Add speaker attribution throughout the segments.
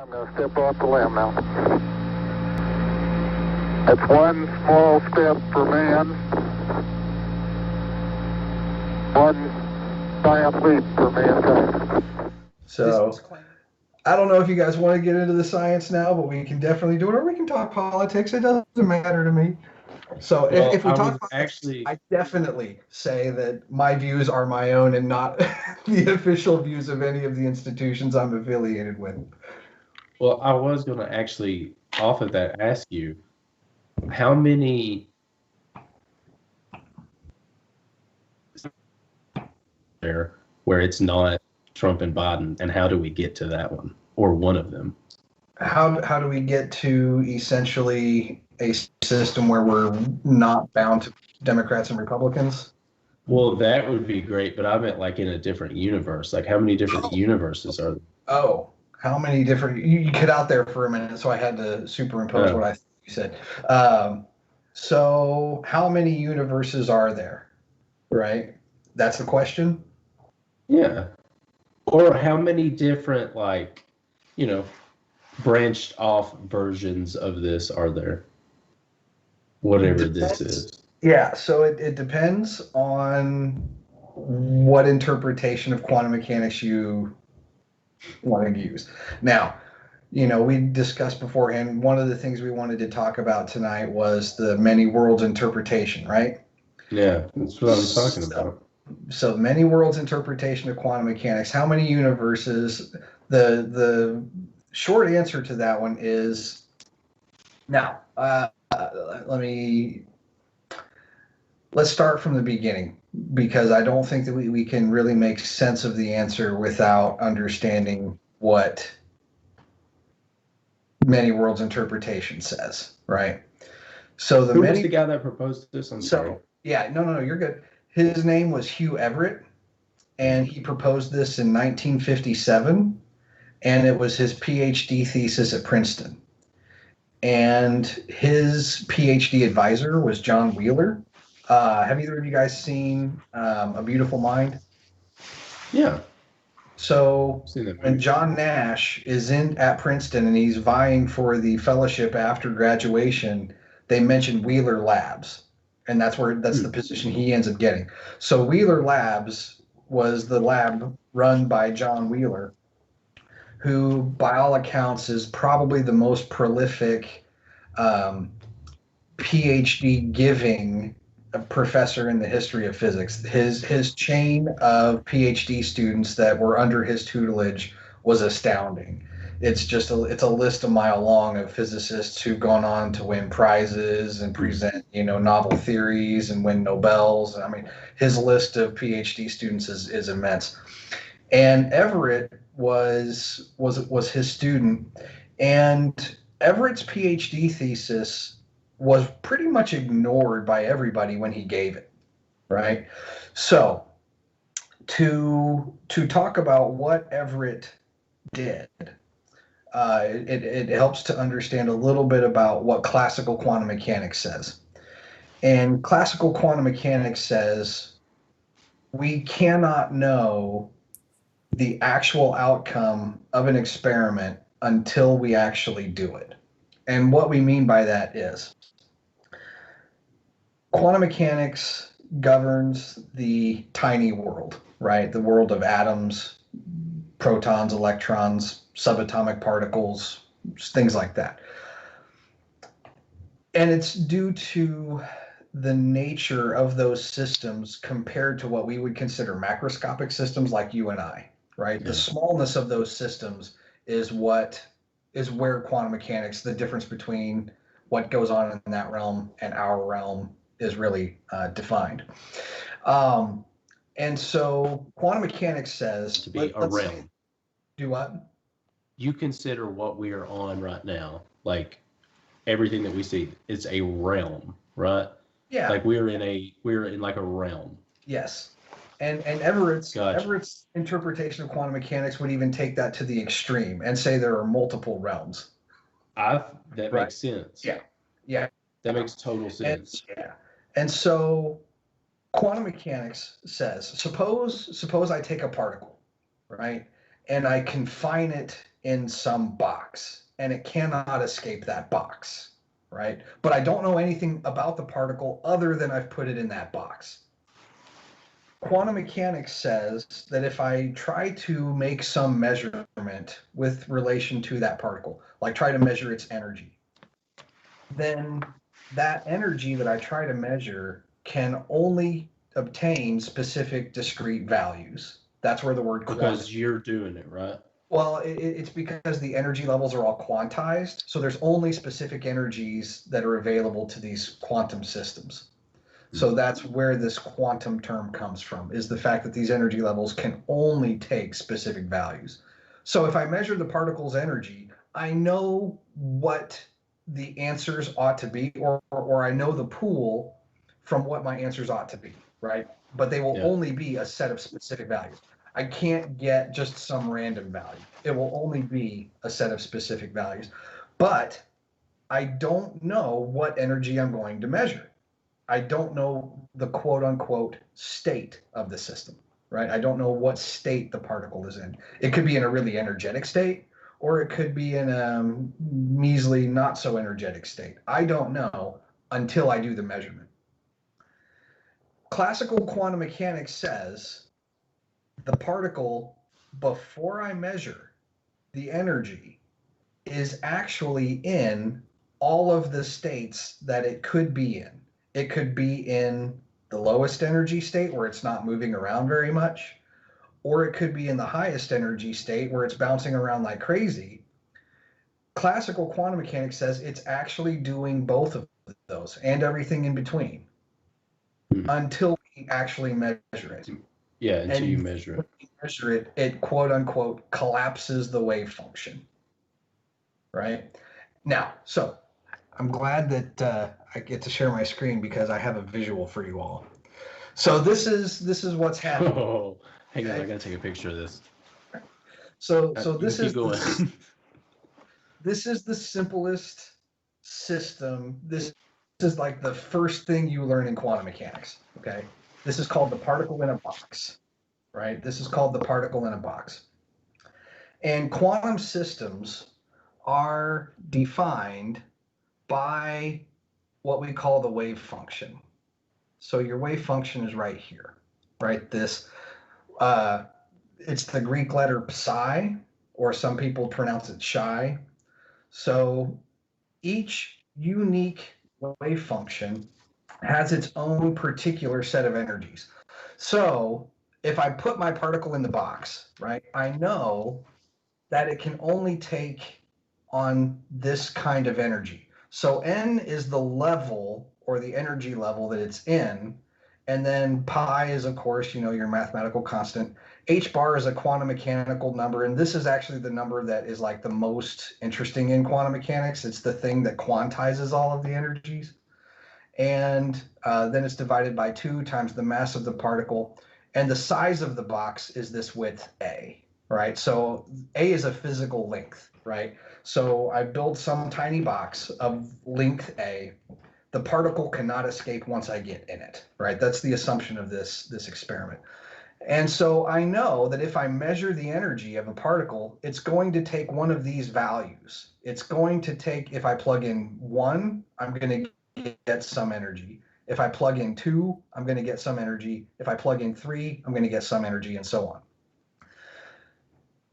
Speaker 1: I'm going to step off the limb now. That's one small step for man, one giant leap for mankind.
Speaker 2: So, I don't know if you guys want to get into the science now, but we can definitely do it, or we can talk politics. It doesn't matter to me. So, if we talk politics, I definitely say that my views are my own and not the official views of any of the institutions I'm affiliated with.
Speaker 3: Well, I was going to actually, off of that, ask you, how many there where it's not Trump and Biden, and how do we get to that one, or one of them?
Speaker 2: How do we get to essentially a system where we're not bound to Democrats and Republicans?
Speaker 3: Well, that would be great, but I meant like in a different universe. Like, how many different universes are there?
Speaker 2: Oh, how many different? You cut out there for a minute, so I had to superimpose what I think you said. So, how many universes are there? Right? That's the question?
Speaker 3: Yeah. Or how many different, like, branched off versions of this are there? Whatever this is.
Speaker 2: Yeah, so it depends on what interpretation of quantum mechanics you want to use. Now, we discussed beforehand, one of the things we wanted to talk about tonight was the many worlds interpretation, right?
Speaker 3: Yeah, that's what I'm talking about.
Speaker 2: So many worlds interpretation of quantum mechanics. How many universes? The short answer to that one is now. Let's start from the beginning, because I don't think that we can really make sense of the answer without understanding what many worlds interpretation says, right? So
Speaker 3: Who was the guy that proposed this?
Speaker 2: Yeah, no, you're good. His name was Hugh Everett, and he proposed this in 1957, and it was his PhD thesis at Princeton. And his PhD advisor was John Wheeler. Have either of you guys seen A Beautiful Mind?
Speaker 3: Yeah.
Speaker 2: So when John Nash is at Princeton and he's vying for the fellowship after graduation, they mention Wheeler Labs, and that's the position he ends up getting. So Wheeler Labs was the lab run by John Wheeler, who by all accounts is probably the most prolific PhD giving professor in the history of physics. His chain of PhD students that were under his tutelage was astounding. It's a list a mile long of physicists who've gone on to win prizes and present novel theories and win Nobels. I mean, his list of PhD students is immense. And Everett was his student, and Everett's PhD thesis was pretty much ignored by everybody when he gave it, right? So to talk about what Everett did, it helps to understand a little bit about what classical quantum mechanics says. And classical quantum mechanics says we cannot know the actual outcome of an experiment until we actually do it. And what we mean by that is quantum mechanics governs the tiny world, right? The world of atoms, protons, electrons, subatomic particles, things like that. And it's due to the nature of those systems compared to what we would consider macroscopic systems like you and I, right? Yeah. The smallness of those systems is where quantum mechanics, the difference between what goes on in that realm and our realm, is really defined. And so quantum mechanics says
Speaker 3: to be a realm.
Speaker 2: Do what?
Speaker 3: You consider what we are on right now, like everything that we see, is a realm, right?
Speaker 2: Yeah.
Speaker 3: Like we're in like a realm.
Speaker 2: Yes. And Everett's interpretation of quantum mechanics would even take that to the extreme and say there are multiple realms.
Speaker 3: That makes sense.
Speaker 2: Yeah.
Speaker 3: That makes total sense.
Speaker 2: And so quantum mechanics says, suppose I take a particle, right? and I confine it in some box, and it cannot escape that box, right? But I don't know anything about the particle other than I've put it in that box. Quantum mechanics says that if I try to make some measurement with relation to that particle, like try to measure its energy, then that energy that I try to measure can only obtain specific discrete values. That's where the word
Speaker 3: Because you're doing it, right?
Speaker 2: Well, it's because the energy levels are all quantized, so there's only specific energies that are available to these quantum systems. So that's where this quantum term comes from, is the fact that these energy levels can only take specific values. So if I measure the particle's energy, I know what the answers ought to be, or I know the pool from what my answers ought to be, right? But they will only be a set of specific values. I can't get just some random value. It will only be a set of specific values. But I don't know what energy I'm going to measure. I don't know the quote unquote state of the system, right? I don't know what state the particle is in. It could be in a really energetic state, or it could be in a measly, not so energetic state. I don't know until I do the measurement. Classical quantum mechanics says the particle, before I measure the energy, is actually in all of the states that it could be in. It could be in the lowest energy state where it's not moving around very much, or it could be in the highest energy state where it's bouncing around like crazy. Classical quantum mechanics says it's actually doing both of those and everything in between until we actually measure it.
Speaker 3: Yeah, until you measure it.
Speaker 2: When you measure it, it quote unquote collapses the wave function. Right? Now, so I'm glad that I get to share my screen because I have a visual for you all. So this is what's happening.
Speaker 3: Oh, hang on, I gotta take a picture of this.
Speaker 2: So this is
Speaker 3: this
Speaker 2: is the simplest system. This is like the first thing you learn in quantum mechanics. Okay, this is called the particle in a box. Right? This is called the particle in a box. And quantum systems are defined by what we call the wave function. So your wave function is right here, right? This, it's the Greek letter psi, or some people pronounce it chi. So each unique wave function has its own particular set of energies. So if I put my particle in the box, right, I know that it can only take on this kind of energy. So N is the level or the energy level that it's in. And then pi is, of course, your mathematical constant. H bar is a quantum mechanical number. And this is actually the number that is like the most interesting in quantum mechanics. It's the thing that quantizes all of the energies. And then it's divided by 2 times the mass of the particle. And the size of the box is this width A. Right? So A is a physical length, right? So I build some tiny box of length A. The particle cannot escape once I get in it, right? That's the assumption of this experiment. And so I know that if I measure the energy of a particle, it's going to take one of these values. It's going to take, if I plug in 1, I'm going to get some energy. If I plug in 2, I'm going to get some energy. If I plug in 3, I'm going to get some energy, and so on.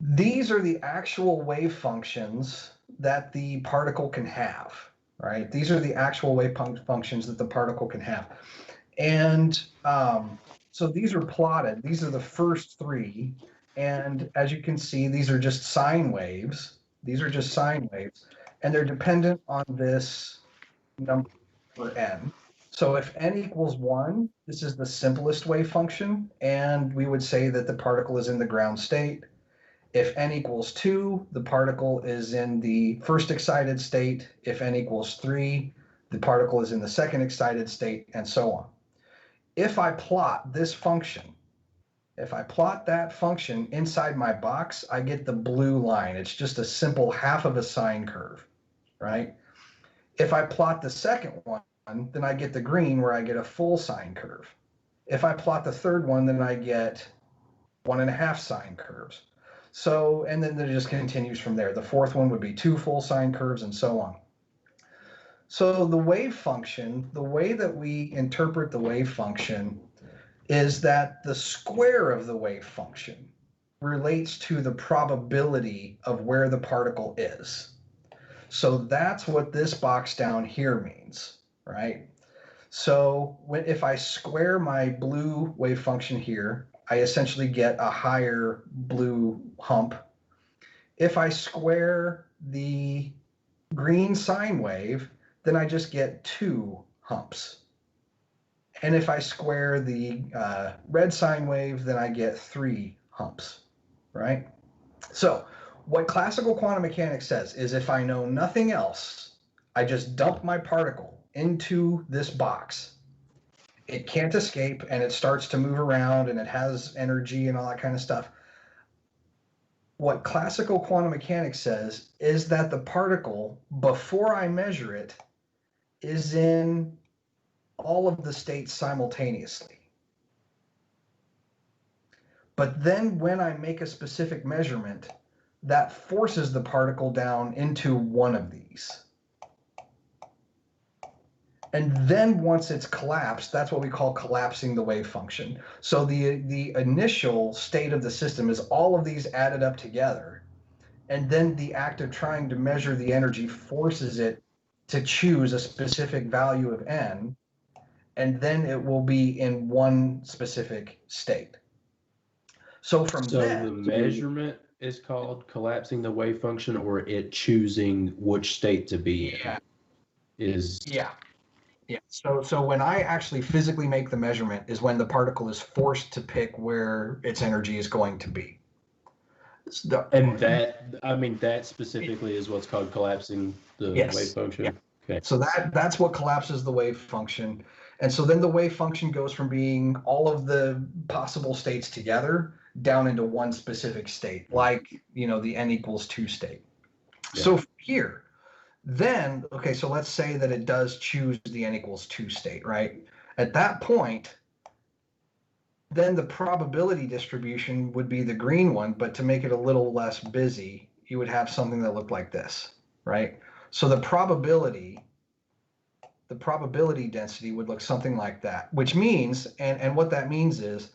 Speaker 2: These are the actual wave functions that the particle can have, right? These are the actual wave functions that the particle can have. And so these are plotted. These are the first 3. And as you can see, these are just sine waves. These are just sine waves. And they're dependent on this number n. So if n equals 1, this is the simplest wave function. And we would say that the particle is in the ground state. If n equals 2, the particle is in the first excited state. If n equals 3, the particle is in the second excited state, and so on. If I plot this function, if I plot that function inside my box, I get the blue line. It's just a simple half of a sine curve, right? If I plot the second one, then I get the green where I get a full sine curve. If I plot the third one, then I get 1.5 sine curves. So, and then it just continues from there. The fourth one would be two full sine curves and so on. So the wave function, the way that we interpret the wave function is that the square of the wave function relates to the probability of where the particle is. So that's what this box down here means, right? So if I square my blue wave function here, I essentially get a higher blue hump. If I square the green sine wave, then I just get two humps. And if I square the red sine wave, then I get three humps, right? So what classical quantum mechanics says is if I know nothing else, I just dump my particle into this box. It can't escape, and it starts to move around, and it has energy and all that kind of stuff. What classical quantum mechanics says is that the particle, before I measure it, is in all of the states simultaneously. But then when I make a specific measurement, that forces the particle down into one of these. And then once it's collapsed, that's what we call collapsing the wave function. So the initial state of the system is all of these added up together. And then the act of trying to measure the energy forces it to choose a specific value of n, and then it will be in one specific state. So from that,
Speaker 3: the measurement is called collapsing the wave function, or it choosing which state to be in is.
Speaker 2: Yeah. So when I actually physically make the measurement is when the particle is forced to pick where its energy is going to be.
Speaker 3: And that specifically is what's called collapsing the wave function.
Speaker 2: Yeah.
Speaker 3: Okay.
Speaker 2: So that's what collapses the wave function. And so then the wave function goes from being all of the possible states together down into one specific state, like, the n equals 2 state. Yeah. So here, then, okay, so let's say that it does choose the n equals 2 state, right? At that point, then the probability distribution would be the green one, but to make it a little less busy, you would have something that looked like this, right? So the probability density would look something like that, which means, and what that means is,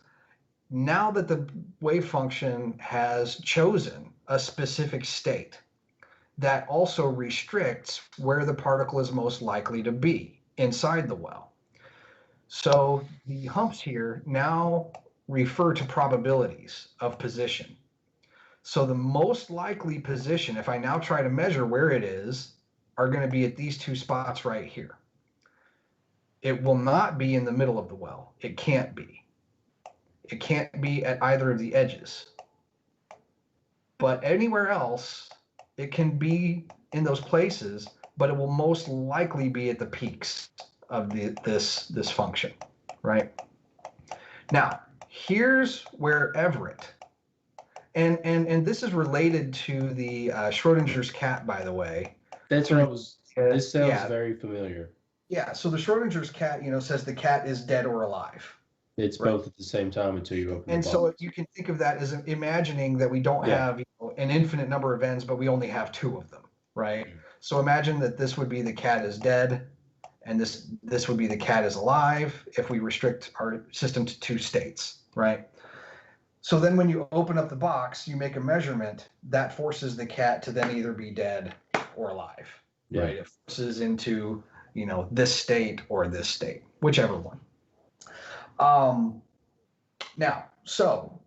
Speaker 2: now that the wave function has chosen a specific state, that also restricts where the particle is most likely to be inside the well. So the humps here now refer to probabilities of position. So the most likely position, if I now try to measure where it is, are going to be at these two spots right here. It will not be in the middle of the well. It can't be. It can't be at either of the edges. But anywhere else, it can be in those places, but it will most likely be at the peaks of this function, right? Now, here's where Everett, and this is related to the Schrodinger's cat, by the way.
Speaker 3: That's what I was. This sounds very familiar.
Speaker 2: Yeah. So the Schrodinger's cat, says the cat is dead or alive.
Speaker 3: It's both at the same time until you open.
Speaker 2: And so you can think of that as imagining that we don't have an infinite number of ends, but we only have two of them, right? So imagine that this would be the cat is dead, and this would be the cat is alive if we restrict our system to two states, right? So then when you open up the box, you make a measurement that forces the cat to then either be dead or alive, right? It forces into, this state or this state, whichever one. Now, so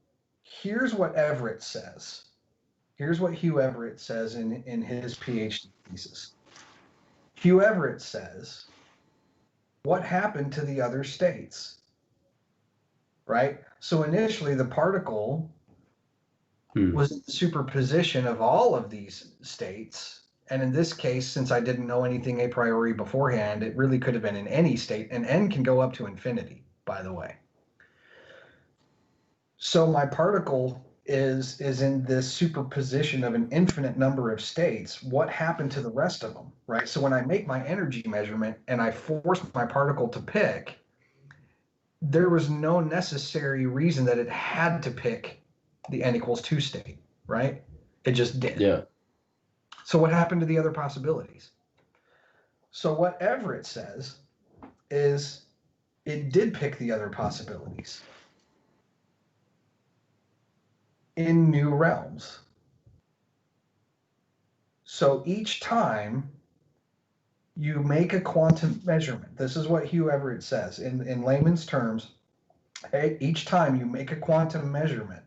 Speaker 2: here's what Everett says. Here's what Hugh Everett says in his PhD thesis. Hugh Everett says, what happened to the other states? Right? So initially the particle was in the superposition of all of these states. And in this case, since I didn't know anything a priori beforehand, it really could have been in any state, and n can go up to infinity, by the way. So my particle is in this superposition of an infinite number of states. What happened to the rest of them, right? So when I make my energy measurement and I force my particle to pick, there was no necessary reason that it had to pick the n equals 2 state, right? It just did.
Speaker 3: Yeah.
Speaker 2: So what happened to the other possibilities? So what Everett says is it did pick the other possibilities in new realms. So each time you make a quantum measurement, this is what Hugh Everett says in layman's terms, each time you make a quantum measurement,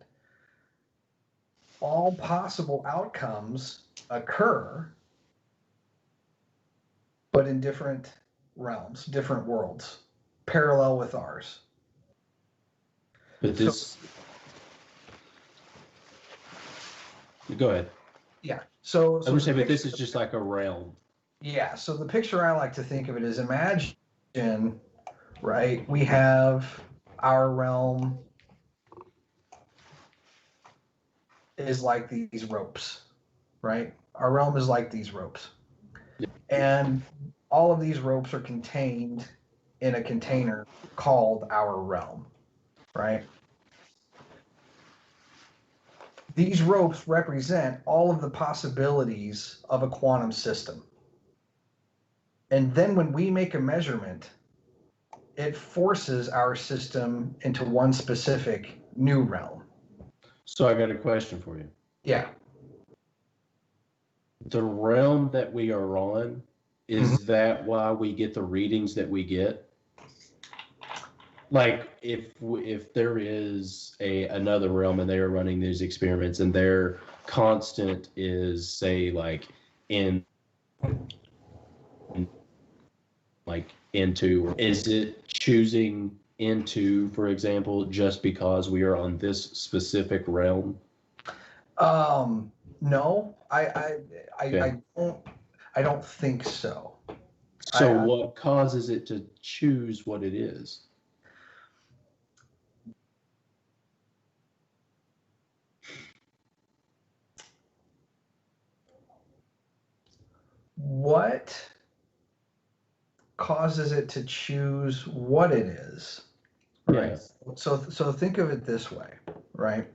Speaker 2: all possible outcomes occur, but in different realms, different worlds, parallel with ours.
Speaker 3: But this. Go ahead.
Speaker 2: Yeah. So
Speaker 3: I would say, but this is just like a realm.
Speaker 2: Yeah. So the picture I like to think of it is imagine, right? We have our realm is like these ropes, right? Our realm is like these ropes.
Speaker 3: Yeah.
Speaker 2: And all of these ropes are contained in a container called our realm, right? These ropes represent all of the possibilities of a quantum system. And then when we make a measurement, it forces our system into one specific new realm.
Speaker 3: So I got a question for you.
Speaker 2: Yeah.
Speaker 3: The realm that we are on, is that why we get the readings that we get? Like if there is another realm and they are running these experiments and their constant is, say, like into, or is it choosing into, for example, just because we are on this specific realm?
Speaker 2: No,
Speaker 3: Okay.
Speaker 2: I don't think so.
Speaker 3: So what causes it to choose what it is?
Speaker 2: What causes it to choose what it is? Right.
Speaker 3: Yeah.
Speaker 2: So think of it this way, right?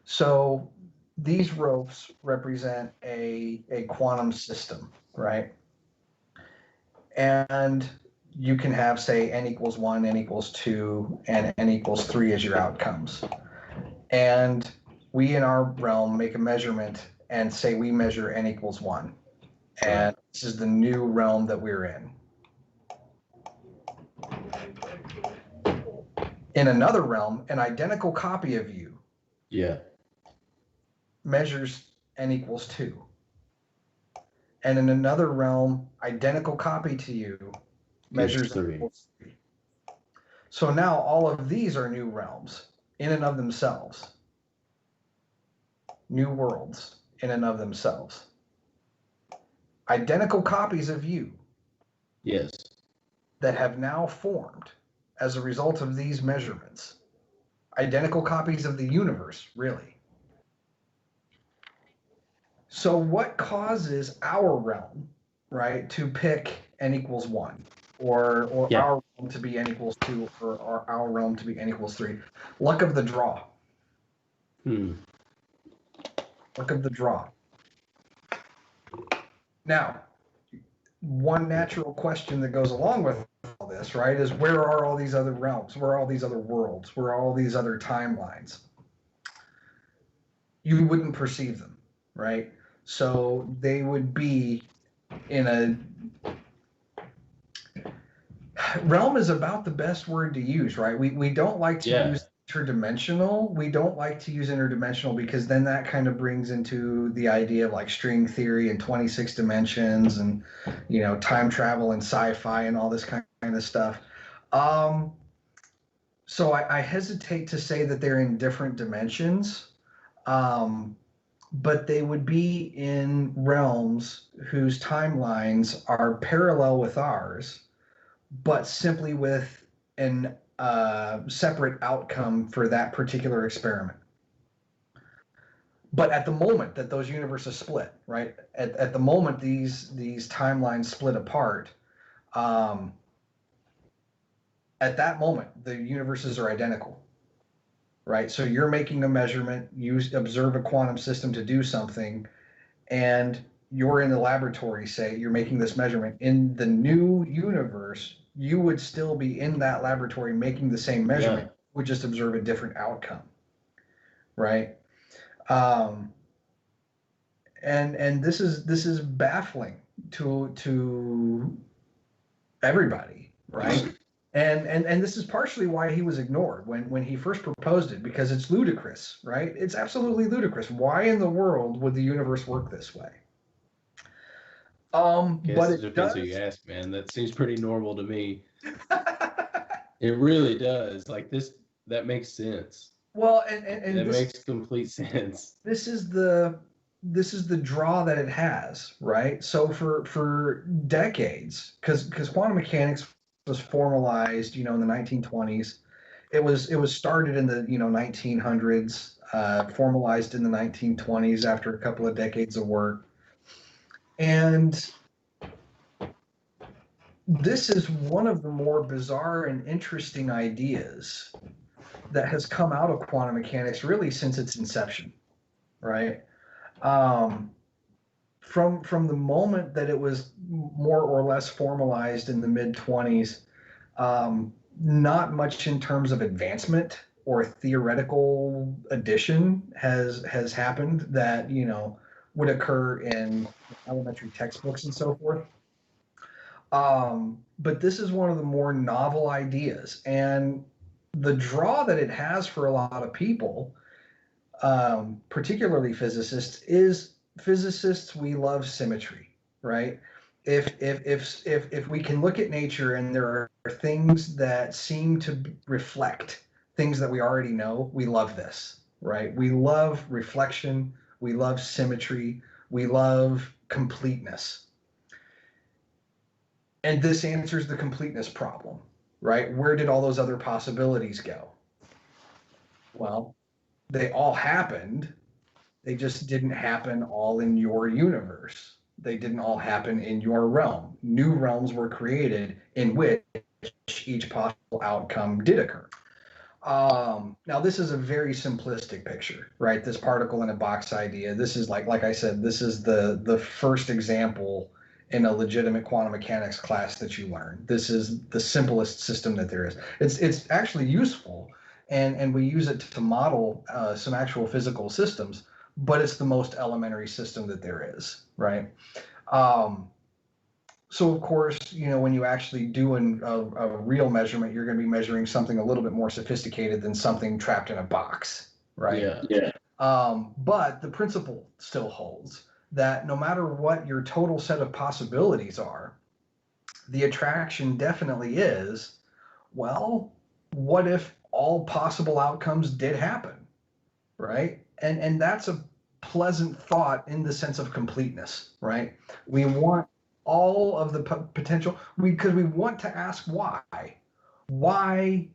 Speaker 2: So these ropes represent a quantum system, right? And you can have, say, n equals 1, n equals 2, and n equals 3 as your outcomes. And we in our realm make a measurement and say we measure n equals 1. And
Speaker 3: Right.
Speaker 2: this is the new realm that we're in. In another realm, an identical copy of you measures n equals 2. And in another realm, identical copy to you measures n equals 3. So now all of these are new realms in and of themselves. New worlds in and of themselves. Identical copies of you.
Speaker 3: Yes.
Speaker 2: That have now formed as a result of these measurements. Identical copies of the universe, really. So what causes our realm, right, to pick n equals 1, or our realm to be n equals 2, or our realm to be n equals 3? Luck of the draw. Luck of the draw. Now, one natural question that goes along with all this, right, is where are all these other realms? Where are all these other worlds? Where are all these other timelines? You wouldn't perceive them, right? So they would be in a realm is about the best word to use, right? We don't like to use interdimensional. We don't like to use interdimensional because then that kind of brings into the idea of like string theory and 26 dimensions and, you know, time travel and sci-fi and all this kind of stuff. So I hesitate to say that they're in different dimensions. But they would be in realms whose timelines are parallel with ours, but simply with an separate outcome for that particular experiment. But at the moment that those universes split, right? At the moment these timelines split apart, at that moment the universes are identical. right? So you're making a measurement, you observe a quantum system to do something, and you're in the laboratory, say, you're making this measurement. In the new universe, you would still be in that laboratory making the same measurement, would just observe a different outcome, right? And this is baffling to everybody, right? And this is partially why he was ignored when he first proposed it, because it's ludicrous, right? It's absolutely ludicrous. Why in the world would the universe work this way?
Speaker 3: Guess
Speaker 2: But
Speaker 3: it
Speaker 2: it
Speaker 3: depends who
Speaker 2: does.
Speaker 3: you ask, man. That seems pretty normal to me. It really does. Like this, that makes sense.
Speaker 2: Well, and
Speaker 3: That
Speaker 2: this
Speaker 3: makes complete sense.
Speaker 2: this is the draw that it has, right? So for decades, because quantum mechanics was formalized, in the 1920s. It was started in the 1900s, formalized in the 1920s after a couple of decades of work, and this is one of the more bizarre and interesting ideas that has come out of quantum mechanics really since its inception, right? From the moment that it was more or less formalized in the mid 20s, not much in terms of advancement or theoretical addition has happened that would occur in elementary textbooks and so forth. But this is one of the more novel ideas, and the draw that it has for a lot of people, particularly physicists, is physicists, we love symmetry, right? If we can look at nature and there are things that seem to reflect things that we already know, we love this, right? We love reflection, we love symmetry, we love completeness. And this answers the completeness problem, right? Where did all those other possibilities go? Well, they all happened. They just didn't happen all in your universe. They didn't all happen in your realm. New realms were created in which each possible outcome did occur. Now, this is a very simplistic picture, right? This particle in a box idea. This is like I said, this is the first example in a legitimate quantum mechanics class that you learn. This is the simplest system that there is. It's actually useful, and we use it to model some actual physical systems, but it's the most elementary system that there is, right? So of course, when you actually do a real measurement, you're going to be measuring something a little bit more sophisticated than something trapped in a box, right?
Speaker 3: Yeah.
Speaker 2: But the principle still holds that no matter what your total set of possibilities are, the attraction definitely is, well, what if all possible outcomes did happen, right? And that's a pleasant thought in the sense of completeness, right? We want all of the potential, because we want to ask why. Why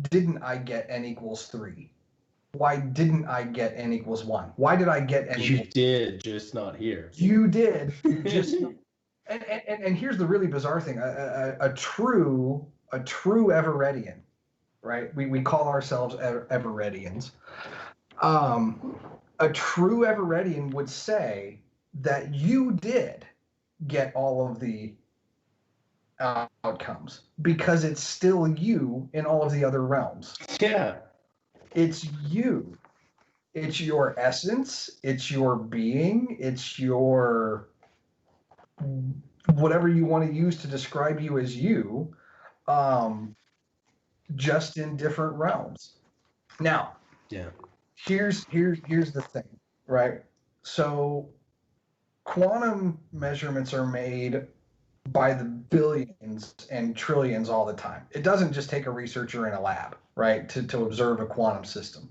Speaker 2: didn't I get n equals 3? Why didn't I get n equals 1? Why did I get n
Speaker 3: You
Speaker 2: equals
Speaker 3: did, just not here.
Speaker 2: You did. Just and here's the really bizarre thing. A true Everettian, right? We call ourselves Everettians. A true Everettian would say that you did get all of the outcomes because it's still you in all of the other realms.
Speaker 3: Yeah.
Speaker 2: It's you. It's your essence. It's your being. It's your whatever you want to use to describe you as you, just in different realms. Now,
Speaker 3: Yeah.
Speaker 2: here's the thing, right? So quantum measurements are made by the billions and trillions all the time. It doesn't just take a researcher in a lab, right, to observe a quantum system.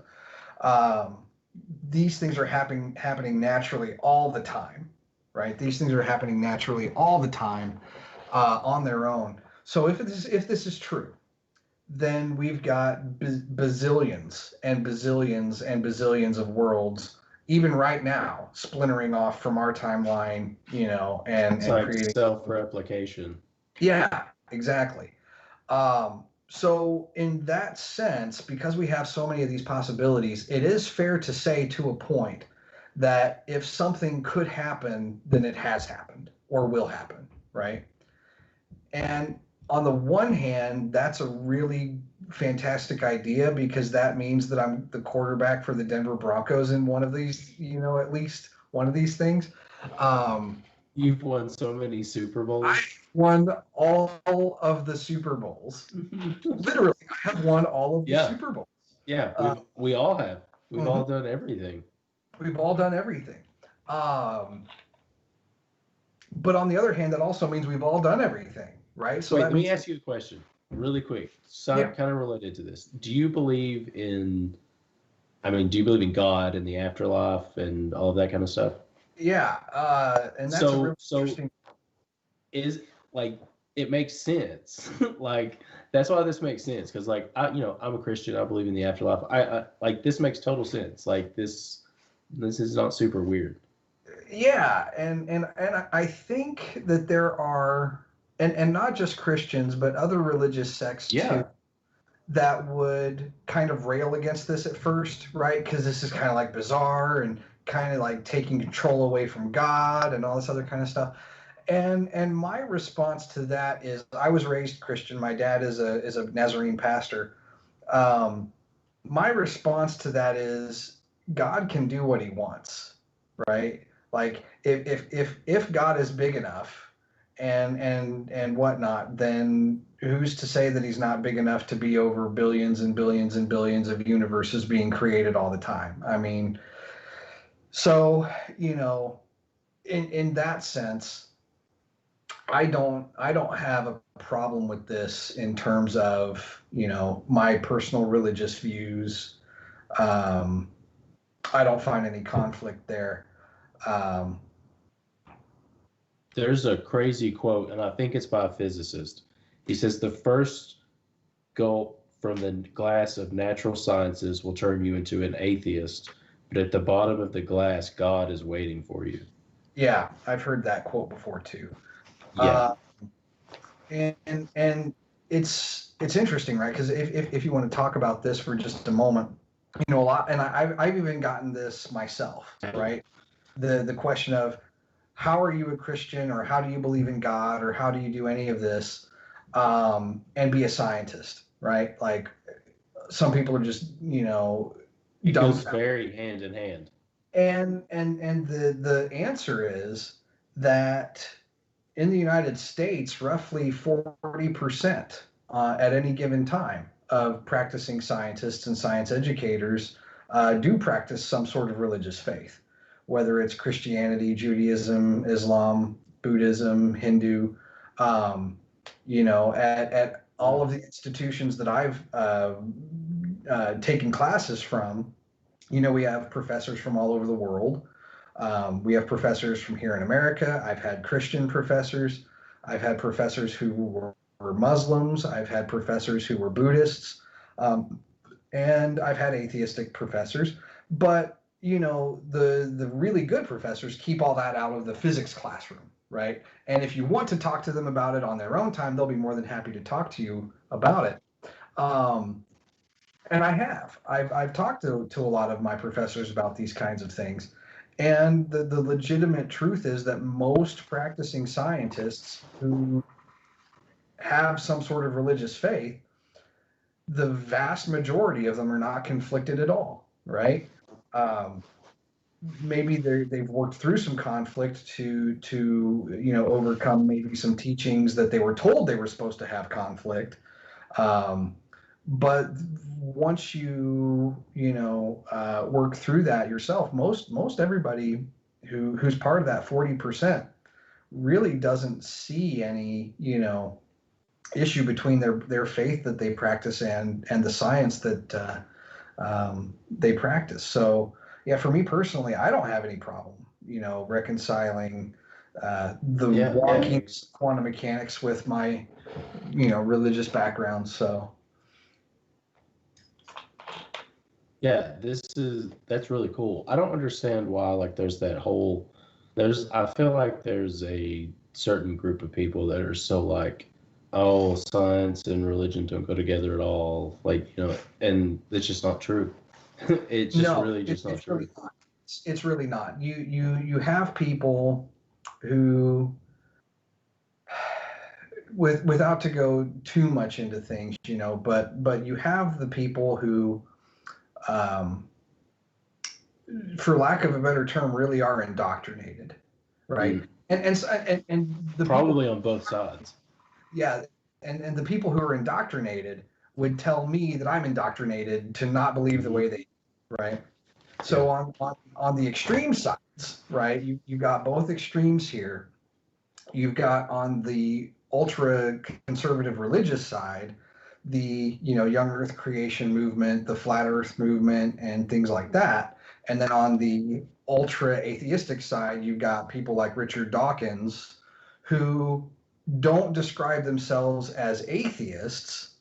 Speaker 2: These things are happening naturally all the time, right? These things are happening naturally all the time on their own. So if this is true, then we've got bazillions and bazillions and bazillions of worlds, even right now, splintering off from our timeline, and
Speaker 3: It's like
Speaker 2: creating
Speaker 3: self-replication.
Speaker 2: Yeah, exactly. So in that sense, because we have so many of these possibilities, it is fair to say to a point that if something could happen, then it has happened or will happen, right? And on the one hand, that's a really fantastic idea because that means that I'm the quarterback for the Denver Broncos in one of these, at least one of these things.
Speaker 3: You've won so many Super Bowls.
Speaker 2: I won all of the Super Bowls. Literally, I have won all of the Super Bowls.
Speaker 3: Yeah, we all have. We've all done everything.
Speaker 2: We've all done everything. But on the other hand, that also means we've all done everything, right? So
Speaker 3: let me ask you a question really quick. Kind of related to this. Do you believe in God and the afterlife and all of that kind of stuff?
Speaker 2: Yeah. And that's a really interesting.
Speaker 3: It makes sense. That's why this makes sense. Because I'm a Christian. I believe in the afterlife. I this makes total sense. This is not super weird.
Speaker 2: Yeah, and I think that there are, and not just Christians, but other religious sects too, that would kind of rail against this at first, right? Because this is kind of bizarre and kind of taking control away from God and all this other kind of stuff. And my response to that is, I was raised Christian. My dad is a Nazarene pastor. My response to that is, God can do what he wants, right? If God is big enough and whatnot, then who's to say that he's not big enough to be over billions and billions and billions of universes being created all the time? I mean, so in that sense, I don't have a problem with this in terms of my personal religious views. I don't find any conflict there.
Speaker 3: There's a crazy quote, and I think it's by a physicist. He says the first gulp from the glass of natural sciences will turn you into an atheist, but at the bottom of the glass, God is waiting for you.
Speaker 2: Yeah, I've heard that quote before too.
Speaker 3: Yeah.
Speaker 2: And it's interesting, right? Because if you want to talk about this for just a moment, a lot, and I've even gotten this myself, right? The question of, how are you a Christian, or how do you believe in God, or how do you do any of this, and be a scientist, right? Some people are just,
Speaker 3: it goes very hand in hand.
Speaker 2: And the answer is that in the United States, roughly 40% at any given time of practicing scientists and science educators do practice some sort of religious faith, whether it's Christianity, Judaism, Islam, Buddhism, Hindu. At all of the institutions that I've taken classes from, we have professors from all over the world. We have professors from here in America. I've had Christian professors. I've had professors who were Muslims. I've had professors who were Buddhists. And I've had atheistic professors. But, the really good professors keep all that out of the physics classroom, right? And if you want to talk to them about it on their own time, they'll be more than happy to talk to you about it. And I have. I've talked to a lot of my professors about these kinds of things. And the legitimate truth is that most practicing scientists who have some sort of religious faith, the vast majority of them are not conflicted at all, right? Maybe they've worked through some conflict to overcome maybe some teachings that they were told they were supposed to have conflict. But once you work through that yourself, most everybody who's part of that 40% really doesn't see any issue between their faith that they practice and the science that they practice. So yeah, for me personally, I don't have any problem reconciling wonky quantum mechanics with my religious background. So.
Speaker 3: Yeah, that's really cool. I don't understand why there's that I feel like there's a certain group of people that are so oh, science and religion don't go together at all. Like, and it's just not true. It's just
Speaker 2: No,
Speaker 3: really just not
Speaker 2: it's
Speaker 3: true.
Speaker 2: really not. It's really not. You have people who, without to go too much into things, but you have the people who, um, for lack of a better term, really are indoctrinated, right?
Speaker 3: Mm.
Speaker 2: And the
Speaker 3: Probably
Speaker 2: people,
Speaker 3: on both sides.
Speaker 2: yeah, and the people who are indoctrinated would tell me that I'm indoctrinated to not believe the way they, right? So
Speaker 3: Yeah.
Speaker 2: on the extreme sides, right? You got both extremes here. You've got on the ultra conservative religious side, the young Earth creation movement, the flat Earth movement, and things like that. And then on the ultra atheistic side, you've got people like Richard Dawkins, who don't describe themselves as atheists,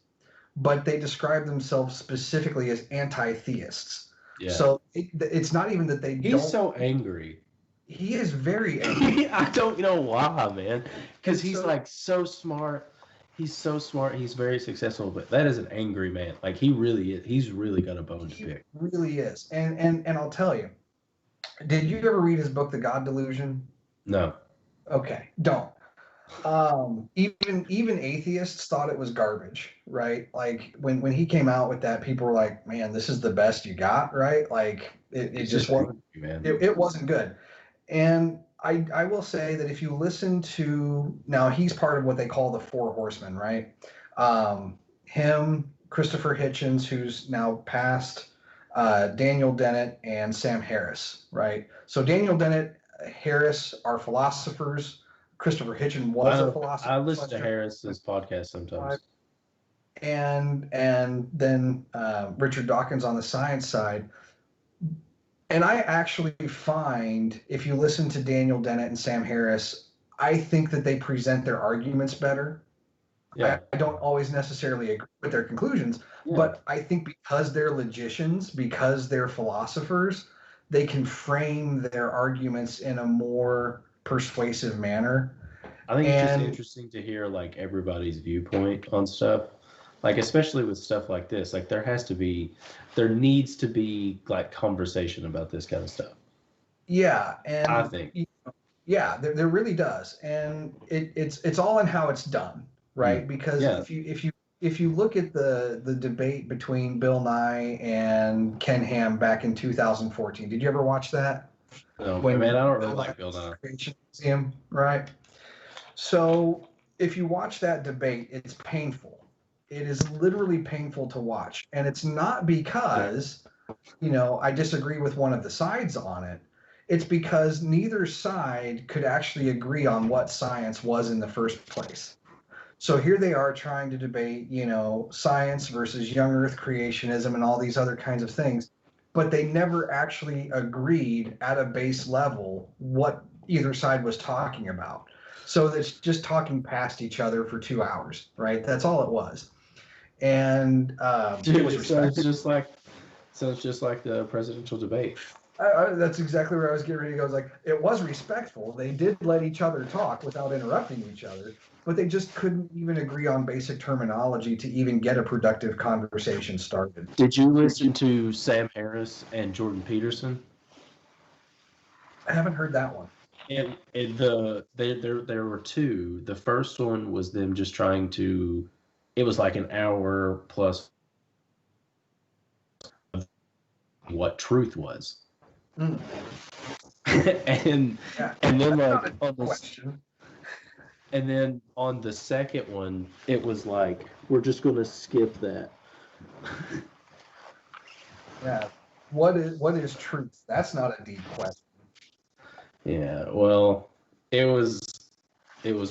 Speaker 2: but they describe themselves specifically as anti-theists.
Speaker 3: Yeah.
Speaker 2: So it's not even that they
Speaker 3: He's
Speaker 2: don't.
Speaker 3: so angry.
Speaker 2: He is very angry.
Speaker 3: I don't know why, man. Because he's
Speaker 2: So-
Speaker 3: like so smart. He's so smart. He's very successful, but that is an angry man. Like he really is. He's really got a bone to
Speaker 2: He
Speaker 3: pick.
Speaker 2: really is. And I'll tell you, did you ever read his book, The God Delusion?
Speaker 3: No.
Speaker 2: Okay, don't. Even atheists thought it was garbage, right? Like when he came out with that, people were like, "Man, this is the best you got," right? Like it
Speaker 3: He's
Speaker 2: just wasn't.
Speaker 3: angry, man.
Speaker 2: It wasn't good. And I will say that if you listen to, now he's part of what they call the Four Horsemen, right? Him, Christopher Hitchens, who's now passed, Daniel Dennett, and Sam Harris, right? So Daniel Dennett, Harris are philosophers. Christopher Hitchens was a philosopher.
Speaker 3: I listen to Harris's podcast sometimes.
Speaker 2: And then Richard Dawkins on the science side. And I actually find, if you listen to Daniel Dennett and Sam Harris, I think that they present their arguments better.
Speaker 3: Yeah.
Speaker 2: I don't always necessarily agree with their conclusions, but I think because they're logicians, because they're philosophers, they can frame their arguments in a more persuasive manner.
Speaker 3: I think it's just interesting to hear like everybody's viewpoint on stuff. Like especially with stuff like this, like there needs to be like conversation about this kind of stuff.
Speaker 2: Yeah, and
Speaker 3: I think.
Speaker 2: Yeah, there really does, and it's all in how it's done, right? Because if you look at the debate between Bill Nye and Ken Ham back in 2014, did you ever watch that?
Speaker 3: No, man, I don't really like Bill Nye.
Speaker 2: Museum, right? So if you watch that debate, it's painful. It is literally painful to watch, and it's not because I disagree with one of the sides on it. It's because neither side could actually agree on what science was in the first place. So here they are trying to debate, science versus young Earth creationism and all these other kinds of things, but they never actually agreed at a base level what either side was talking about. So it's just talking past each other for 2 hours, right? That's all it was. And it was
Speaker 3: it's just like the presidential debate.
Speaker 2: That's exactly where I was getting ready to go. Like, it was respectful. They did let each other talk without interrupting each other, but they just couldn't even agree on basic terminology to even get a productive conversation started.
Speaker 3: Did you listen to Sam Harris and Jordan Peterson?
Speaker 2: I haven't heard that one.
Speaker 3: And there were two. The first one was them just trying to. It was like an hour plus of what truth was.
Speaker 2: Mm.
Speaker 3: and then like on the
Speaker 2: question.
Speaker 3: And then on the second one, it was like we're just going to skip that.
Speaker 2: Yeah. What is truth? That's not a deep question.
Speaker 3: Yeah, well, it was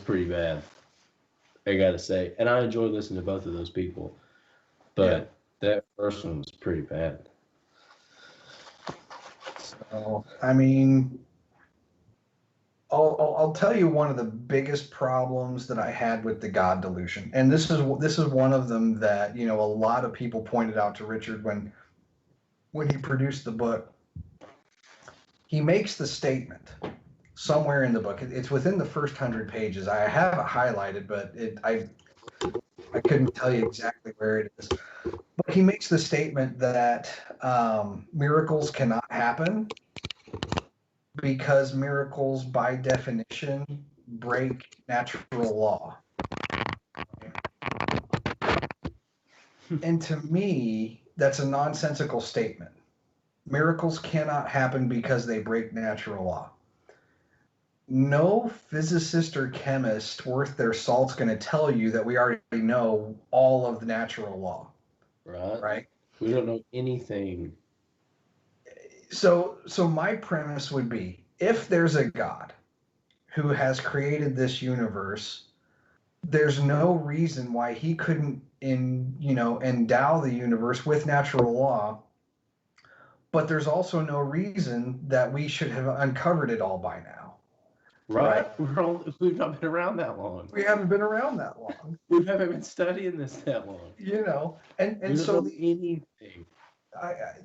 Speaker 3: pretty bad, I gotta say. And I enjoyed listening to both of those people. But that first one was pretty bad.
Speaker 2: So, I mean, I'll tell you one of the biggest problems that I had with the God delusion, and this is one of them that a lot of people pointed out to Richard when he produced the book. He makes the statement somewhere in the book. It's within the first 100 pages. I have it highlighted, but I couldn't tell you exactly where it is. But he makes the statement that miracles cannot happen because miracles, by definition, break natural law. And to me, that's a nonsensical statement. Miracles cannot happen because they break natural law. No physicist or chemist worth their salt's going to tell you that we already know all of the natural law. Right?
Speaker 3: We don't know anything.
Speaker 2: So my premise would be, if there's a God who has created this universe, there's no reason why he couldn't endow the universe with natural law. But there's also no reason that we should have uncovered it all by now.
Speaker 3: Right? We've not been around that long.
Speaker 2: We haven't been around that long.
Speaker 3: We haven't been studying this that long.
Speaker 2: And
Speaker 3: we
Speaker 2: so
Speaker 3: don't know anything.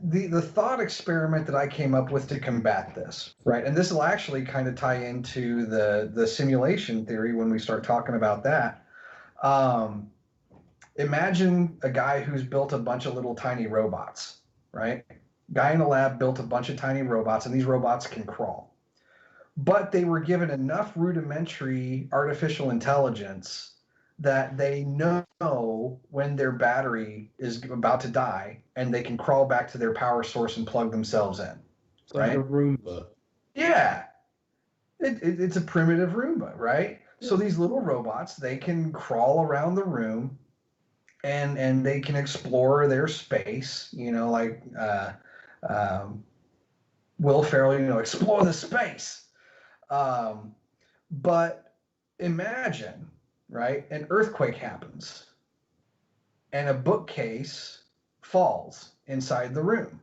Speaker 2: The thought experiment that I came up with to combat this, right? And this will actually kind of tie into the simulation theory when we start talking about that. Imagine a guy who's built a bunch of little tiny robots, right? Guy in a lab built a bunch of tiny robots, and these robots can crawl. But they were given enough rudimentary artificial intelligence that they know when their battery is about to die, and they can crawl back to their power source and plug themselves in.
Speaker 3: It's like a Roomba.
Speaker 2: Yeah. It's a primitive Roomba, right? So these little robots, they can crawl around the room, and they can explore their space, like Will Ferrell, explore the space. But imagine, right, an earthquake happens and a bookcase falls inside the room.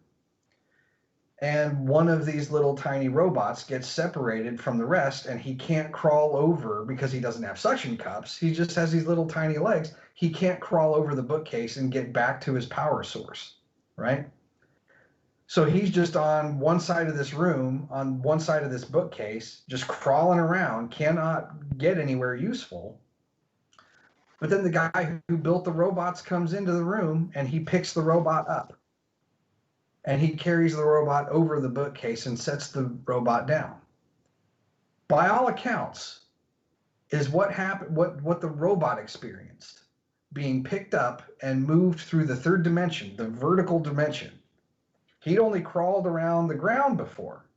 Speaker 2: And one of these little tiny robots gets separated from the rest, and he can't crawl over because he doesn't have suction cups. He just has these little tiny legs. He can't crawl over the bookcase and get back to his power source, right? So he's just on one side of this room, on one side of this bookcase, just crawling around, cannot get anywhere useful. But then the guy who built the robots comes into the room, and he picks the robot up. And he carries the robot over the bookcase and sets the robot down. By all accounts, is what happened, what the robot experienced, being picked up and moved through the third dimension, the vertical dimension. He'd only crawled around the ground before.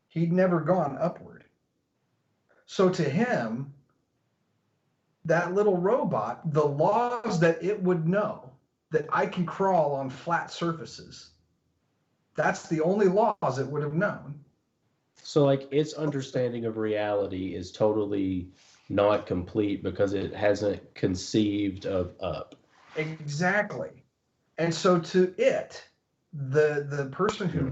Speaker 2: He'd never gone upward. So to him, that little robot, the laws that it would know, that I can crawl on flat surfaces, that's the only laws it would have known.
Speaker 3: So like its understanding of reality is totally not complete because it hasn't conceived of up.
Speaker 2: Exactly. And so to it, the person who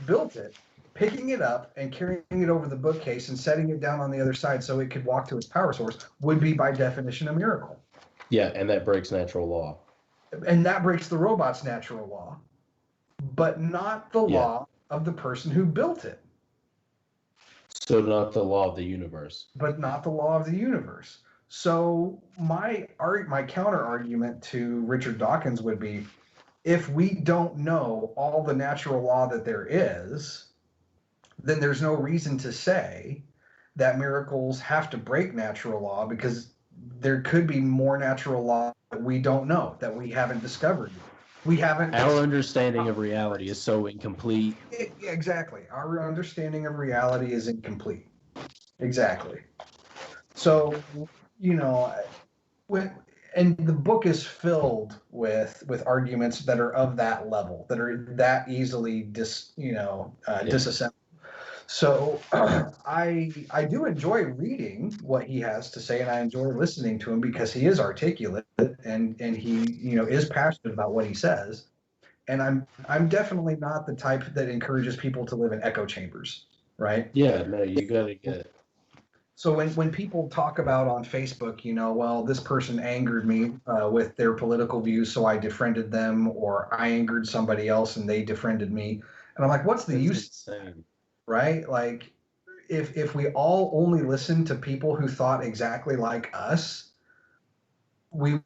Speaker 2: built it, picking it up and carrying it over the bookcase and setting it down on the other side so it could walk to its power source would be by definition a miracle.
Speaker 3: Yeah, and that breaks natural law.
Speaker 2: And that breaks the robot's natural law, but not the law of the person who built it.
Speaker 3: So not the law of the universe.
Speaker 2: But not the law of the universe. So my counter argument to Richard Dawkins would be, if we don't know all the natural law that there is, then there's no reason to say that miracles have to break natural law, because there could be more natural law that we don't know, that we haven't discovered.
Speaker 3: Our understanding of reality is so incomplete.
Speaker 2: Exactly. Our understanding of reality is incomplete. Exactly. So, and the book is filled with arguments that are of that level, that are that easily disassembled. So I do enjoy reading what he has to say, and I enjoy listening to him because he is articulate and he is passionate about what he says. And I'm definitely not the type that encourages people to live in echo chambers, right?
Speaker 3: Yeah, no, you gotta get.
Speaker 2: So when people talk about on Facebook, well, this person angered me with their political views, so I defriended them, or I angered somebody else and they defriended me, and I'm like, what's the use?
Speaker 3: Insane.
Speaker 2: Right? Like, if we all only listened to people who thought exactly like us, we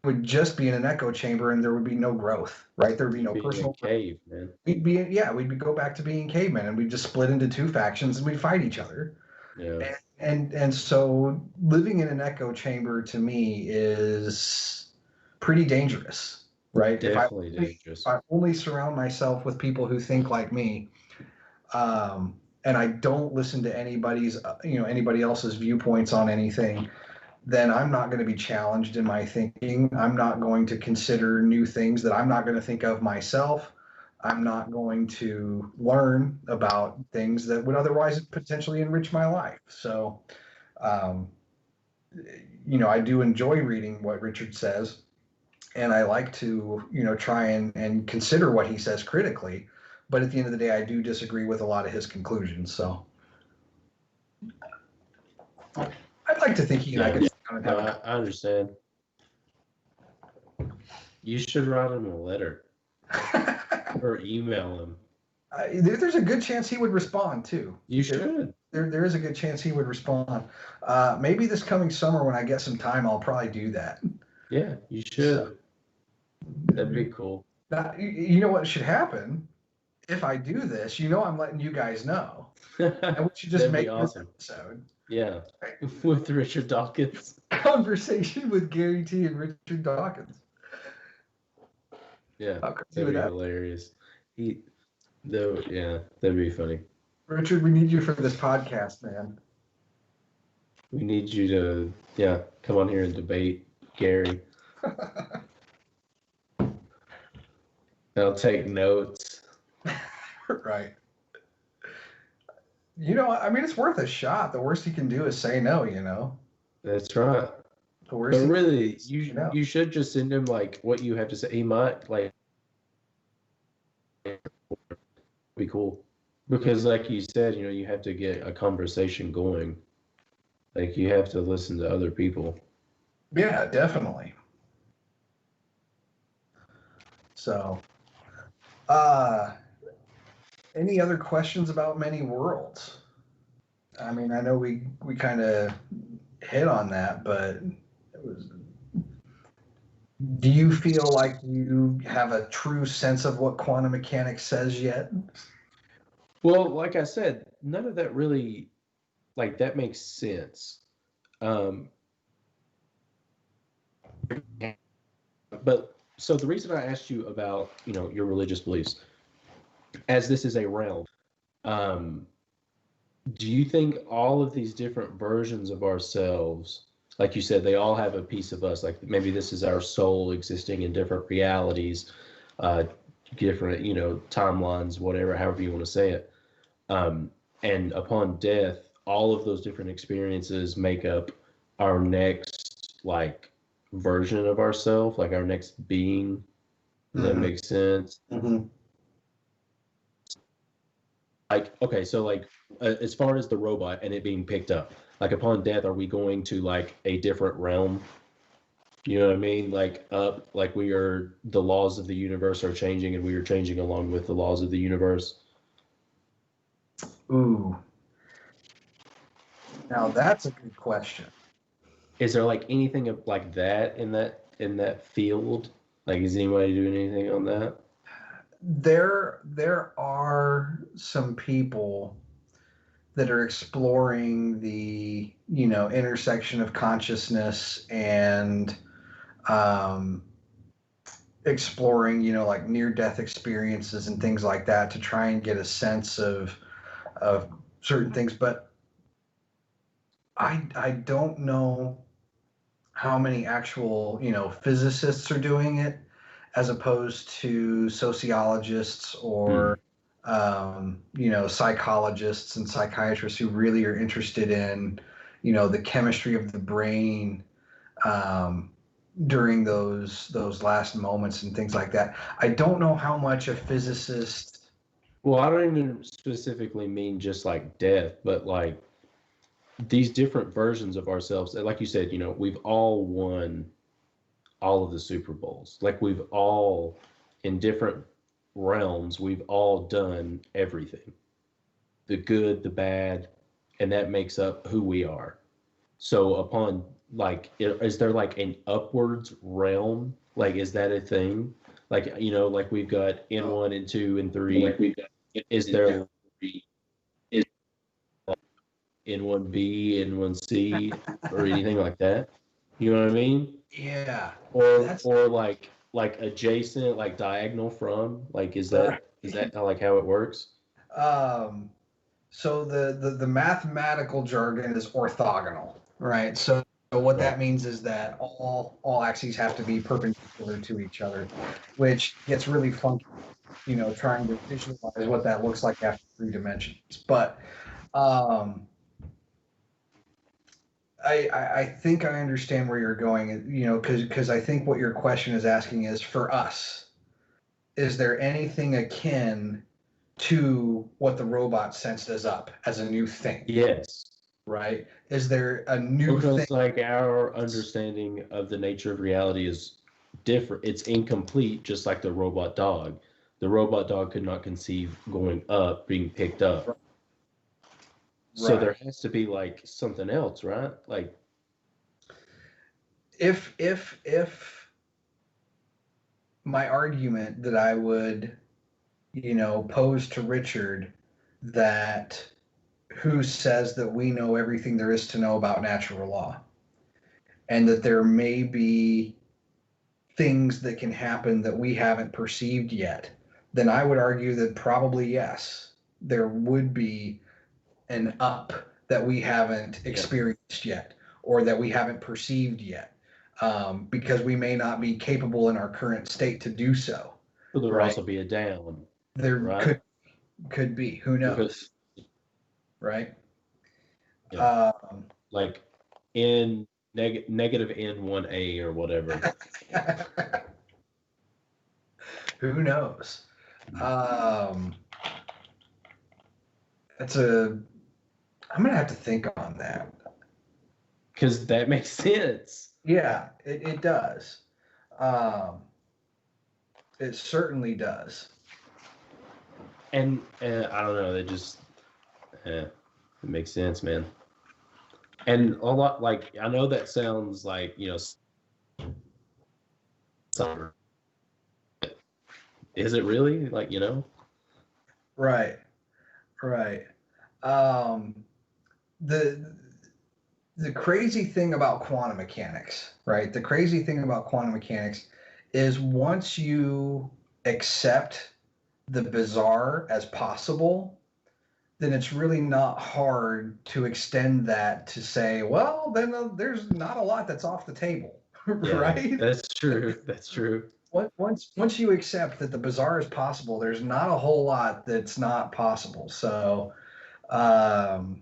Speaker 2: would just be in an echo chamber and there would be no growth, right? There would be no
Speaker 3: Be in a
Speaker 2: personal
Speaker 3: cave, man.
Speaker 2: we'd go back to being cavemen and we'd just split into two factions and we'd fight each other.
Speaker 3: Yeah.
Speaker 2: And so living in an echo chamber to me is pretty dangerous, right?
Speaker 3: Definitely dangerous.
Speaker 2: If I only surround myself with people who think like me, and I don't listen to anybody else's viewpoints on anything, then I'm not going to be challenged in my thinking. I'm not going to consider new things that I'm not going to think of myself. I'm not going to learn about things that would otherwise potentially enrich my life. So, I do enjoy reading what Richard says, and I like to, try and consider what he says critically. But at the end of the day, I do disagree with a lot of his conclusions. So I'd like to think he and I could sit down and have
Speaker 3: I understand. You should write him a letter or email him.
Speaker 2: There's a good chance he would respond too.
Speaker 3: You should.
Speaker 2: There is a good chance he would respond. Maybe this coming summer when I get some time, I'll probably do that.
Speaker 3: Yeah, you should. That'd be cool.
Speaker 2: Now, you know what should happen? If I do this, I'm letting you guys know. And we should just
Speaker 3: That'd
Speaker 2: make
Speaker 3: be awesome.
Speaker 2: this episode.
Speaker 3: Yeah, with Richard Dawkins.
Speaker 2: Conversation with Gary T and Richard Dawkins.
Speaker 3: Yeah,
Speaker 2: How crazy
Speaker 3: that'd
Speaker 2: would
Speaker 3: be
Speaker 2: that
Speaker 3: hilarious. That'd be funny.
Speaker 2: Richard, we need you for this podcast, man.
Speaker 3: We need you to, come on here and debate Gary. I'll take notes.
Speaker 2: Right. It's worth a shot. The worst he can do is say no,
Speaker 3: That's right.
Speaker 2: The worst
Speaker 3: But really, you should just send him like what you have to say. He might like be cool because, like you said, you have to get a conversation going. Like you have to listen to other people.
Speaker 2: Yeah, definitely. So, any other questions about many worlds? I mean, I know we kind of hit on that, but do you feel like you have a true sense of what quantum mechanics says yet?
Speaker 3: Well, like I said, none of that really, that makes sense. But so the reason I asked you about, your religious beliefs, as this is a realm, do you think all of these different versions of ourselves, like you said, they all have a piece of us, like maybe this is our soul existing in different realities, different, timelines, whatever, however you want to say it. And upon death, all of those different experiences make up our next, version of ourselves, like our next being. Does that make sense?
Speaker 2: Mm-hmm.
Speaker 3: Okay, so as far as the robot and it being picked up, upon death, are we going to a different realm? You know what I mean? We are, the laws of the universe are changing and we are changing along with the laws of the universe.
Speaker 2: Ooh. Now that's a good question.
Speaker 3: Is there anything like that in that field? Is anybody doing anything on that?
Speaker 2: There are some people that are exploring the intersection of consciousness and exploring near-death experiences and things like that to try and get a sense of certain things, but I don't know how many actual physicists are doing it as opposed to sociologists or psychologists and psychiatrists who really are interested in the chemistry of the brain during those last moments and things like that. I don't know how much a physicist.
Speaker 3: Well, I don't even specifically mean just death, but these different versions of ourselves. Like you said, we've all won all of the Super Bowls. We've all, in different realms, we've all done everything. The good, the bad, and that makes up who we are. So upon like, is there like an upwards realm? Like, is that a thing? Like, like we've got N1, N2, and 3. Is there N1B, N1C, or anything like that? You know what I mean?
Speaker 2: Yeah.
Speaker 3: Or like adjacent, like diagonal from, like is that like how it works?
Speaker 2: So the mathematical jargon is orthogonal, right? So what that means is that all axes have to be perpendicular to each other, which gets really funky, trying to visualize what that looks like after 3 dimensions. But I think I understand where you're going, because I think what your question is asking is, for us, is there anything akin to what the robot sensed as up as a new thing?
Speaker 3: Yes.
Speaker 2: Right? Is there a new
Speaker 3: because
Speaker 2: thing?
Speaker 3: like our understanding of the nature of reality is different. It's incomplete, just like the robot dog. The robot dog could not conceive going up, being picked up. Right. So there has to be like something else, right? Like
Speaker 2: if my argument that I would, pose to Richard, that who says that we know everything there is to know about natural law, and that there may be things that can happen that we haven't perceived yet, then I would argue that probably yes, there would be an up that we haven't experienced yet, or that we haven't perceived yet, because we may not be capable in our current state to do so.
Speaker 3: Well, there would also be a down.
Speaker 2: There could be. Who knows? Right?
Speaker 3: Yeah. Like in negative N1A or whatever.
Speaker 2: Who knows? I'm gonna have to think on that.
Speaker 3: Because that makes sense.
Speaker 2: Yeah, it does. It certainly does.
Speaker 3: And I don't know, it just it makes sense, man. And a lot, like, I know that sounds like, something. Is it really? Like,
Speaker 2: Right. The crazy thing about quantum mechanics, right? The crazy thing about quantum mechanics is once you accept the bizarre as possible, then it's really not hard to extend that to say, well, then there's not a lot that's off the table, right?
Speaker 3: Yeah, that's true. That's true.
Speaker 2: Once you accept that the bizarre is possible, there's not a whole lot that's not possible. So I'm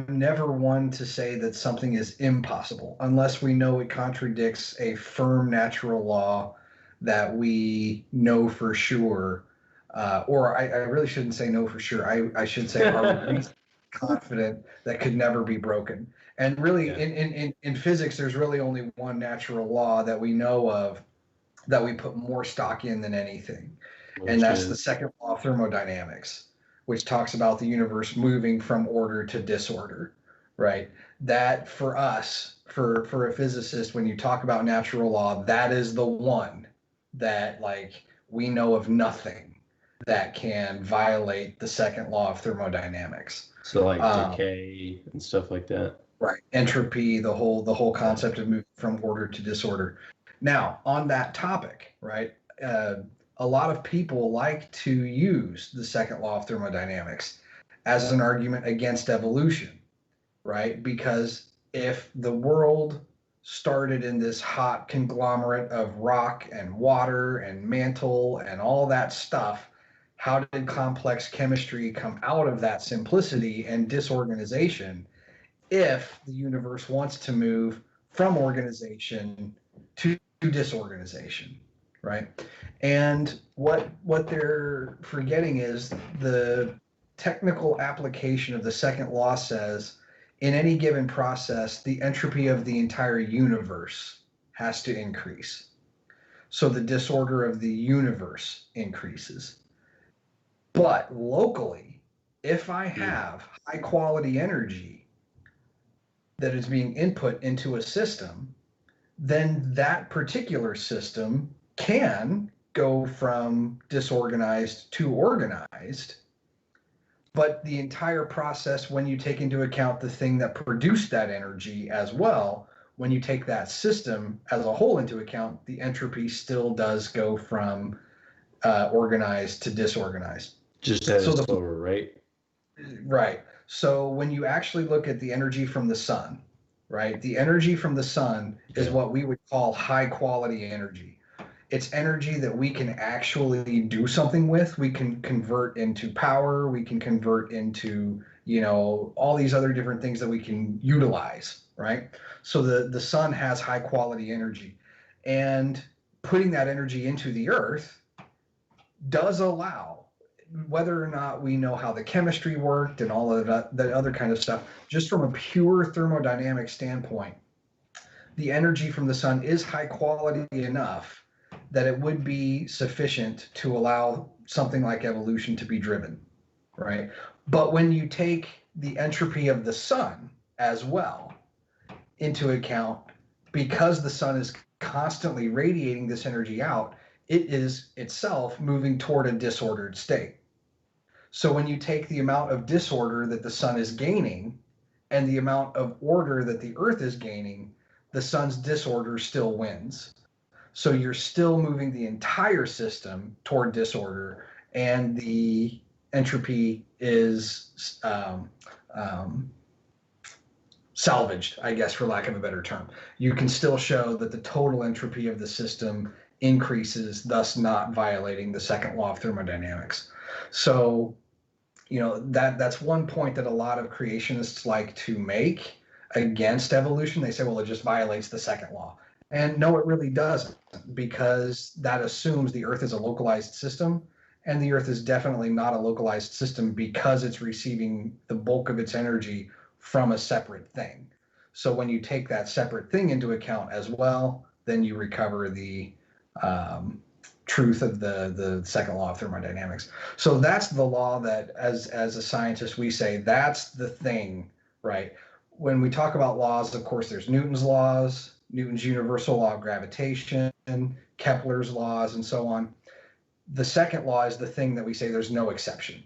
Speaker 2: never one to say that something is impossible unless we know it contradicts a firm natural law that we know for sure. Or I really shouldn't say no for sure. I should say are we confident that could never be broken. And really, in physics, there's really only one natural law that we know of that we put more stock in than anything. And that's the second law of thermodynamics, which talks about the universe moving from order to disorder, right? That for us, for a physicist, when you talk about natural law, that is the one that, like, we know of nothing that can violate the second law of thermodynamics.
Speaker 3: So like decay and stuff like that.
Speaker 2: Right. Entropy, the whole concept of moving from order to disorder. Now, on that topic, right, a lot of people like to use the second law of thermodynamics as an argument against evolution, right? Because if the world started in this hot conglomerate of rock and water and mantle and all that stuff, how did complex chemistry come out of that simplicity and disorganization if the universe wants to move from organization to disorganization, right? And what they're forgetting is the technical application of the second law says in any given process, the entropy of the entire universe has to increase. So the disorder of the universe increases. But locally, if I have high quality energy, that is being input into a system, then that particular system can go from disorganized to organized. But the entire process, when you take into account the thing that produced that energy as well, when you take that system as a whole into account, the entropy still does go from organized to disorganized.
Speaker 3: Just at
Speaker 2: So
Speaker 3: a
Speaker 2: the-
Speaker 3: slower rate.
Speaker 2: Right. So when you actually look at the energy from the sun, right, the energy from the sun is what we would call high quality energy. It's energy that we can actually do something with. We can convert into power. We can convert into, all these other different things that we can utilize, right? So the sun has high quality energy. And putting that energy into the earth does allow, whether or not we know how the chemistry worked and all of that other kind of stuff, just from a pure thermodynamic standpoint, the energy from the sun is high quality enough that it would be sufficient to allow something like evolution to be driven, right? But when you take the entropy of the sun as well into account, because the sun is constantly radiating this energy out, it is itself moving toward a disordered state. So when you take the amount of disorder that the sun is gaining and the amount of order that the earth is gaining, the sun's disorder still wins. So you're still moving the entire system toward disorder, and the entropy is salvaged, I guess, for lack of a better term. You can still show that the total entropy of the system increases, thus not violating the second law of thermodynamics. So, that's one point that a lot of creationists like to make against evolution. They say, well, it just violates the second law. And no, it really doesn't, because that assumes the Earth is a localized system, and the Earth is definitely not a localized system because it's receiving the bulk of its energy from a separate thing. So when you take that separate thing into account as well, then you recover the truth of the second law of thermodynamics. So that's the law that, as a scientist, we say that's the thing, right? When we talk about laws, of course, there's Newton's laws, Newton's universal law of gravitation, Kepler's laws, and so on. The second law is the thing that we say there's no exception.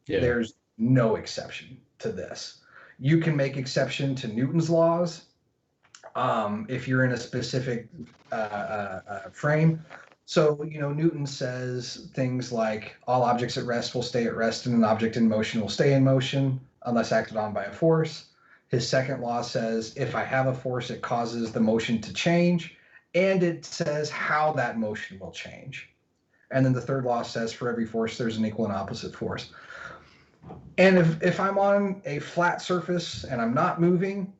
Speaker 3: Yeah.
Speaker 2: There's no exception to this. You can make exception to Newton's laws if you're in a specific frame. So, Newton says things like all objects at rest will stay at rest and an object in motion will stay in motion unless acted on by a force. His second law says if I have a force, it causes the motion to change, and it says how that motion will change. And then the third law says for every force, there's an equal and opposite force. And if I'm on a flat surface and I'm not moving,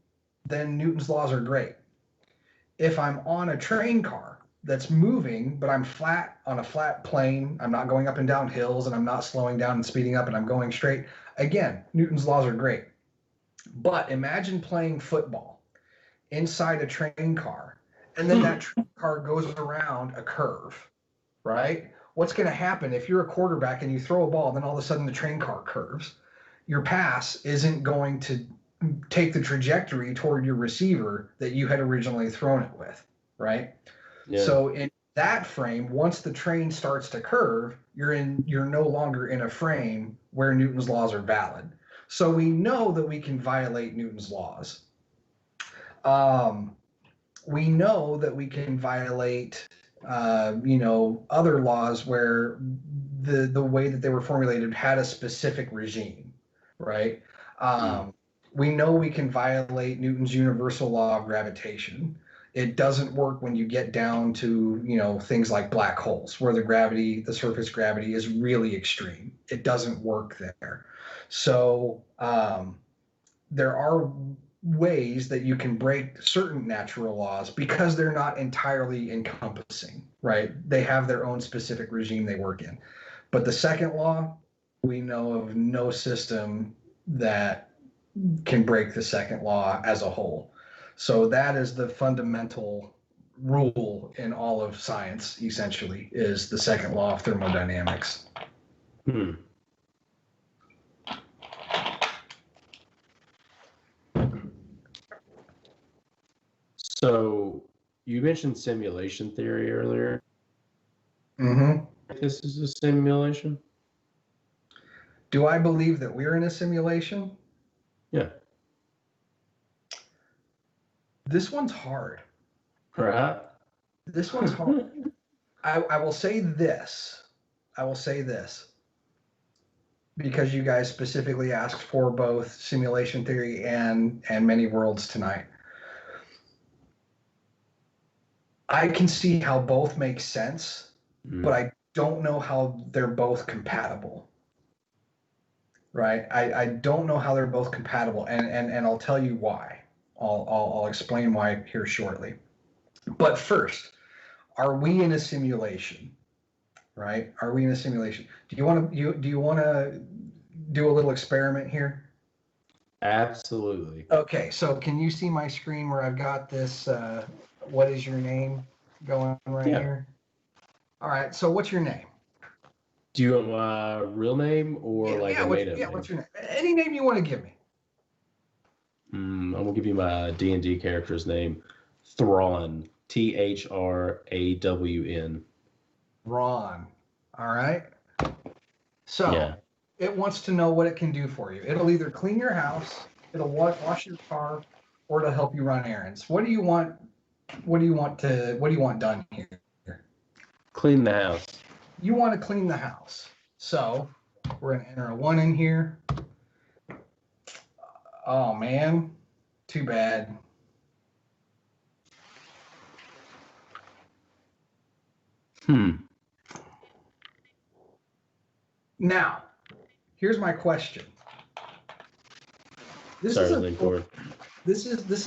Speaker 2: then Newton's laws are great. If I'm on a train car that's moving, but I'm flat on a flat plane, I'm not going up and down hills, and I'm not slowing down and speeding up, and I'm going straight, again, Newton's laws are great. But imagine playing football inside a train car, and then that train car goes around a curve, right? What's going to happen if you're a quarterback and you throw a ball, then all of a sudden the train car curves? Your pass isn't going to take the trajectory toward your receiver that you had originally thrown it with, right? Yeah. So in that frame, once the train starts to curve, you're no longer in a frame where Newton's laws are valid. So we know that we can violate Newton's laws. We know that we can violate, other laws where the way that they were formulated had a specific regime, right? We know we can violate Newton's universal law of gravitation. It doesn't work when you get down to, things like black holes, where the surface gravity is really extreme. It doesn't work there. So there are ways that you can break certain natural laws because they're not entirely encompassing, right? They have their own specific regime they work in. But the second law, we know of no system that can break the second law as a whole. So that is the fundamental rule in all of science, essentially, is the second law of thermodynamics.
Speaker 3: So you mentioned simulation theory earlier.
Speaker 2: Mm-hmm.
Speaker 3: This is a simulation?
Speaker 2: Do I believe that we're in a simulation?
Speaker 3: Yeah.
Speaker 2: This one's hard.
Speaker 3: Right.
Speaker 2: This one's hard. I will say this. Because you guys specifically asked for both simulation theory and many worlds tonight. I can see how both make sense, but I don't know how they're both compatible. Right? I don't know how they're both compatible, and I'll tell you why. I'll explain why here shortly. But first, are we in a simulation? Right? Are we in a simulation? Do you want to do a little experiment here?
Speaker 3: Absolutely.
Speaker 2: Okay, so can you see my screen where I've got this what is your name going right here? All right, so what's your name?
Speaker 3: Do you want my real name or a made up name?
Speaker 2: What's your name? Any name you want to give me.
Speaker 3: I'm going to give you my D&D character's name, Thrawn, Thrawn.
Speaker 2: Ron. All right. So
Speaker 3: yeah.
Speaker 2: It wants to know what it can do for you. It'll either clean your house, it'll wash your car, or it'll help you run errands. What do you want? What do you want done here?
Speaker 3: Clean the house.
Speaker 2: You want to clean the house. So we're going to enter a 1 in here. Oh, man. Too bad. Now, here's my question. This is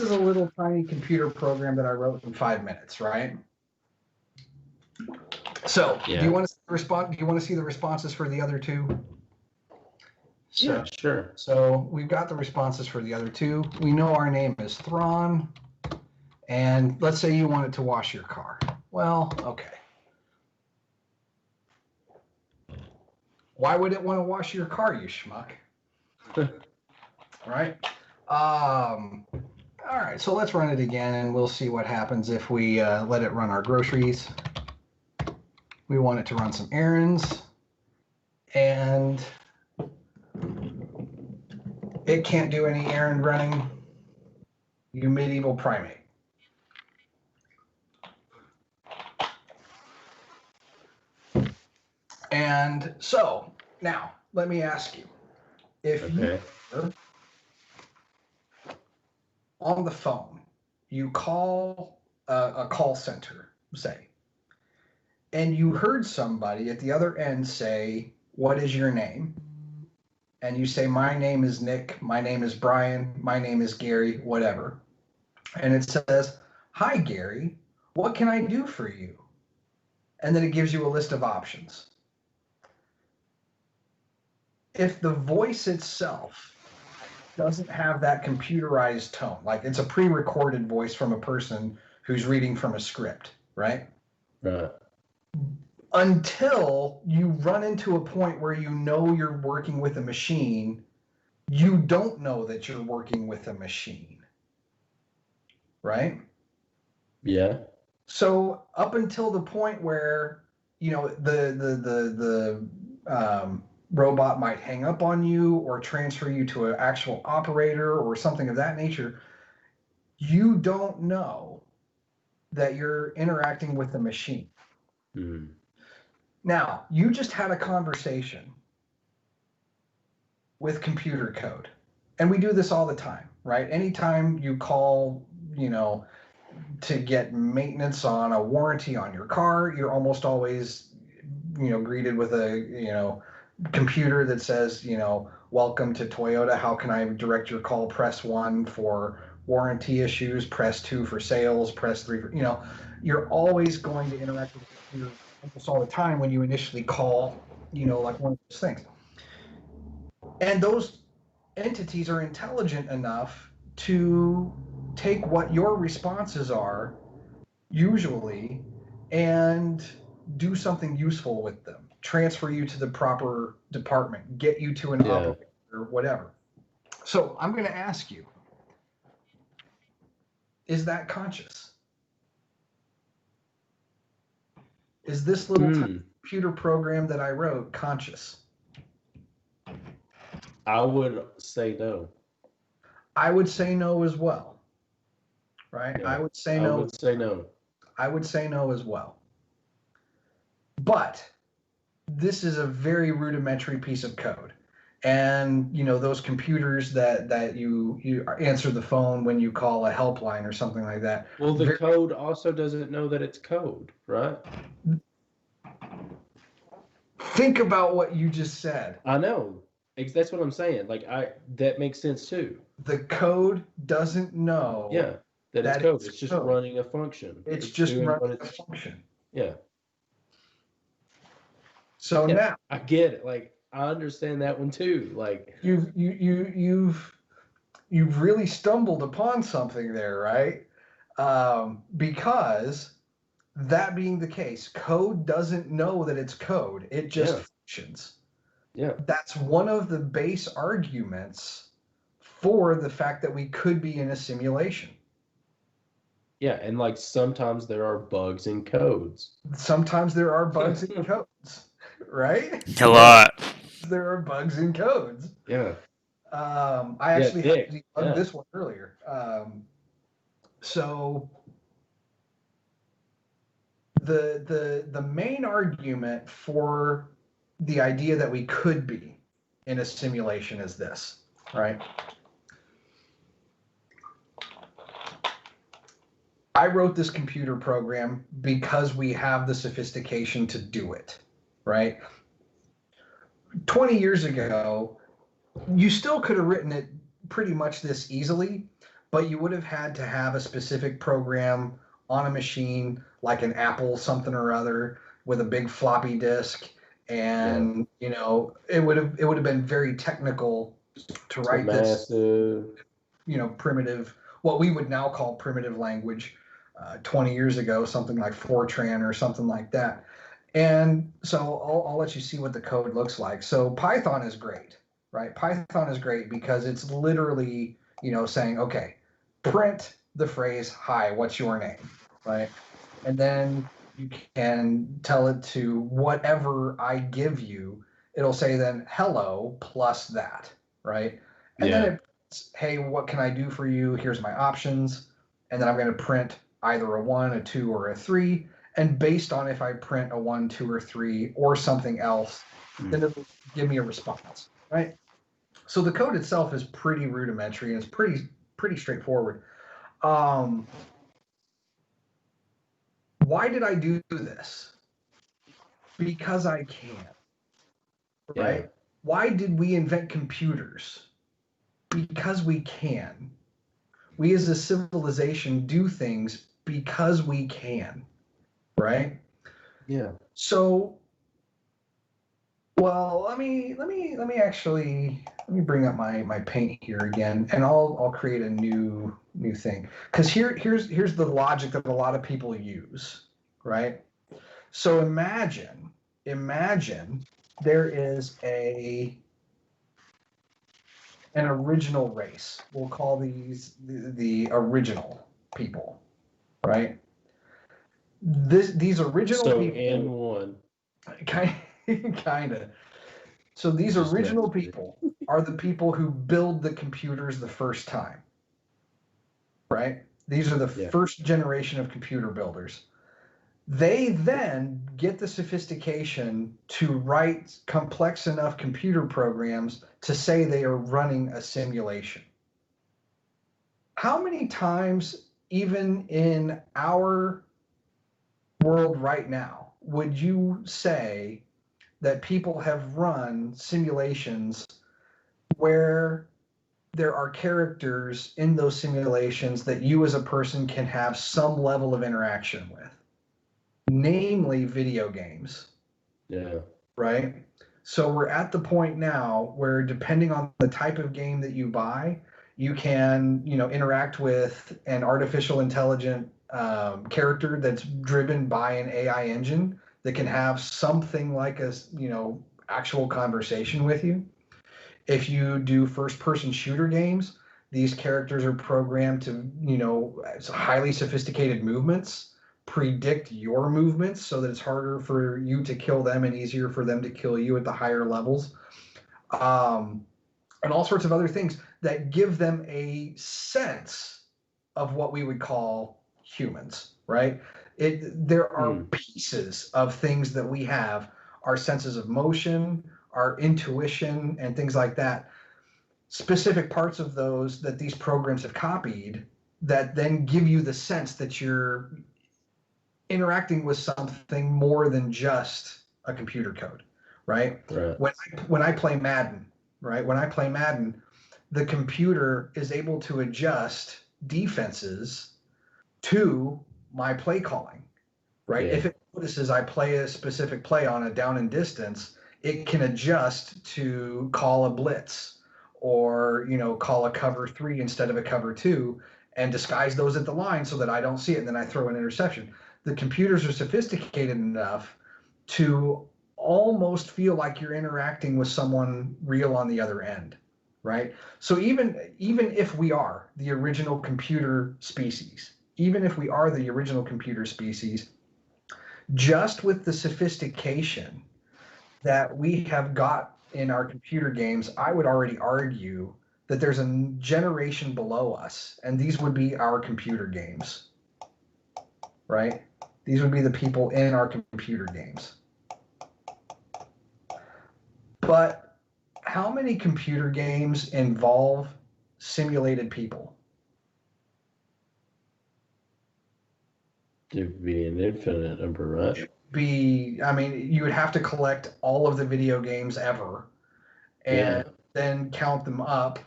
Speaker 2: a little tiny computer program that I wrote in 5 minutes, right? So, do you want to respond? Do you want to see the responses for the other two?
Speaker 3: Yeah, sure.
Speaker 2: So we've got the responses for the other two. We know our name is Thrawn, and let's say you wanted to wash your car. Well, okay. Why would it want to wash your car, you schmuck? Right? All right, so let's run it again, and we'll see what happens if we let it run our groceries. We want it to run some errands, and it can't do any errand running, you medieval primate. And so, now, let me ask you, if you were on the phone, you call a call center, say, and you heard somebody at the other end say, "What is your name?" And you say, "My name is Nick, my name is Brian, my name is Gary, whatever." And it says, "Hi, Gary, what can I do for you?" And then it gives you a list of options. If the voice itself doesn't have that computerized tone, like it's a pre-recorded voice from a person who's reading from a script, right?
Speaker 3: Right.
Speaker 2: Until you run into a point where you know you're working with a machine, you don't know that you're working with a machine, right?
Speaker 3: Yeah.
Speaker 2: So up until the point where, you know, the robot might hang up on you or transfer you to an actual operator or something of that nature, you don't know that you're interacting with a machine.
Speaker 3: Mm.
Speaker 2: Now, you just had a conversation with computer code. And we do this all the time, right? Anytime you call, you know, to get maintenance on a warranty on your car, you're almost always, you know, greeted with a, you know, computer that says, you know, "Welcome to Toyota. How can I direct your call? Press 1 for warranty issues, press 2 for sales, press 3 for," you know, you're always going to interact with the computer almost all the time when you initially call, you know, like one of those things. And those entities are intelligent enough to take what your responses are, usually, and do something useful with them. Transfer you to the proper department, get you to an operator, or whatever. So I'm going to ask you, is that conscious? Is this little tiny computer program that I wrote conscious?
Speaker 3: I would say no.
Speaker 2: I would say no as well. Right?
Speaker 3: Yeah,
Speaker 2: I would say no.
Speaker 3: I would say no.
Speaker 2: I would say no as well. But this is a very rudimentary piece of code. And those computers that you answer the phone when you call a helpline or something like that.
Speaker 3: Well, the code also doesn't know that it's code, right?
Speaker 2: Think about what you just said.
Speaker 3: I know. That's what I'm saying. Like that makes sense too.
Speaker 2: The code doesn't know.
Speaker 3: Yeah, that it's code. It's just running a function.
Speaker 2: It's just running a function.
Speaker 3: Yeah.
Speaker 2: So now
Speaker 3: I get it. Like I understand that one too. Like
Speaker 2: you've really stumbled upon something there, right? Because that being the case, code doesn't know that it's code. It just functions.
Speaker 3: Yeah.
Speaker 2: That's one of the base arguments for the fact that we could be in a simulation.
Speaker 3: Yeah, and like sometimes there are bugs in codes.
Speaker 2: Sometimes there are bugs in codes, right?
Speaker 4: A lot.
Speaker 2: There are bugs in codes.
Speaker 3: Yeah.
Speaker 2: I actually had to debug this one earlier. So the main argument for the idea that we could be in a simulation is this, right? I wrote this computer program because we have the sophistication to do it, right? 20 years ago, you still could have written it pretty much this easily, but you would have had to have a specific program on a machine like an Apple something or other with a big floppy disk, and it would have been very technical to write this primitive, what we would now call primitive language. 20 years ago, something like Fortran or something like that. And so I'll let you see what the code looks like. So Python is great, right? Python is great because it's literally, saying, okay, print the phrase, hi, what's your name, right? And then you can tell it to whatever I give you. It'll say then hello plus that, right? And then it's, hey, what can I do for you? Here's my options. And then I'm going to print either a 1, a 2, or a 3. And based on if I print a 1, 2, or 3 or something else, then it'll give me a response, right? So the code itself is pretty rudimentary and it's pretty straightforward. Why did I do this? Because I can, right? Yeah. Why did we invent computers? Because we can. We as a civilization do things because we can, right?
Speaker 3: Yeah.
Speaker 2: So, well, let me bring up my paint here again, and I'll create a new thing, because here's the logic that a lot of people use, right? So imagine there is an original race. We'll call these the original people, right? These original people.
Speaker 3: And one.
Speaker 2: Kind of. So these original people are the people who build the computers the first time, right? These are the first generation of computer builders. They then get the sophistication to write complex enough computer programs to say they are running a simulation. How many times, even in our world right now, would you say that people have run simulations where there are characters in those simulations that you as a person can have some level of interaction with? Namely video games.
Speaker 3: Yeah.
Speaker 2: Right? So we're at the point now where, depending on the type of game that you buy, you can, interact with an artificial intelligent character that's driven by an AI engine that can have something like a, actual conversation with you. If you do first-person shooter games, These characters are programmed to, highly sophisticated movements, predict your movements so that it's harder for you to kill them and easier for them to kill you at the higher levels. And all sorts of other things that give them a sense of what we would call humans, right? There are pieces of things that we have, our senses of motion, our intuition, and things like that, specific parts of those that these programs have copied that then give you the sense that you're interacting with something more than just a computer code, right? When I play Madden, right? When I play Madden, the computer is able to adjust defenses to my play calling, right? If it notices I play a specific play on a down and distance, it can adjust to call a blitz or, call a cover 3 instead of a cover 2 and disguise those at the line so that I don't see it and then I throw an interception. The computers are sophisticated enough to almost feel like you're interacting with someone real on the other end, right? So even if we are the original computer species, just with the sophistication that we have got in our computer games, I would already argue that there's a generation below us, and these would be our computer games, right? These would be the people in our computer games. But how many computer games involve simulated people?
Speaker 3: It'd be an infinite number, right?
Speaker 2: You would have to collect all of the video games ever and then count them up,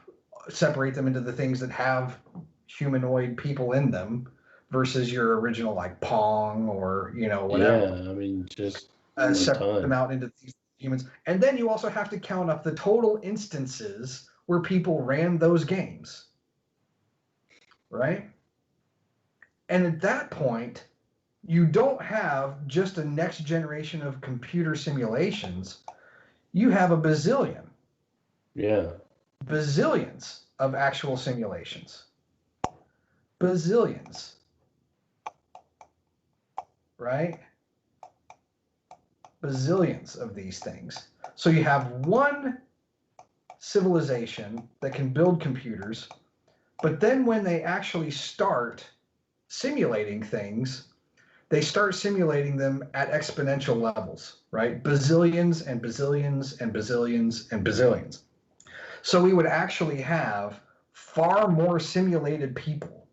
Speaker 2: separate them into the things that have humanoid people in them versus your original like Pong or, whatever.
Speaker 3: Yeah, just
Speaker 2: separate them out into these humans. And then you also have to count up the total instances where people ran those games, right? And at that point, you don't have just a next generation of computer simulations. You have a bazillion.
Speaker 3: Yeah.
Speaker 2: Bazillions of actual simulations. Bazillions. Right? Bazillions of these things. So you have one civilization that can build computers, but then when they actually start simulating things, they start simulating them at exponential levels, right? Bazillions and bazillions and bazillions and bazillions. So we would actually have far more simulated people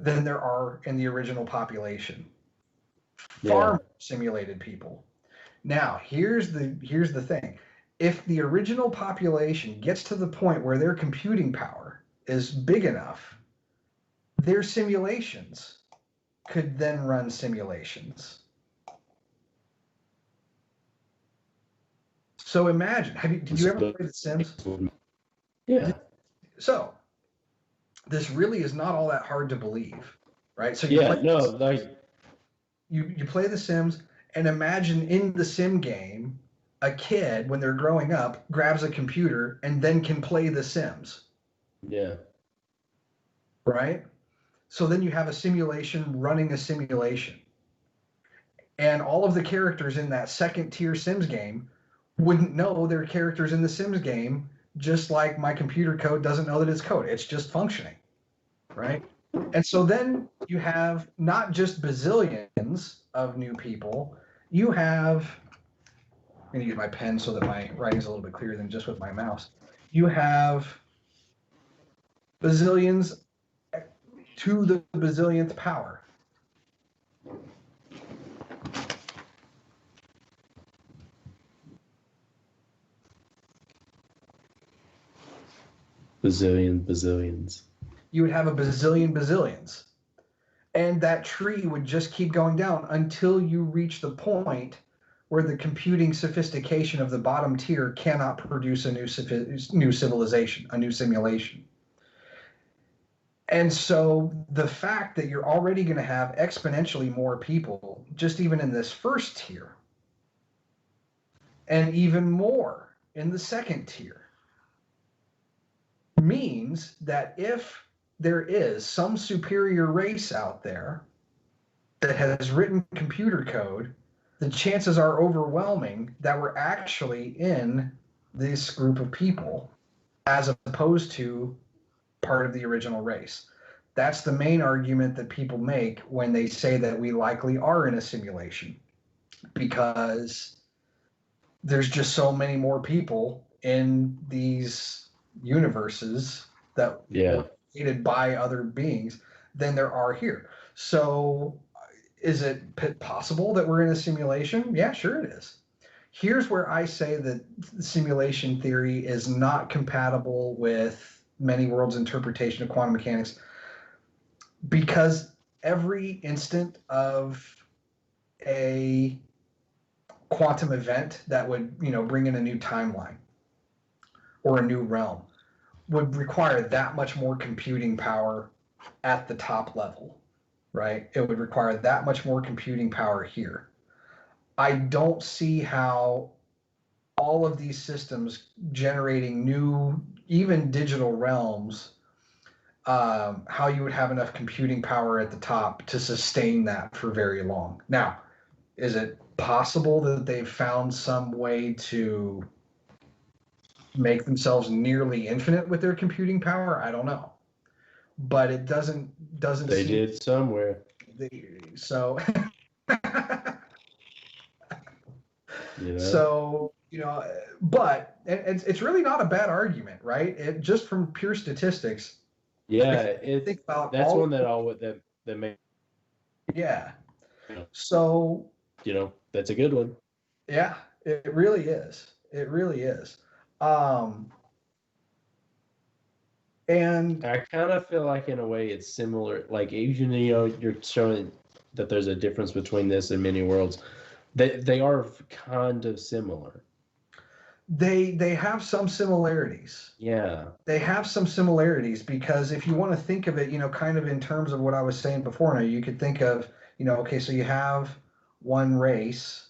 Speaker 2: than there are in the original population. Far more simulated people. Now, here's the thing. If the original population gets to the point where their computing power is big enough, their simulations could then run simulations. So imagine, did you ever play The Sims?
Speaker 3: Yeah.
Speaker 2: So this really is not all that hard to believe, right? So
Speaker 3: you
Speaker 2: play The Sims, and imagine in the sim game, a kid, when they're growing up, grabs a computer and then can play The Sims.
Speaker 3: Yeah.
Speaker 2: Right? So then you have a simulation running a simulation. And all of the characters in that second tier Sims game wouldn't know they're characters in the Sims game, just like my computer code doesn't know that it's code. It's just functioning. Right? And so then you have not just bazillions of new people, you have, I'm going to use my pen so that my writing's a little bit clearer than just with my mouse. You have bazillions to the bazillionth power.
Speaker 3: Bazillions.
Speaker 2: You would have a bazillion bazillions. And that tree would just keep going down until you reach the point where the computing sophistication of the bottom tier cannot produce a new civilization, a new simulation. And so the fact that you're already going to have exponentially more people, just even in this first tier, and even more in the second tier, means that if there is some superior race out there that has written computer code, the chances are overwhelming that we're actually in this group of people as opposed to part of the original race. That's the main argument that people make when they say that we likely are in a simulation, because there's just so many more people in these universes that were created by other beings than there are here. So is it possible that we're in a simulation? Yeah, sure it is. Here's where I say that simulation theory is not compatible with many worlds' interpretation of quantum mechanics, because every instant of a quantum event that would, bring in a new timeline or a new realm would require that much more computing power at the top level, right? It would require that much more computing power here. I don't see how all of these systems generating new, even digital realms, how you would have enough computing power at the top to sustain that for very long. Now, is it possible that they've found some way to make themselves nearly infinite with their computing power? I don't know, but it doesn't
Speaker 3: They
Speaker 2: seem,
Speaker 3: did somewhere.
Speaker 2: So
Speaker 3: Yeah.
Speaker 2: So, but it's really not a bad argument, right? Just from pure statistics.
Speaker 3: Yeah,
Speaker 2: Think about
Speaker 3: that's one that makes,
Speaker 2: yeah. So,
Speaker 3: that's a good one.
Speaker 2: yeah, it really is. It really is. And
Speaker 3: I kind of feel like in a way it's similar. Like even you're showing that there's a difference between this and many worlds. They are kind of similar.
Speaker 2: they have some similarities.
Speaker 3: Yeah.
Speaker 2: They have some similarities, because if you want to think of it, kind of in terms of what I was saying before, now you could think of, okay, so you have one race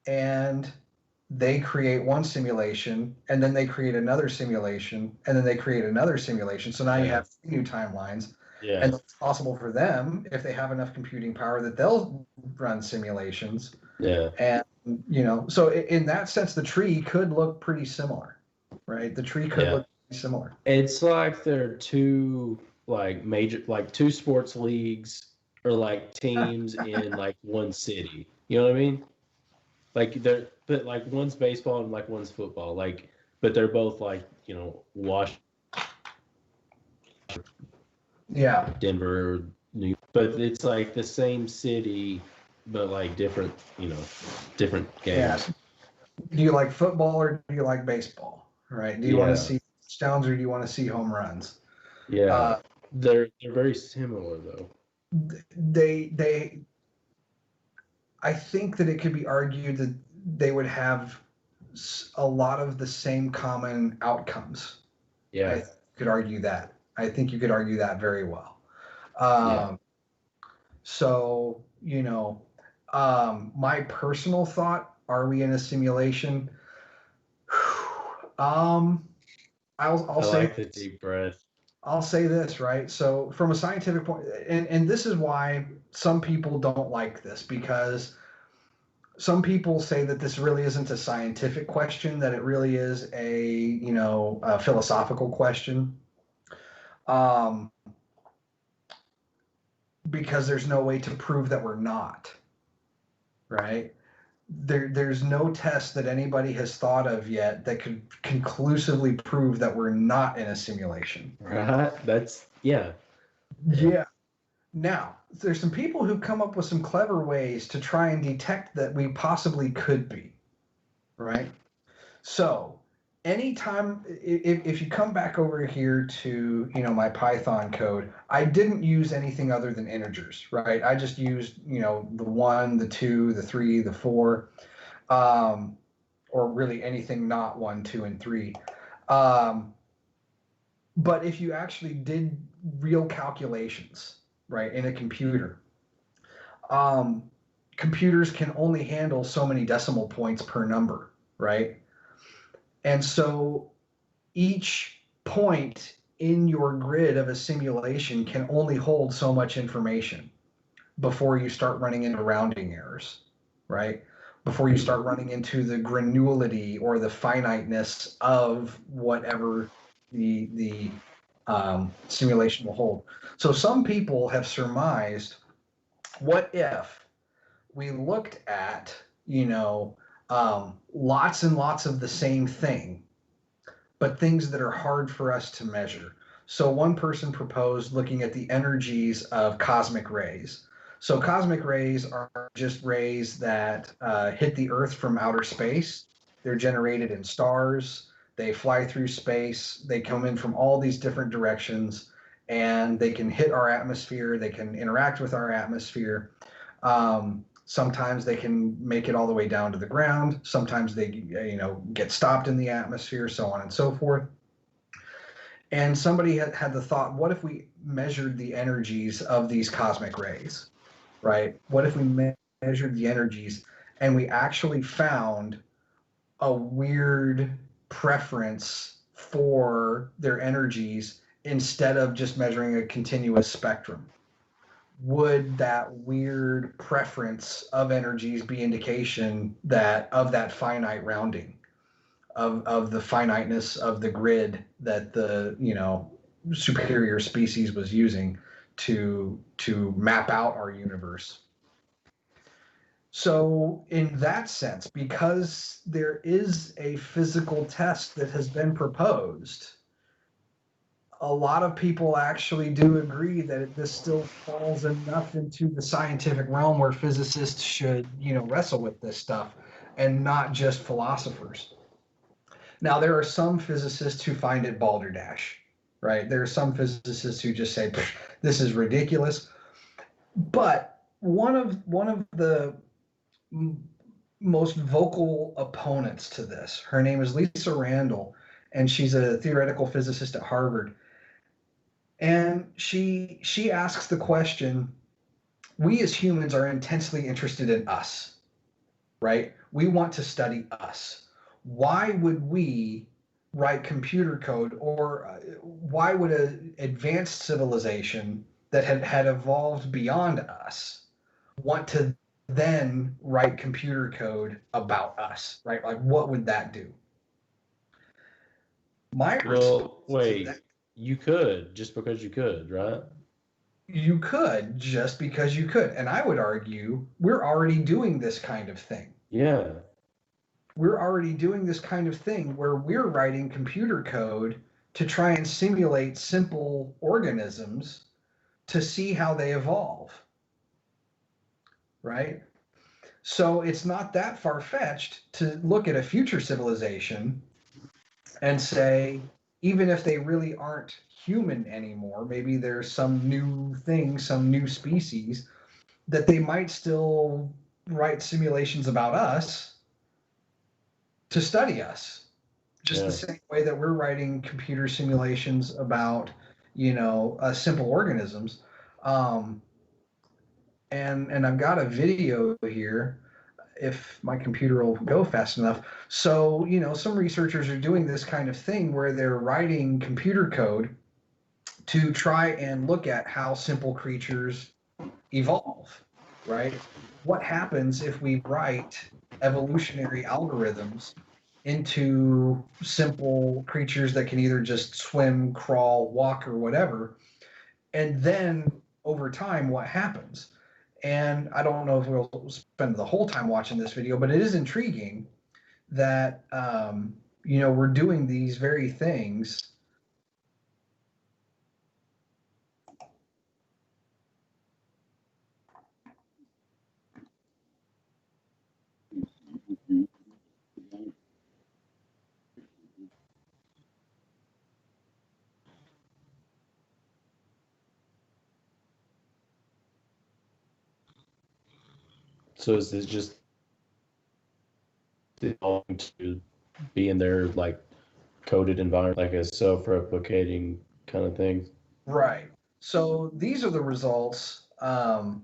Speaker 2: and they create one simulation, and then they create another simulation, and then they create another simulation. So now you have new timelines.
Speaker 3: Yeah.
Speaker 2: And it's possible for them, if they have enough computing power, that they'll run simulations.
Speaker 3: Yeah.
Speaker 2: And, so in that sense, the tree could look pretty similar, right? The tree could look pretty similar.
Speaker 3: It's like there are two two sports leagues or like teams in like one city. You know what I mean? But like one's baseball and like one's football. But they're both Washington, Denver, New York. But it's like the same city, but like different games.
Speaker 2: Yeah. Do you like football or do you like baseball? Right? Do you want to see touchdowns or do you want to see home runs?
Speaker 3: Yeah. They're very similar though.
Speaker 2: I think that it could be argued that they would have a lot of the same common outcomes.
Speaker 3: Yeah.
Speaker 2: I could argue that. I think you could argue that very well. So, my personal thought, are we in a simulation? I'll say
Speaker 3: like the deep breath.
Speaker 2: I'll say this, right? So from a scientific point, and this is why some people don't like this, because some people say that this really isn't a scientific question, that it really is a philosophical question. Because there's no way to prove that we're not, right? There's no test that anybody has thought of yet that could conclusively prove that we're not in a simulation.
Speaker 3: Right?
Speaker 2: Yeah. Now, there's some people who come up with some clever ways to try and detect that we possibly could be, right? So anytime, if you come back over here to, my Python code, I didn't use anything other than integers, right? I just used, the 1, the 2, the 3, the 4, or really anything not 1, 2, and 3. But if you actually did real calculations, right, in a computer, computers can only handle so many decimal points per number, right? And so each point in your grid of a simulation can only hold so much information before you start running into rounding errors, right? Before you start running into the granularity or the finiteness of whatever the simulation will hold. So some people have surmised, what if we looked at, lots and lots of the same thing, but things that are hard for us to measure. So one person proposed looking at the energies of cosmic rays. So cosmic rays are just rays that hit the Earth from outer space. They're generated in stars. They fly through space. They come in from all these different directions, and they can hit our atmosphere. They can interact with our atmosphere. Sometimes they can make it all the way down to the ground. Sometimes they, get stopped in the atmosphere, so on and so forth. And somebody had the thought, what if we measured the energies of these cosmic rays, right? What if we measured the energies and we actually found a weird preference for their energies instead of just measuring a continuous spectrum? Would that weird preference of energies be indication of that finite rounding, of the finiteness of the grid that the superior species was using to map out our universe? So in that sense, because there is a physical test that has been proposed, a lot of people actually do agree that this still falls enough into the scientific realm where physicists should, wrestle with this stuff and not just philosophers. Now, there are some physicists who find it balderdash, right? There are some physicists who just say, this is ridiculous. But one of the most vocal opponents to this, her name is Lisa Randall, and she's a theoretical physicist at Harvard. And she asks the question, we as humans are intensely interested in us, right? We want to study us. Why would we write computer code, or why would an advanced civilization that had evolved beyond us want to then write computer code about us, right? Like, what would that do?
Speaker 3: You could just because you could, right?
Speaker 2: You could just because you could. And I would argue we're already doing this kind of thing.
Speaker 3: Yeah.
Speaker 2: We're already doing this kind of thing where we're writing computer code to try and simulate simple organisms to see how they evolve. Right? So it's not that far-fetched to look at a future civilization and say, even if they really aren't human anymore, maybe there's some new thing, some new species, that they might still write simulations about us to study us. Just the same way that we're writing computer simulations about, simple organisms. And I've got a video here, if my computer will go fast enough. So, some researchers are doing this kind of thing where they're writing computer code to try and look at how simple creatures evolve, right? What happens if we write evolutionary algorithms into simple creatures that can either just swim, crawl, walk, or whatever? And then over time, what happens? And I don't know if we'll spend the whole time watching this video, but it is intriguing that, we're doing these very things.
Speaker 3: So is this just going to be in their coded environment, like a self-replicating kind of thing?
Speaker 2: Right. So these are the results of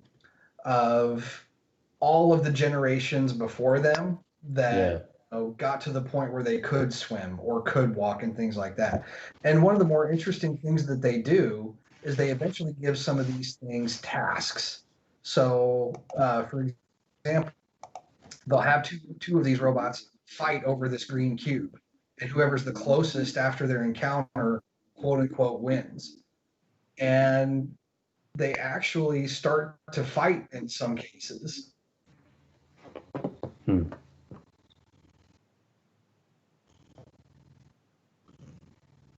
Speaker 2: all of the generations before them that got to the point where they could swim or could walk and things like that. And one of the more interesting things that they do is they eventually give some of these things tasks. So, for example, they'll have two of these robots fight over this green cube, and whoever's the closest after their encounter, quote unquote, wins. And they actually start to fight in some cases.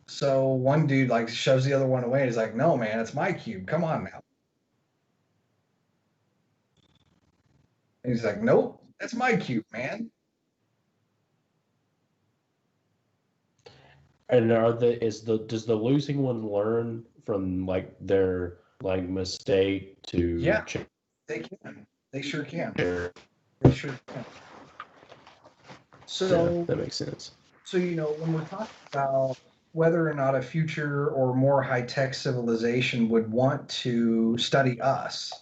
Speaker 2: So one dude like shoves the other one away. He's like, "No, man, it's my cube. Come on now." And he's like, "Nope, that's my cube, man."
Speaker 3: And does the losing one learn from like their like mistake to
Speaker 2: Yeah, they can. They sure can. They sure can. So
Speaker 3: yeah, that makes sense.
Speaker 2: So when we're talking about whether or not a future or more high-tech civilization would want to study us,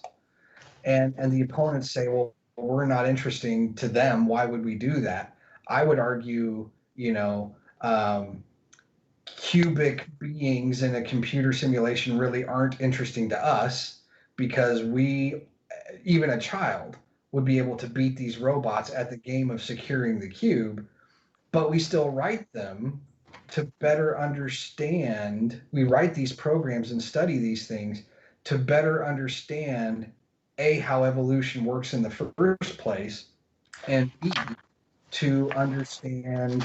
Speaker 2: and the opponents say, well, we're not interesting to them. Why would we do that? I would argue, cubic beings in a computer simulation really aren't interesting to us because we, even a child, would be able to beat these robots at the game of securing the cube, but we still write them to better understand. We write these programs and study these things to better understand how evolution works in the first place, and B, to understand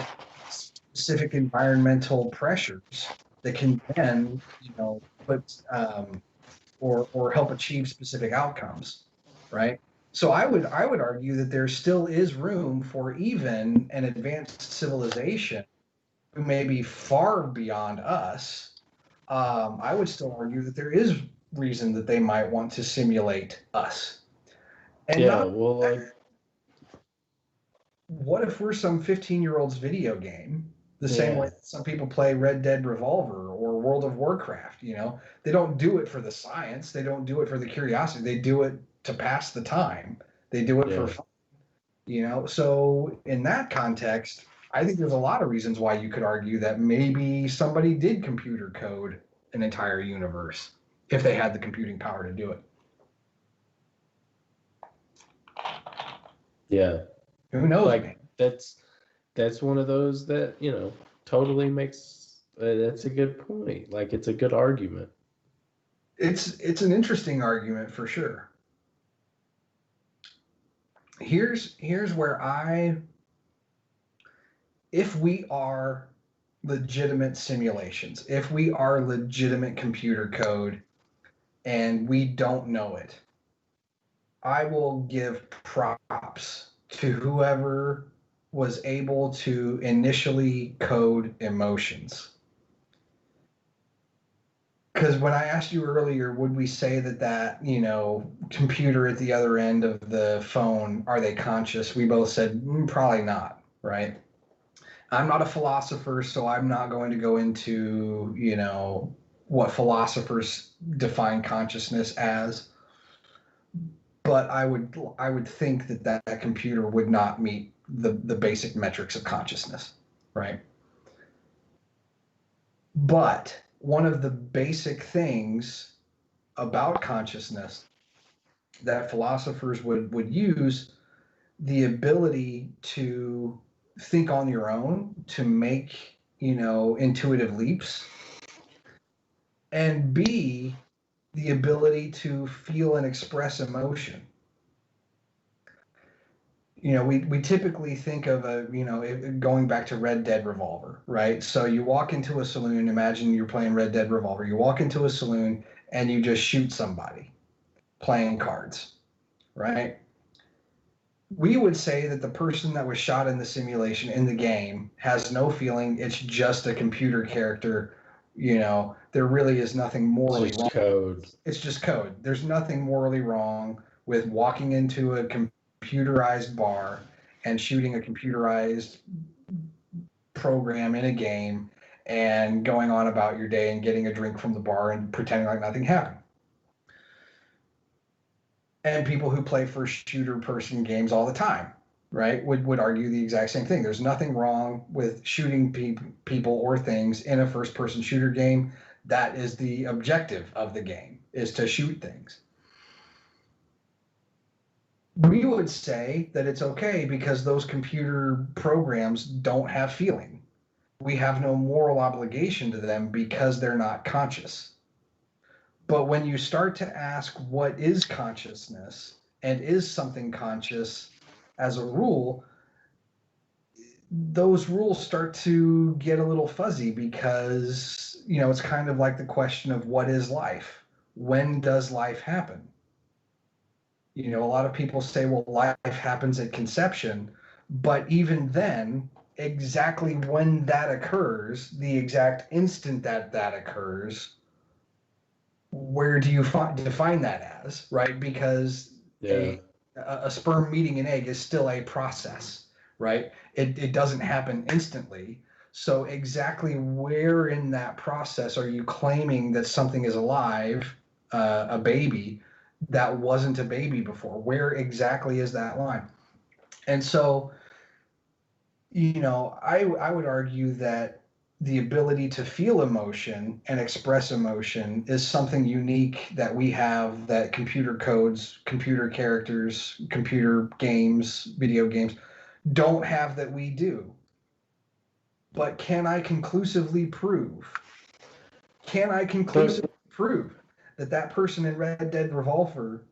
Speaker 2: specific environmental pressures that can then, put or help achieve specific outcomes, right? So I would argue that there still is room for even an advanced civilization who may be far beyond us. I would still argue that there is reason that they might want to simulate us. And
Speaker 3: yeah, well,
Speaker 2: what if we're some 15-year-old's video game? The same way that some people play Red Dead Revolver or World of Warcraft, They don't do it for the science. They don't do it for the curiosity. They do it to pass the time. They do it for fun, So in that context, I think there's a lot of reasons why you could argue that maybe somebody did computer code an entire universe if they had the computing power to do it.
Speaker 3: Yeah.
Speaker 2: Who knows?
Speaker 3: Like,
Speaker 2: man?
Speaker 3: That's one of those that, totally makes, that's a good point. Like, it's a good argument.
Speaker 2: It's an interesting argument for sure. Here's where if we are legitimate simulations, if we are legitimate computer code and we don't know it, I will give props to whoever was able to initially code emotions. Because when I asked you earlier, would we say that computer at the other end of the phone, are they conscious? We both said probably not, right? I'm not a philosopher, so I'm not going to go into what philosophers define consciousness as. But I would think that computer would not meet the basic metrics of consciousness, right? But one of the basic things about consciousness that philosophers would use, the ability to think on your own, to make intuitive leaps, and B, the ability to feel and express emotion. We typically think of going back to Red Dead Revolver, right? So you walk into a saloon, imagine you're playing Red Dead Revolver. You walk into a saloon and you just shoot somebody playing cards, right? We would say that the person that was shot in the simulation in the game has no feeling. It's just a computer character. There really is nothing morally wrong.
Speaker 3: Code.
Speaker 2: It's just code. There's nothing morally wrong with walking into a computerized bar and shooting a computerized program in a game and going on about your day and getting a drink from the bar and pretending like nothing happened. And people who play first shooter person games all the time, right, would argue the exact same thing. There's nothing wrong with shooting people or things in a first-person shooter game. That is the objective of the game, is to shoot things. We would say that it's okay because those computer programs don't have feeling. We have no moral obligation to them because they're not conscious. But when you start to ask what is consciousness and is something conscious as a rule, those rules start to get a little fuzzy because, it's kind of like the question of what is life? When does life happen? A lot of people say, well, life happens at conception, but even then, exactly when that occurs, the exact instant that occurs, where do you define that as, right? Because a sperm meeting an egg is still a process, right? It doesn't happen instantly. So exactly where in that process are you claiming that something is alive, a baby, that wasn't a baby before? Where exactly is that line? And so, I would argue that the ability to feel emotion and express emotion is something unique that we have, that computer codes, computer characters, computer games, video games don't have, that we do. But can I conclusively prove that that person in Red Dead Revolver,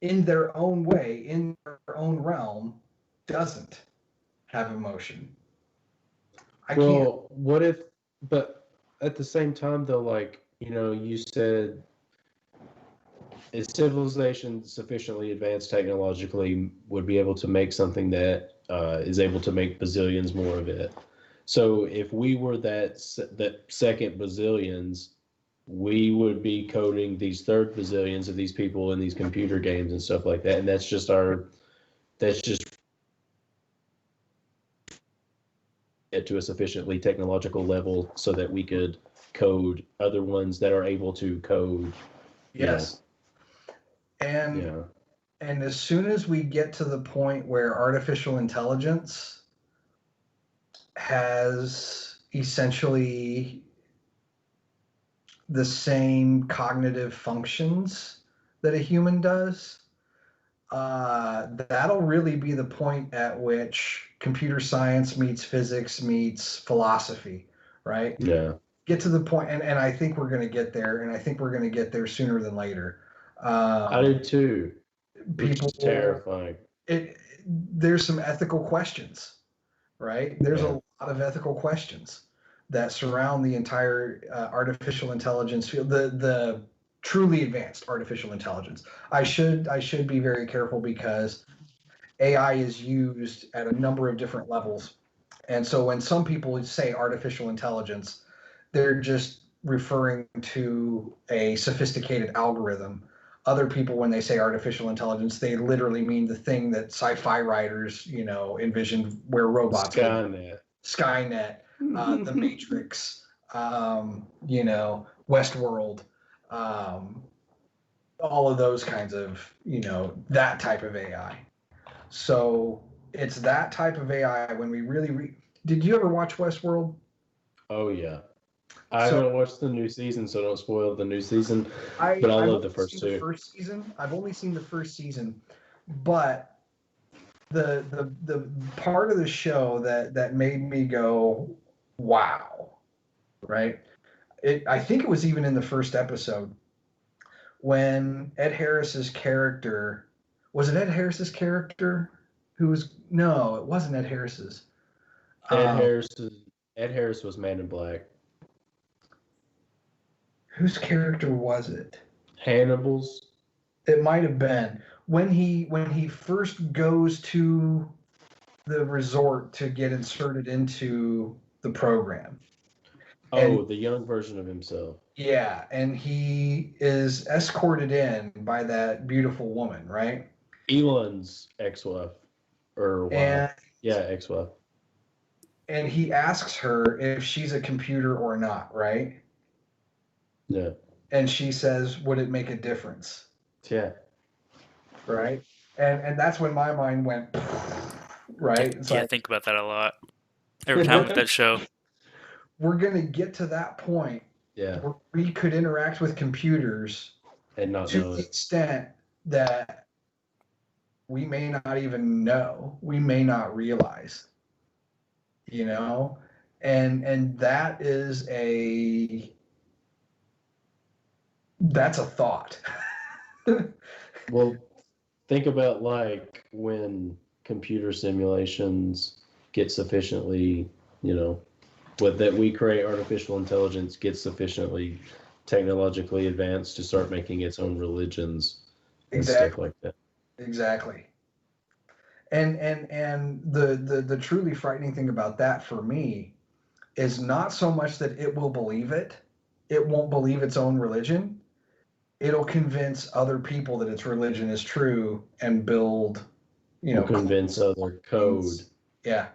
Speaker 2: in their own way, in their own realm, doesn't have emotion? I can't.
Speaker 3: What if, but at the same time, though, like, you said, is civilization sufficiently advanced technologically would be able to make something that is able to make bazillions more of it. So if we were that second bazillions, we would be coding these third bazillions of these people in these computer games and stuff like that. And that's just get to a sufficiently technological level so that we could code other ones that are able to code.
Speaker 2: Yes. And as soon as we get to the point where artificial intelligence has essentially the same cognitive functions that a human does, that'll really be the point at which computer science meets physics meets philosophy, right?
Speaker 3: Yeah.
Speaker 2: Get to the point, and I think we're going to get there, and I think we're going to get there sooner than later.
Speaker 3: I do too.
Speaker 2: People,
Speaker 3: which is terrifying.
Speaker 2: There's some ethical questions, right? There's a lot of ethical questions that surround the entire artificial intelligence field, the truly advanced artificial intelligence. I should be very careful because AI is used at a number of different levels. And so when some people say artificial intelligence, they're just referring to a sophisticated algorithm. Other people, when they say artificial intelligence, they literally mean the thing that sci-fi writers, envisioned, where robots Skynet, The Matrix, Westworld, all of those kinds of, that type of AI. So it's that type of AI when we really did you ever watch Westworld?
Speaker 3: Oh yeah. I haven't watched the new season, so don't spoil the new season. But I love the first two.
Speaker 2: I've only seen the first season, but the part of the show that made me go, wow, right? I think it was even in the first episode when Ed Harris's character, was it Ed Harris's character who was, no, it wasn't Ed Harris's.
Speaker 3: Ed Harris was Man in Black.
Speaker 2: Whose character was it?
Speaker 3: Hannibal's.
Speaker 2: It might have been when he first goes to the resort to get inserted into the program.
Speaker 3: Oh, the young version of himself.
Speaker 2: Yeah, and he is escorted in by that beautiful woman, right?
Speaker 3: Elon's ex-wife. Or wife. Yeah, ex-wife.
Speaker 2: And he asks her if she's a computer or not, right?
Speaker 3: Yeah.
Speaker 2: And she says, would it make a difference?
Speaker 3: Yeah.
Speaker 2: Right? And that's when my mind went, right? It's
Speaker 4: Yeah, I
Speaker 2: like
Speaker 4: think about that a lot. Every time with that show.
Speaker 2: we're going to get to that point where we could interact with computers
Speaker 3: and not
Speaker 2: to
Speaker 3: know
Speaker 2: the
Speaker 3: it.
Speaker 2: extent that we may not even know, we may not realize, you know, and that's a thought.
Speaker 3: Well, think about like when computer simulations get sufficiently, that we create artificial intelligence gets sufficiently technologically advanced to start making its own religions and stuff like that.
Speaker 2: Exactly. And the truly frightening thing about that for me is not so much that it will believe it. It won't believe its own religion. It'll convince other people that its religion is true and build,
Speaker 3: convince other code.
Speaker 2: Yeah.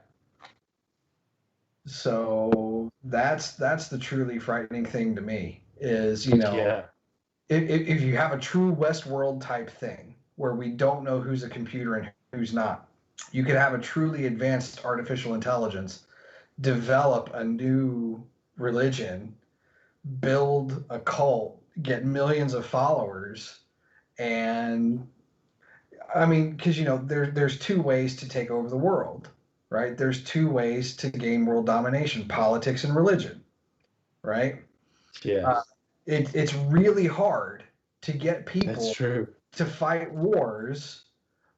Speaker 2: So that's the truly frightening thing to me is, if you have a true Westworld type thing where we don't know who's a computer and who's not, you could have a truly advanced artificial intelligence develop a new religion, build a cult, get millions of followers, and I mean, because there's two ways to take over the world, right? There's two ways to gain world domination: politics and religion, right?
Speaker 3: Yeah.
Speaker 2: It's really hard to get people to fight wars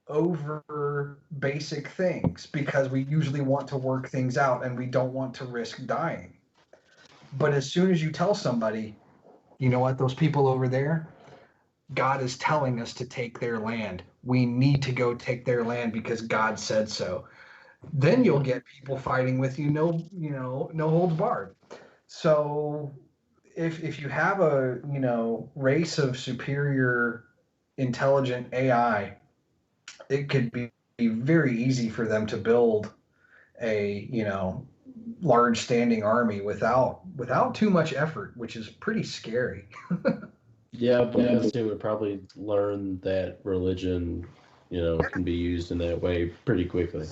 Speaker 2: over basic things because we usually want to work things out and we don't want to risk dying. But as soon as you tell somebody, you know what, those people over there, God is telling us to take their land. We need to go take their land because God said so. Then you'll get people fighting with you, no holds barred. So if you have a race of superior intelligent AI, it could be very easy for them to build a large standing army without too much effort, which is pretty scary.
Speaker 3: Yeah, because they would probably learn that religion, can be used in that way pretty quickly.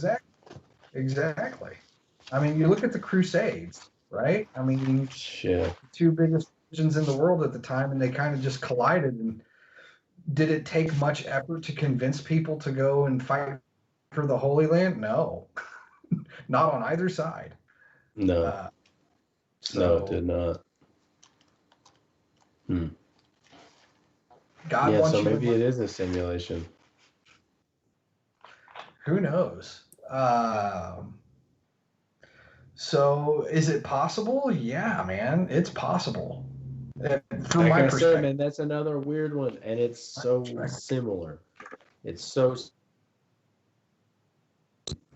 Speaker 2: Exactly. I mean, you look at the Crusades, right? I mean, the two biggest religions in the world at the time, and they kind of just collided. And did it take much effort to convince people to go and fight for the Holy Land? No, not on either side.
Speaker 3: No, no, it did not.
Speaker 2: God wants
Speaker 3: so
Speaker 2: you
Speaker 3: maybe it is a simulation.
Speaker 2: Who knows? So is it possible? Yeah, man, it's possible. From my perspective,
Speaker 3: man, that's another weird one, and it's so similar. It's so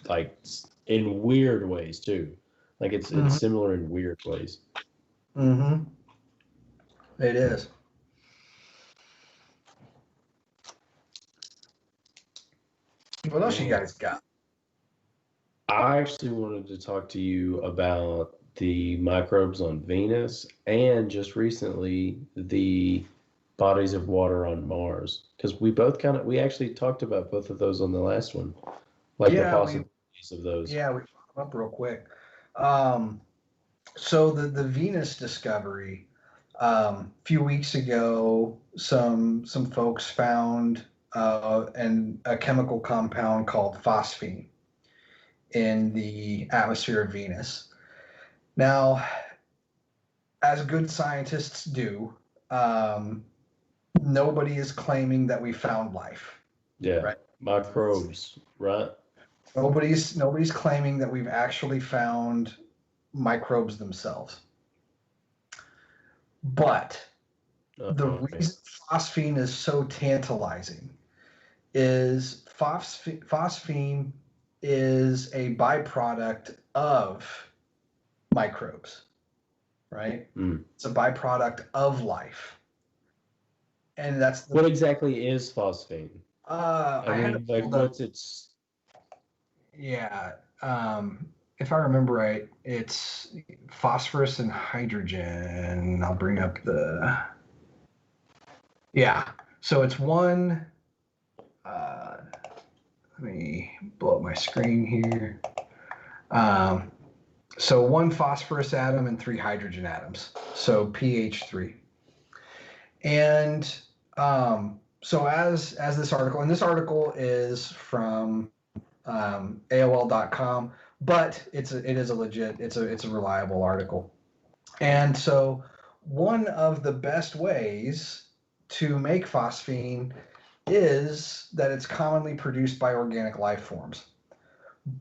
Speaker 3: like in weird ways too. Like it's similar in weird ways.
Speaker 2: Mm-hmm. It is. What else you guys got?
Speaker 3: I actually wanted to talk to you about the microbes on Venus and just recently the bodies of water on Mars, because we actually talked about both of those on the last one, like the possibilities of those.
Speaker 2: Yeah, we put them up real quick. So the Venus discovery, a few weeks ago, some folks found a chemical compound called phosphine in the atmosphere of Venus. Now, as good scientists do, nobody is claiming that we found life.
Speaker 3: Yeah, right? Microbes, right?
Speaker 2: Nobody's claiming that we've actually found microbes themselves. But the reason phosphine is so tantalizing is phosphine is a byproduct of microbes, right? It's a byproduct of life. And that's
Speaker 3: what exactly is phosphine? What's its?
Speaker 2: Yeah. If I remember right, it's phosphorus and hydrogen. I'll bring up so it's one. let me blow up my screen here. So 1 phosphorus atom and 3 hydrogen atoms, so pH 3. And so as this article, and this article is from AOL.com, but it is a legit, it's a reliable article. And so one of the best ways to make phosphine is that it's commonly produced by organic life forms.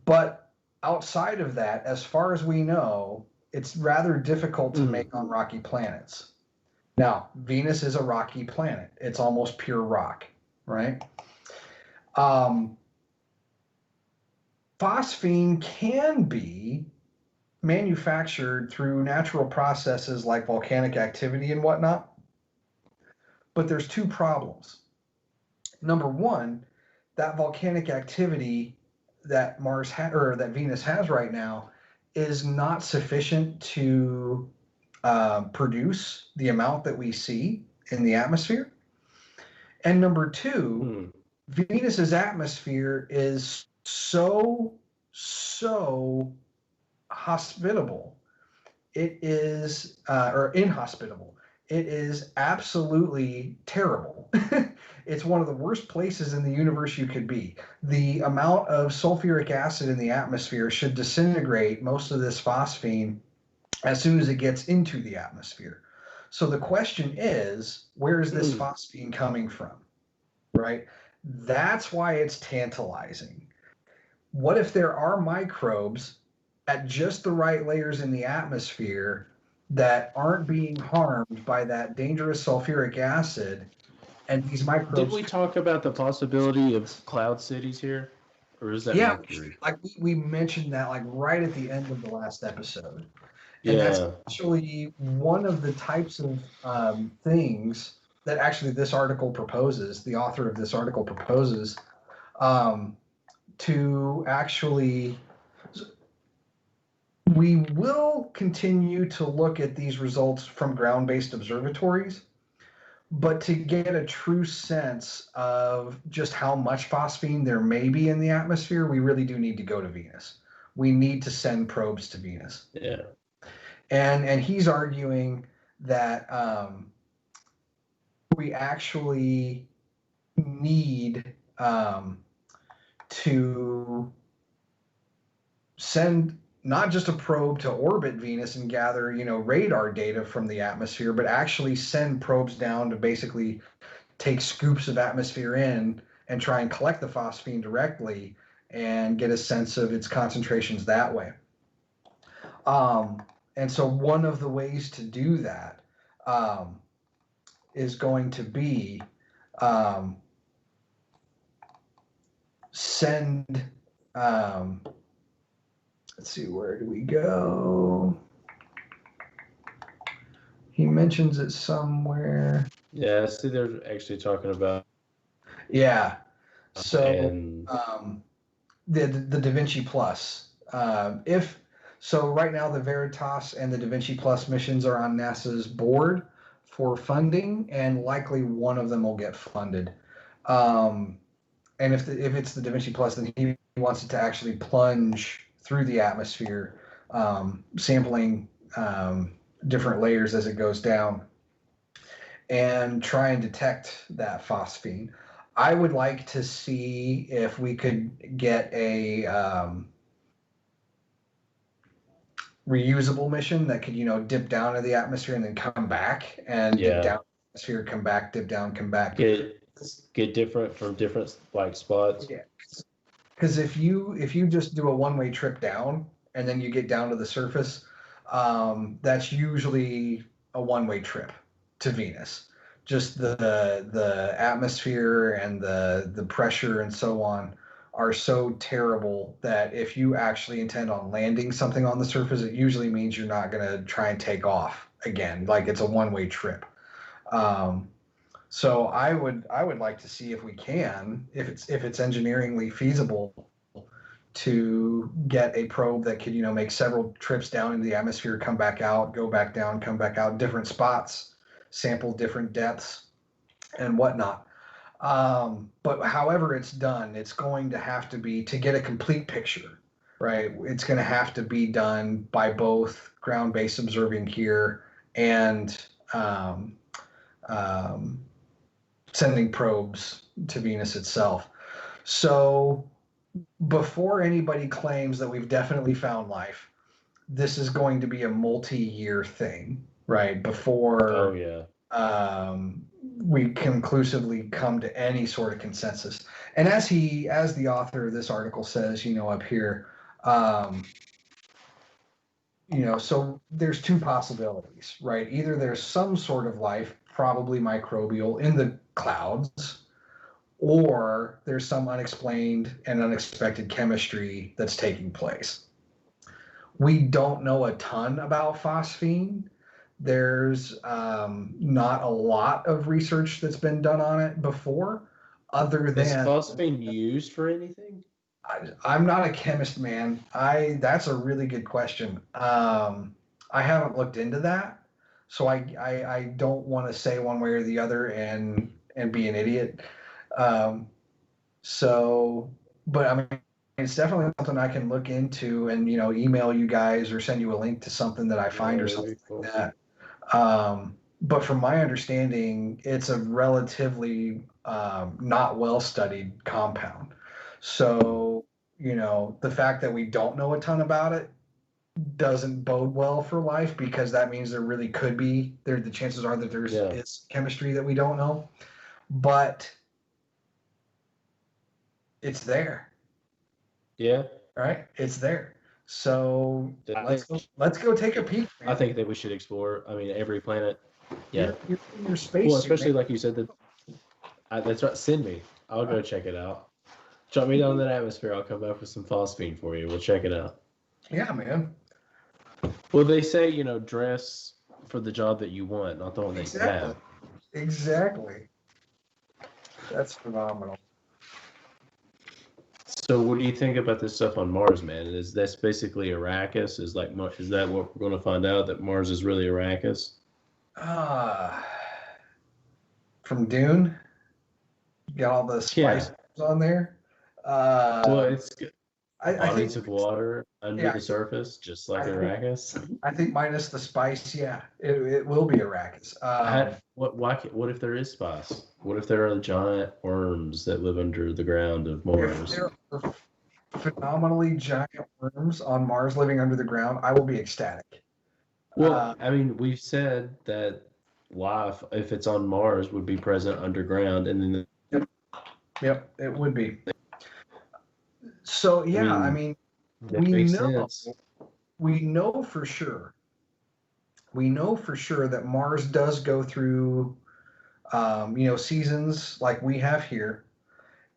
Speaker 2: But outside of that, as far as we know, it's rather difficult to make on rocky planets. Now, Venus is a rocky planet. It's almost pure rock, right? Phosphine can be manufactured through natural processes like volcanic activity and whatnot, but there's 2 problems. Number 1, that volcanic activity that that Venus has right now is not sufficient to produce the amount that we see in the atmosphere. And number 2, Venus's atmosphere is so hospitable. It is, or inhospitable. It is absolutely terrible. It's one of the worst places in the universe you could be. The amount of sulfuric acid in the atmosphere should disintegrate most of this phosphine as soon as it gets into the atmosphere. So the question is, where is this phosphine coming from, right? That's why it's tantalizing. What if there are microbes at just the right layers in the atmosphere that aren't being harmed by that dangerous sulfuric acid, and these microbes...
Speaker 3: Did we talk about the possibility of cloud cities here? Or is that Mercury?
Speaker 2: Like we mentioned that like right at the end of the last episode. And
Speaker 3: Yeah.
Speaker 2: that's actually one of the types of things that actually this article proposes, the author of this article proposes, to actually... We will continue to look at these results from ground-based observatories, but to get a true sense of just how much phosphine there may be in the atmosphere, we really do need to go to Venus. We need to send probes to Venus.
Speaker 3: Yeah.
Speaker 2: And he's arguing that we actually need to send not just a probe to orbit Venus and gather, radar data from the atmosphere, but actually send probes down to basically take scoops of atmosphere in and try and collect the phosphine directly and get a sense of its concentrations that way. And so one of the ways to do that is going to be send... let's see, where do we go? He mentions it somewhere.
Speaker 3: Yeah, see, they're actually talking about...
Speaker 2: Yeah. So
Speaker 3: And
Speaker 2: the Da Vinci Plus. So right now the Veritas and the Da Vinci Plus missions are on NASA's board for funding, and likely one of them will get funded. And if it's the Da Vinci Plus, then he wants it to actually plunge through the atmosphere, sampling different layers as it goes down, and try and detect that phosphine. I would like to see if we could get a reusable mission that could, dip down into the atmosphere and then come back, and dip down in the atmosphere, come back, dip down, come back.
Speaker 3: Get different from different spots.
Speaker 2: Yeah. Because if you just do a one-way trip down and then you get down to the surface, that's usually a one-way trip to Venus. Just the atmosphere and the pressure and so on are so terrible that if you actually intend on landing something on the surface, it usually means you're not going to try and take off again. Like it's a one-way trip. So I would like to see if we can, if it's engineeringly feasible, to get a probe that could make several trips down into the atmosphere, come back out, go back down, come back out, different spots, sample different depths, and whatnot. But however it's done, it's going to have to be, to get a complete picture, right? It's going to have to be done by both ground-based observing here and sending probes to Venus itself. So before anybody claims that we've definitely found life, this is going to be a multi-year thing, right? Before we conclusively come to any sort of consensus. And as the author of this article says, up here, so there's two possibilities, right? Either there's some sort of life, probably microbial, in the clouds, or there's some unexplained and unexpected chemistry that's taking place. We don't know a ton about phosphine. There's not a lot of research that's been done on it before, other than...
Speaker 3: Is phosphine used for anything?
Speaker 2: I'm not a chemist, man. That's a really good question. I haven't looked into that, so I don't want to say one way or the other and be an idiot. But I mean, it's definitely something I can look into and, email you guys or send you a link to something that I find or something like that. But from my understanding, it's a relatively not well-studied compound. So, the fact that we don't know a ton about it doesn't bode well for life, because that means there really could be, the chances are that it's chemistry that we don't know. But it's there.
Speaker 3: Yeah.
Speaker 2: Right? It's there. So let's go take a peek. Man.
Speaker 3: I think that we should explore, every planet. Yeah.
Speaker 2: Your space.
Speaker 3: Well, especially like you said, that's right. Send me. I'll go check it out. Drop me down that atmosphere. I'll come back with some phosphine for you. We'll check it out.
Speaker 2: Yeah, man.
Speaker 3: Well, they say, dress for the job that you want, not the one that you have.
Speaker 2: Exactly. That's phenomenal.
Speaker 3: So what do you think about this stuff on Mars, man? That's basically Arrakis? Is that what we're going to find out, that Mars is really Arrakis?
Speaker 2: From Dune? You got all the spices on there?
Speaker 3: Well, it's good.
Speaker 2: Bodies
Speaker 3: of water under the surface, just like Arrakis.
Speaker 2: I think minus the spice, it will be Arrakis.
Speaker 3: What if there is spice? What if there are giant worms that live under the ground of Mars?
Speaker 2: If there are phenomenally giant worms on Mars living under the ground, I will be ecstatic.
Speaker 3: Well, we've said that life, if it's on Mars, would be present underground, and then
Speaker 2: Yep, it would be. So we know for sure. We know for sure that Mars does go through, seasons like we have here,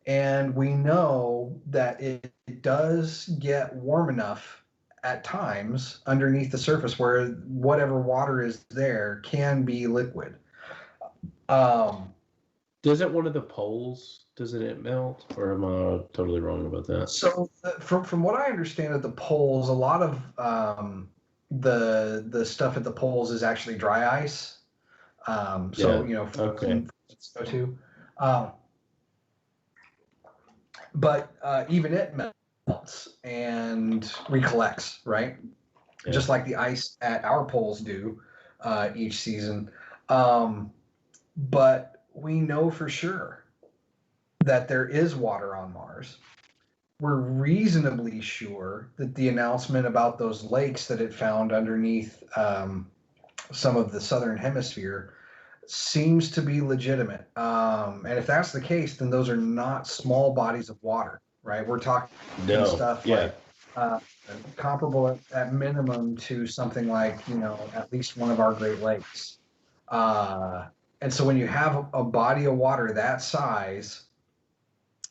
Speaker 2: and we know that it does get warm enough at times underneath the surface where whatever water is there can be liquid.
Speaker 3: Doesn't one of the poles, doesn't it melt? Or am I totally wrong about that?
Speaker 2: So from what I understand at the poles, a lot of the stuff at the poles is actually dry ice. But even it melts and recollects, right? Yeah. Just like the ice at our poles do each season. But we know for sure that there is water on Mars. We're reasonably sure that the announcement about those lakes that it found underneath some of the southern hemisphere seems to be legitimate. And if that's the case, then those are not small bodies of water, right? We're talking stuff like comparable at minimum to something like, at least one of our Great Lakes. And so when you have a body of water that size,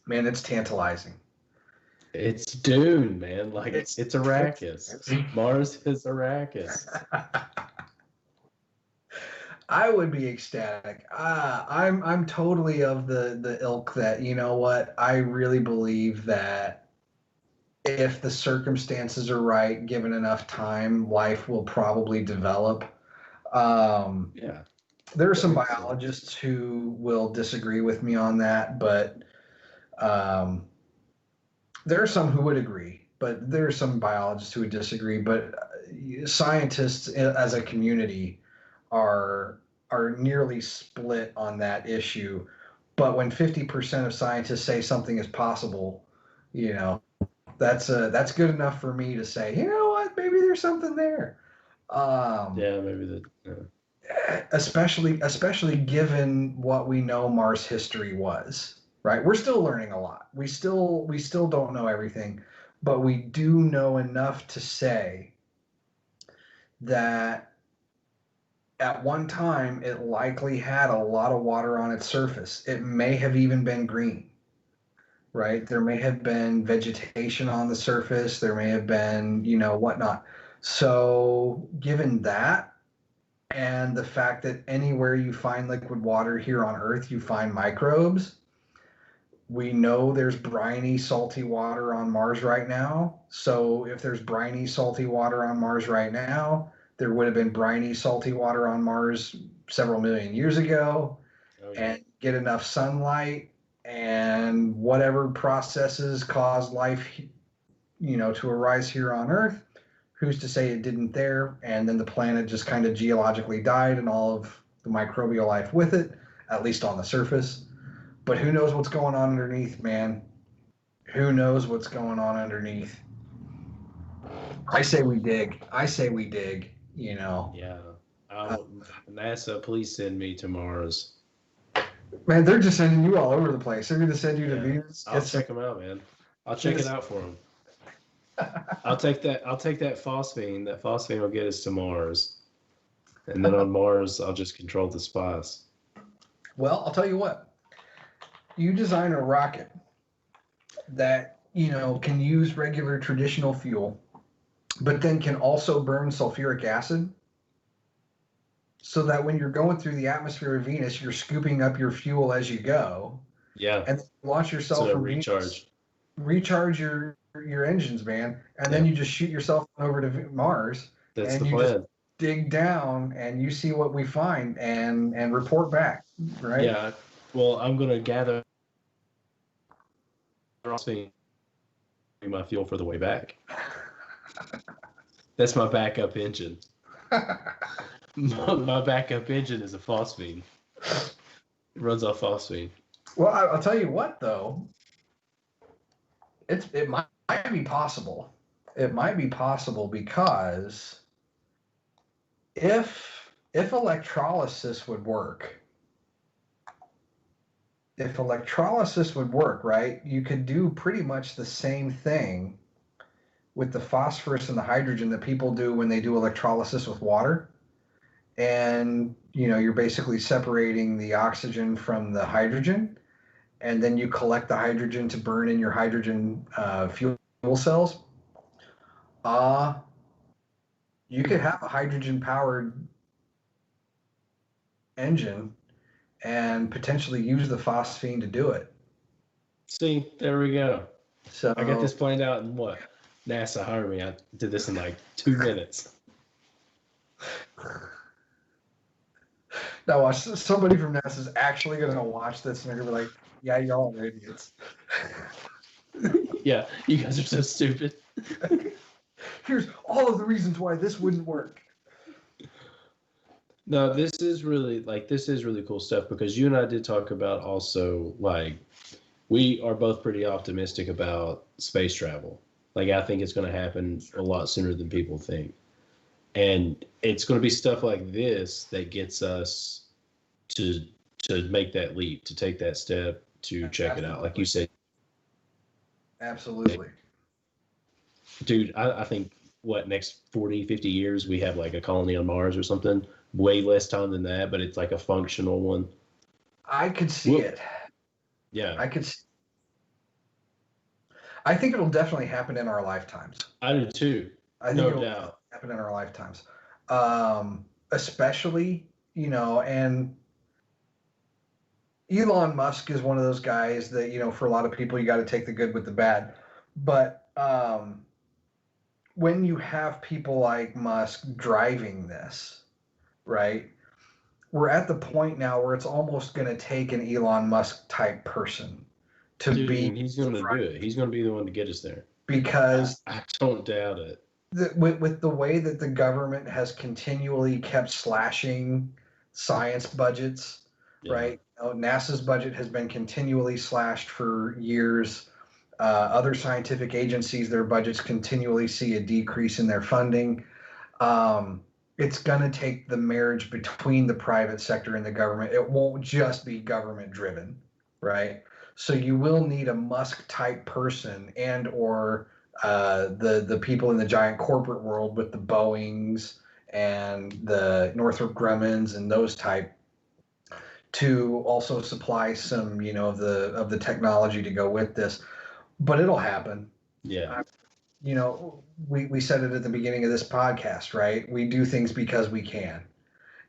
Speaker 2: man, it's tantalizing.
Speaker 3: It's Dune, man. Like it's Arrakis. Mars is Arrakis.
Speaker 2: I would be ecstatic. I'm totally of the ilk that, I really believe that if the circumstances are right, given enough time, life will probably develop. There are some
Speaker 3: makes sense.
Speaker 2: biologists who will disagree with me on that, but there are some who would agree. But there are some biologists who would disagree. But scientists as a community are nearly split on that issue. But when 50% of scientists say something is possible, you know, that's good enough for me to say, you know what, maybe there's something there.
Speaker 3: Yeah, maybe that.
Speaker 2: Especially given what we know Mars history was, right? We're still learning a lot. We still don't know everything, but we do know enough to say that at one time it likely had a lot of water on its surface. It may have even been green, right? There may have been vegetation on the surface. There may have been, whatnot. So given that, and the fact that anywhere you find liquid water here on Earth, you find microbes. We know there's briny, salty water on Mars right now. So if there's briny, salty water on Mars right now, there would have been briny, salty water on Mars several million years ago.
Speaker 3: Oh, yeah.
Speaker 2: And get enough sunlight and whatever processes caused life, to arise here on Earth. Who's to say it didn't there? And then the planet just kind of geologically died and all of the microbial life with it, at least on the surface. But who knows what's going on underneath, man? Who knows what's going on underneath? I say we dig.
Speaker 3: Yeah. NASA, please send me to Mars.
Speaker 2: Man, they're just sending you all over the place. They're going to send you to
Speaker 3: Yeah.
Speaker 2: Venus.
Speaker 3: I'll check them out, man. I'll check it out for them. I'll take that phosphine. That phosphine will get us to Mars. And then on Mars, I'll just control the spice.
Speaker 2: Well, I'll tell you what. You design a rocket that, can use regular traditional fuel, but then can also burn sulfuric acid so that when you're going through the atmosphere of Venus, you're scooping up your fuel as you go.
Speaker 3: Yeah.
Speaker 2: And then launch yourself from
Speaker 3: recharge.
Speaker 2: Recharge your engines, man, and then you just shoot yourself over to Mars.
Speaker 3: That's
Speaker 2: and
Speaker 3: the
Speaker 2: you
Speaker 3: plan.
Speaker 2: just dig down and you see what we find and report back, right?
Speaker 3: Yeah. Well, I'm gonna gather my fuel for the way back. That's my backup engine. My backup engine is a phosphine. It runs off phosphine.
Speaker 2: Well, I'll tell you what, though. It might be possible. It might be possible because if electrolysis would work, right, you could do pretty much the same thing with the phosphorus and the hydrogen that people do when they do electrolysis with water. And, you're basically separating the oxygen from the hydrogen, and then you collect the hydrogen to burn in your hydrogen fuel cells. You could have a hydrogen-powered engine and potentially use the phosphine to do it.
Speaker 3: See, there we go.
Speaker 2: So
Speaker 3: I got this planned out in what? NASA hired me. I did this in like 2 minutes.
Speaker 2: Now watch, somebody from NASA is actually going to watch this and they're going to be like, yeah, y'all are idiots.
Speaker 3: Yeah, you guys are so stupid.
Speaker 2: Here's all of the reasons why this wouldn't work.
Speaker 3: No, this is really cool stuff because you and I did talk about also, like, we are both pretty optimistic about space travel. Like, I think it's going to happen a lot sooner than people think. And it's going to be stuff like this that gets us to make that leap, to take that step, to check it out. Like you said.
Speaker 2: Absolutely.
Speaker 3: Dude, I think, next 40, 50 years, we have like a colony on Mars or something. Way less time than that, but it's like a functional one.
Speaker 2: I could see it.
Speaker 3: Yeah.
Speaker 2: I think it'll definitely happen in our lifetimes.
Speaker 3: I do too. No doubt.
Speaker 2: Happen in our lifetimes. Especially, and Elon Musk is one of those guys that, for a lot of people, you got to take the good with the bad. But when you have people like Musk driving this, right, we're at the point now where it's almost going to take an Elon Musk type person to be.
Speaker 3: He's going to do it. He's going to be the one to get us there.
Speaker 2: Because
Speaker 3: I don't doubt it.
Speaker 2: With the way that the government has continually kept slashing science budgets, right? NASA's budget has been continually slashed for years. Other scientific agencies, their budgets continually see a decrease in their funding. It's going to take the marriage between the private sector and the government. It won't just be government driven, right? So you will need a Musk type person and or the people in the giant corporate world with the Boeings and the Northrop Grummans and those type to also supply some, of the technology to go with this. But it'll happen.
Speaker 3: Yeah.
Speaker 2: We said it at the beginning of this podcast, right? We do things because we can.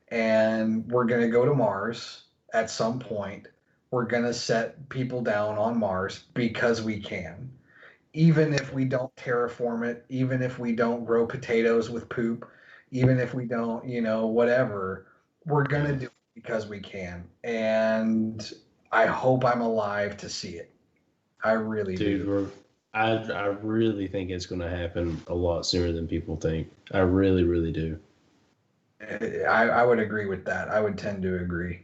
Speaker 2: And we're going to go to Mars at some point. We're going to set people down on Mars because we can. Even if we don't terraform it, even if we don't grow potatoes with poop, even if we don't, whatever, we're going to do it because we can. And I hope I'm alive to see it. I really do.
Speaker 3: I really think it's going to happen a lot sooner than people think. I really, really do.
Speaker 2: I would agree with that. I would tend to agree.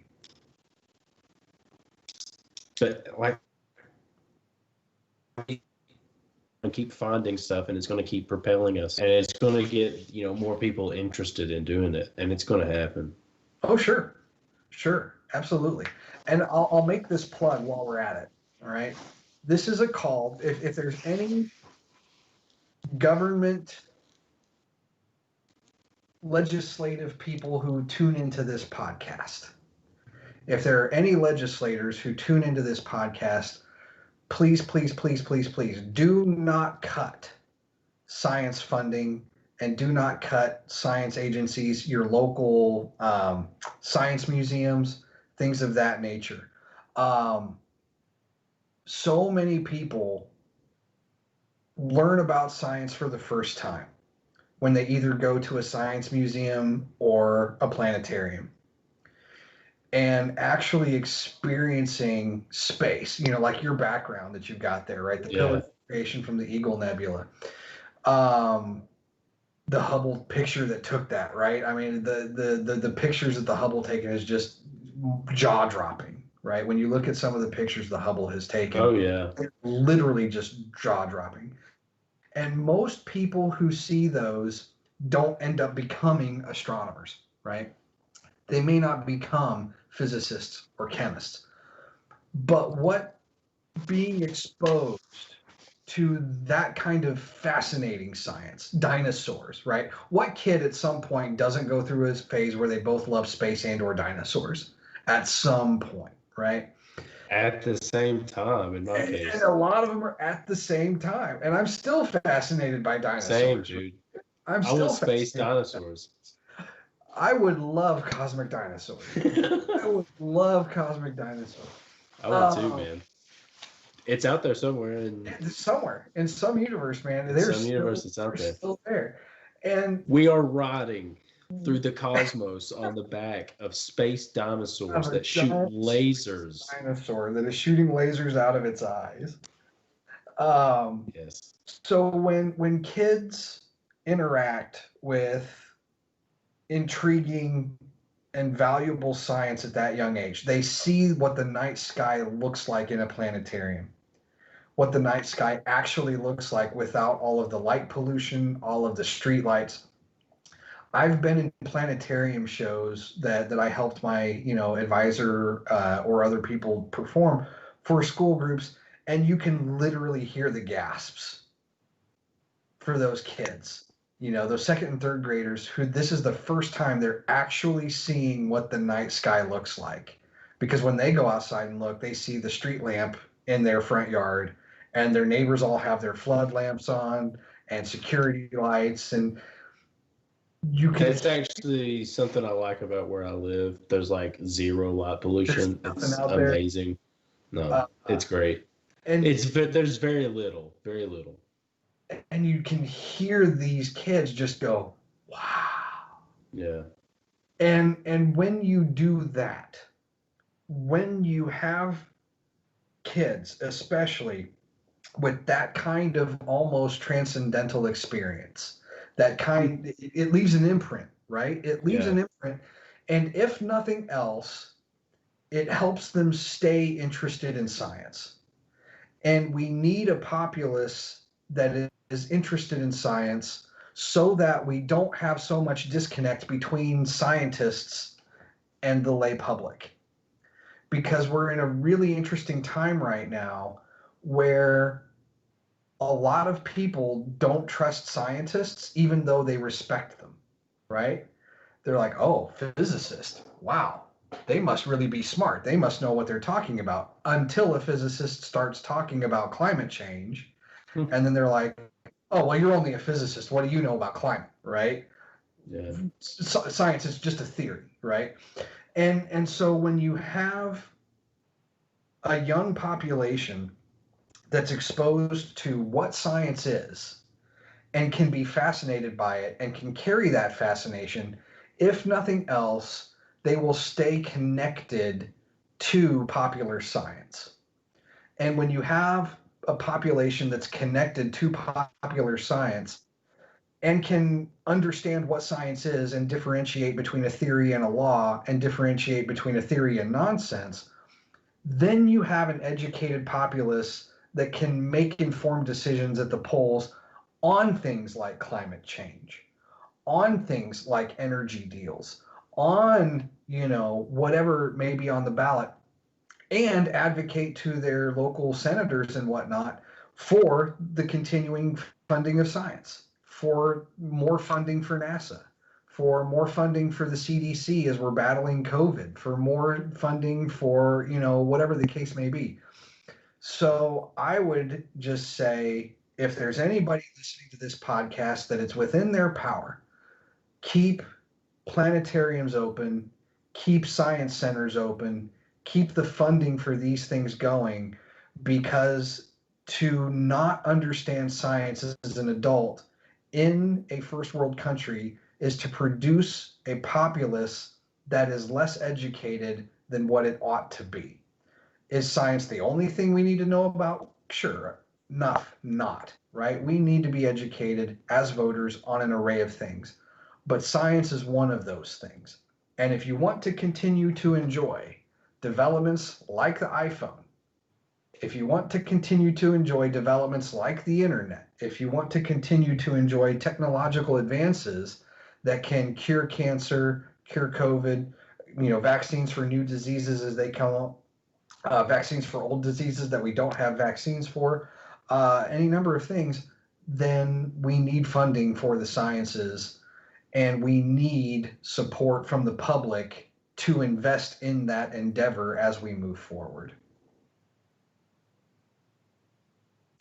Speaker 3: But keep finding stuff, and it's going to keep propelling us, and it's going to get more people interested in doing it, and it's going to happen.
Speaker 2: Oh, sure, absolutely. And I'll make this plug while we're at it. All right, this is a call. If there's any government legislative people who tune into this podcast, if there are any legislators who tune into this podcast, please do not cut science funding and do not cut science agencies, your local science museums, things of that nature. So many people learn about science for the first time when they either go to a science museum or a planetarium. And actually experiencing space, like your background that you've got there, right? The pillar creation from the Eagle Nebula, the Hubble picture that took that, right? I mean, the pictures that the Hubble taken is just jaw dropping, right? When you look at some of the pictures the Hubble has taken, it's literally just jaw dropping. And most people who see those don't end up becoming astronomers, right? They may not become physicists or chemists. But what being exposed to that kind of fascinating science, dinosaurs, right? What kid at some point doesn't go through his phase where they both love space and or dinosaurs at some point, right?
Speaker 3: At the same time, in my case.
Speaker 2: And a lot of them are at the same time. And I'm still fascinated by dinosaurs.
Speaker 3: Same, dude. I love space dinosaurs.
Speaker 2: I would love cosmic dinosaurs. I would love cosmic dinosaurs.
Speaker 3: I would too, man. It's out there somewhere.
Speaker 2: Somewhere in some universe, man.
Speaker 3: It's out there.
Speaker 2: Still there. And
Speaker 3: we are riding through the cosmos on the back of space dinosaurs that shoot lasers.
Speaker 2: Dinosaur that is shooting lasers out of its eyes.
Speaker 3: Yes.
Speaker 2: So when kids interact with intriguing and valuable science at that young age, they see what the night sky looks like in a planetarium, what the night sky actually looks like without all of the light pollution, all of the street lights. I've been in planetarium shows that I helped my advisor or other people perform for school groups, and you can literally hear the gasps for those kids. Those second and third graders who this is the first time they're actually seeing what the night sky looks like. Because when they go outside and look, they see the street lamp in their front yard, and their neighbors all have their flood lamps on and security lights. And it's
Speaker 3: actually something I like about where I live. There's like zero light pollution. It's amazing. No, it's great. And there's very little.
Speaker 2: And you can hear these kids just go, wow.
Speaker 3: Yeah.
Speaker 2: And when you do that, when you have kids, especially with that kind of almost transcendental experience, it leaves an imprint, right? It leaves an imprint. And if nothing else, it helps them stay interested in science. And we need a populace that is interested in science so that we don't have so much disconnect between scientists and the lay public. Because we're in a really interesting time right now where a lot of people don't trust scientists even though they respect them, right? They're like, oh, physicist, wow, they must really be smart. They must know what they're talking about, until a physicist starts talking about climate change. And then they're like, oh, well, you're only a physicist. What do you know about climate, right?
Speaker 3: Yeah.
Speaker 2: Science is just a theory, right? And so when you have a young population that's exposed to what science is and can be fascinated by it and can carry that fascination, if nothing else, they will stay connected to popular science. And when you have a population that's connected to popular science and can understand what science is and differentiate between a theory and a law and differentiate between a theory and nonsense, then you have an educated populace that can make informed decisions at the polls on things like climate change, on things like energy deals, on, whatever may be on the ballot, and advocate to their local senators and whatnot for the continuing funding of science, for more funding for NASA, for more funding for the CDC as we're battling COVID, for more funding for, whatever the case may be. So I would just say, if there's anybody listening to this podcast that it's within their power, keep planetariums open, keep science centers open, keep the funding for these things going, because to not understand science as an adult in a first world country is to produce a populace that is less educated than what it ought to be. Is science the only thing we need to know about? Sure, not, right? We need to be educated as voters on an array of things, but science is one of those things. And if you want to continue to enjoy developments like the iPhone, if you want to continue to enjoy developments like the internet, if you want to continue to enjoy technological advances that can cure cancer, cure COVID, vaccines for new diseases as they come up, vaccines for old diseases that we don't have vaccines for, any number of things, then we need funding for the sciences, and we need support from the public to invest in that endeavor as we move forward.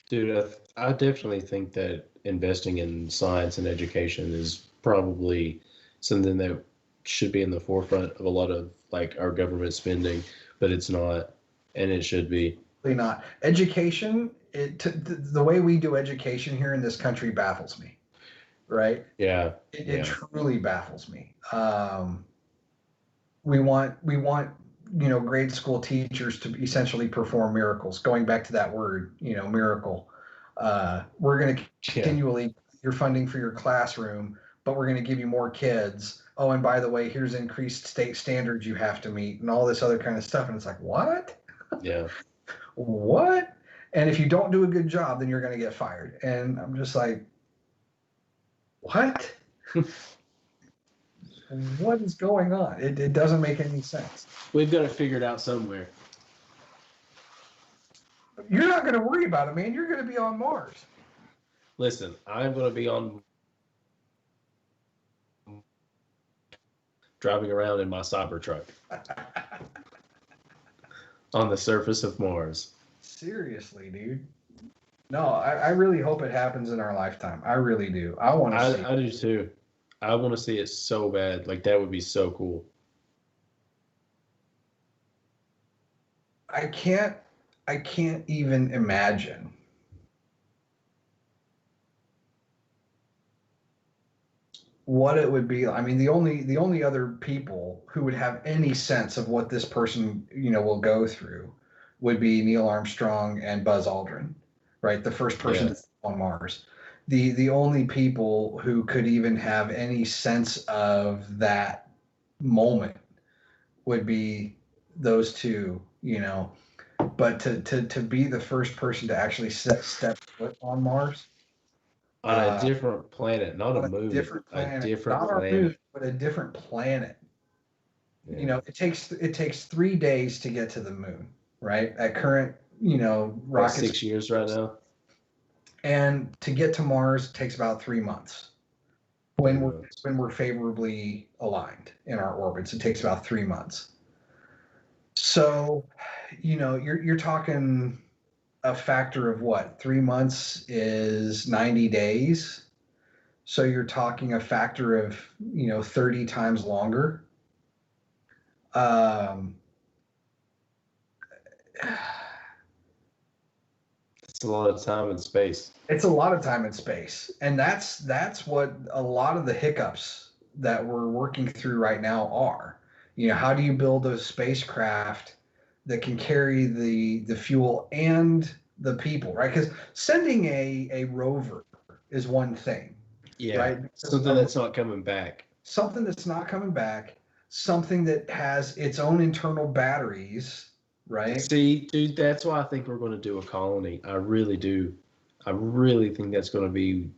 Speaker 3: Dude, I definitely think that investing in science and education is probably something that should be in the forefront of a lot of our government spending, but it's not, and it should be.
Speaker 2: Not. Education, the way we do education here in this country baffles me, right?
Speaker 3: Yeah.
Speaker 2: It truly baffles me. We want grade school teachers to essentially perform miracles. Going back to that word, miracle. We're going to continually your funding for your classroom, but we're going to give you more kids. Oh, and by the way, here's increased state standards you have to meet, and all this other kind of stuff. And it's like, what?
Speaker 3: Yeah.
Speaker 2: What? And if you don't do a good job, then you're going to get fired. And I'm just like, what? What is going on? It doesn't make any sense.
Speaker 3: We've got to figure it out somewhere.
Speaker 2: You're not going to worry about it, man. You're going to be on Mars.
Speaker 3: Listen, I'm going to be on driving around in my Cybertruck on the surface of Mars.
Speaker 2: Seriously, dude. No, I really hope it happens in our lifetime. I really do. I want to see it.
Speaker 3: I do too. I want to see it so bad. That would be so cool.
Speaker 2: I can't even imagine what it would be. I mean, the only other people who would have any sense of what this person, will go through would be Neil Armstrong and Buzz Aldrin, right? The first person on Mars. The only people who could even have any sense of that moment would be those two, But to be the first person to actually step foot on Mars,
Speaker 3: on a different planet, not a moon,
Speaker 2: different planet,
Speaker 3: a different
Speaker 2: not
Speaker 3: planet.
Speaker 2: our moon, but a different planet.
Speaker 3: Yeah.
Speaker 2: It takes 3 days to get to the moon, right? At current,
Speaker 3: Like
Speaker 2: rockets,
Speaker 3: 6 years right now.
Speaker 2: and to get to Mars takes about 3 months. When we're favorably aligned in our orbits, it takes about 3 months. So, you're talking a factor of what? 3 months is 90 days. So you're talking a factor of, 30 times longer.
Speaker 3: It's a lot of time and space.
Speaker 2: It's a lot of time and space. And that's what a lot of the hiccups that we're working through right now are. How do you build a spacecraft that can carry the fuel and the people, right? Because sending a rover is one thing.
Speaker 3: Yeah.
Speaker 2: Right?
Speaker 3: Something that's not coming back.
Speaker 2: Something that's not coming back. Something that has its own internal batteries, right?
Speaker 3: See, dude, that's why I think we're going to do a colony. I really do. I really think that's going to be,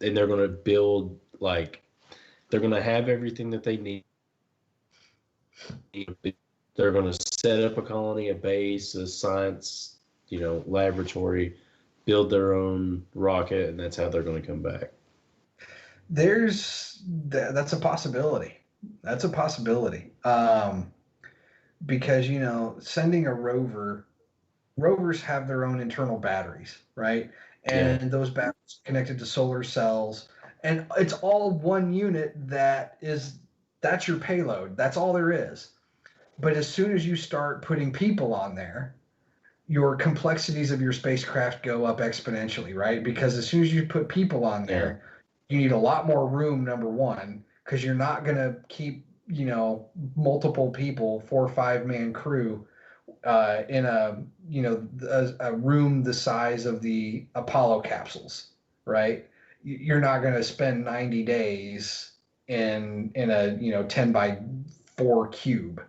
Speaker 3: and they're going to build, they're going to have everything that they need. They're going to set up a colony, a base, a science, laboratory, build their own rocket, and that's how they're going to come back.
Speaker 2: That's a possibility. That's a possibility. Because, sending a rovers have their own internal batteries, right? And those batteries connected to solar cells, and it's all one unit that's your payload. That's all there is. But as soon as you start putting people on there, your complexities of your spacecraft go up exponentially, right? Because as soon as you put people on there, you need a lot more room, number one, because you're not going to keep, multiple people, 4 or 5 man crew in a room the size of the Apollo capsules, right? You're not going to spend 90 days in a 10 by 4 cube,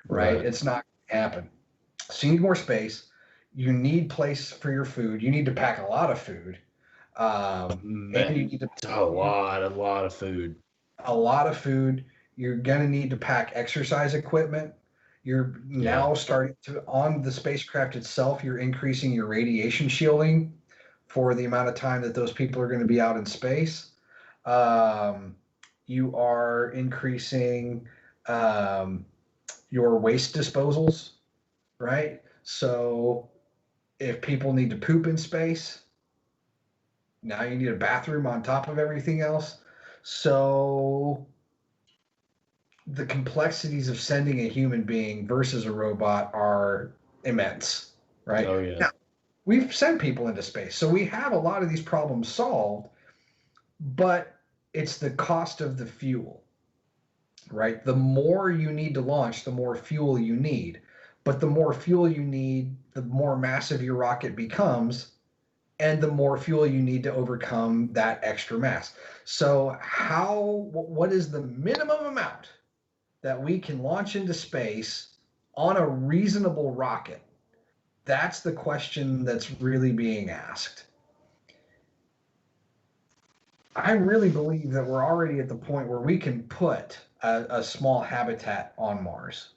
Speaker 2: right? It's not going to happen. So you need more space. You need place for your food. You need to pack a lot of food. And you need to
Speaker 3: a lot of food.
Speaker 2: A lot of food. You're going to need to pack exercise equipment. You're now starting to, on the spacecraft itself, you're increasing your radiation shielding for the amount of time that those people are going to be out in space. You are increasing your waste disposals, right? So if people need to poop in space, now you need a bathroom on top of everything else. So the complexities of sending a human being versus a robot are immense, right?
Speaker 3: Oh, yeah.
Speaker 2: Now, we've sent people into space, so we have a lot of these problems solved, but it's the cost of the fuel, right? The more you need to launch, the more fuel you need. But the more fuel you need, the more massive your rocket becomes, and the more fuel you need to overcome that extra mass. So what is the minimum amount that we can launch into space on a reasonable rocket? That's the question that's really being asked. I really believe that we're already at the point where we can put a small habitat on Mars.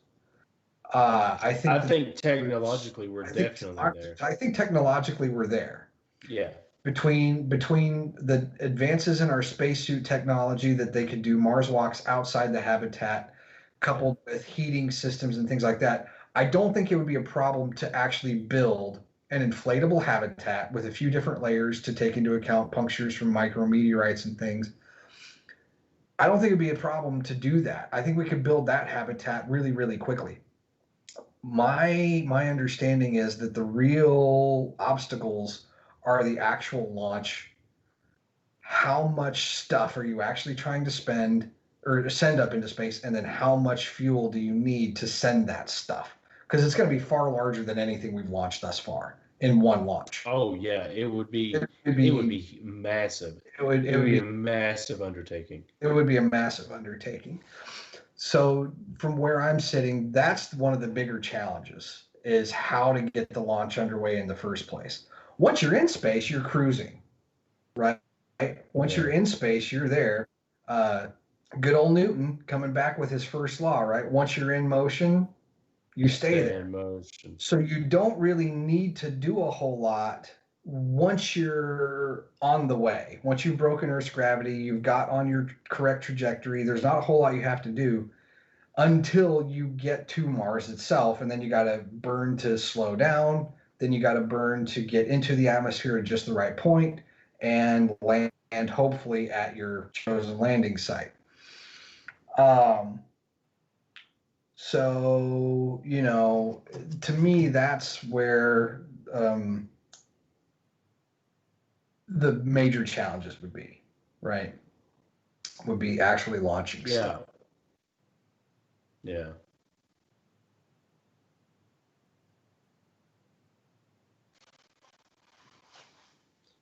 Speaker 2: I think
Speaker 3: technologically we're definitely there.
Speaker 2: I think technologically we're there.
Speaker 3: Yeah.
Speaker 2: Between the advances in our spacesuit technology that they could do Mars walks outside the habitat, coupled with heating systems and things like that, I don't think it would be a problem to actually build an inflatable habitat with a few different layers to take into account punctures from micrometeorites and things. I don't think it'd be a problem to do that. I think we could build that habitat really, really quickly. My understanding is that the real obstacles are the actual launch. how much stuff are you actually trying to spend or send up into space, and then how much fuel do you need to send that stuff? Because it's going to be far larger than anything we've launched thus far in one launch.
Speaker 3: Oh yeah, it would be massive.
Speaker 2: It would
Speaker 3: be
Speaker 2: be
Speaker 3: a massive undertaking.
Speaker 2: It would be a massive undertaking. So from where I'm sitting, that's one of the bigger challenges, is how to get the launch underway in the first place. Once you're in space, you're cruising, right? Once you're in space, you're there. Good old Newton coming back with his first law, right? Once you're in motion, you stay there.
Speaker 3: In motion.
Speaker 2: So you don't really need to do a whole lot once you're on the way. Once you've broken Earth's gravity, you've got on your correct trajectory, there's not a whole lot you have to do until you get to Mars itself. And then you got to burn to slow down. Then you got to burn to get into the atmosphere at just the right point and land hopefully at your chosen landing site. So, you know, to me, that's where the major challenges would be, right? Would be actually launching stuff.
Speaker 3: Yeah.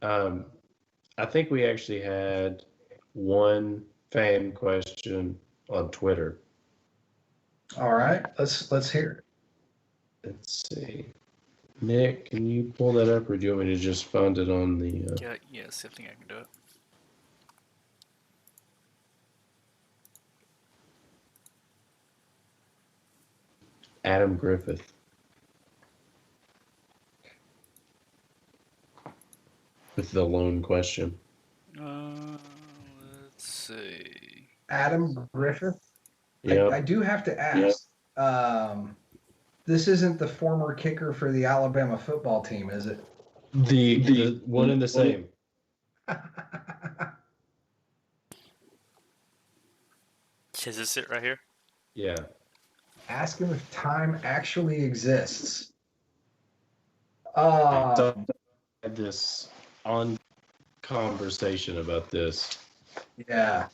Speaker 3: I think we actually had one fan question on Twitter.
Speaker 2: All right, let's hear it.
Speaker 3: Let's see. Nick, can you pull that up, or do you want me to just find it on the...
Speaker 4: Yes, I think I can do it.
Speaker 3: Adam Griffith. With the lone question.
Speaker 4: Let's see.
Speaker 2: Adam Griffith?
Speaker 3: Yep.
Speaker 2: I do have to ask, this isn't the former kicker for the Alabama football team, is it?
Speaker 3: The one and the same.
Speaker 4: Is this it right here?
Speaker 3: Yeah.
Speaker 2: Ask him if time actually exists.
Speaker 3: I had this on conversation about this.
Speaker 2: Yeah.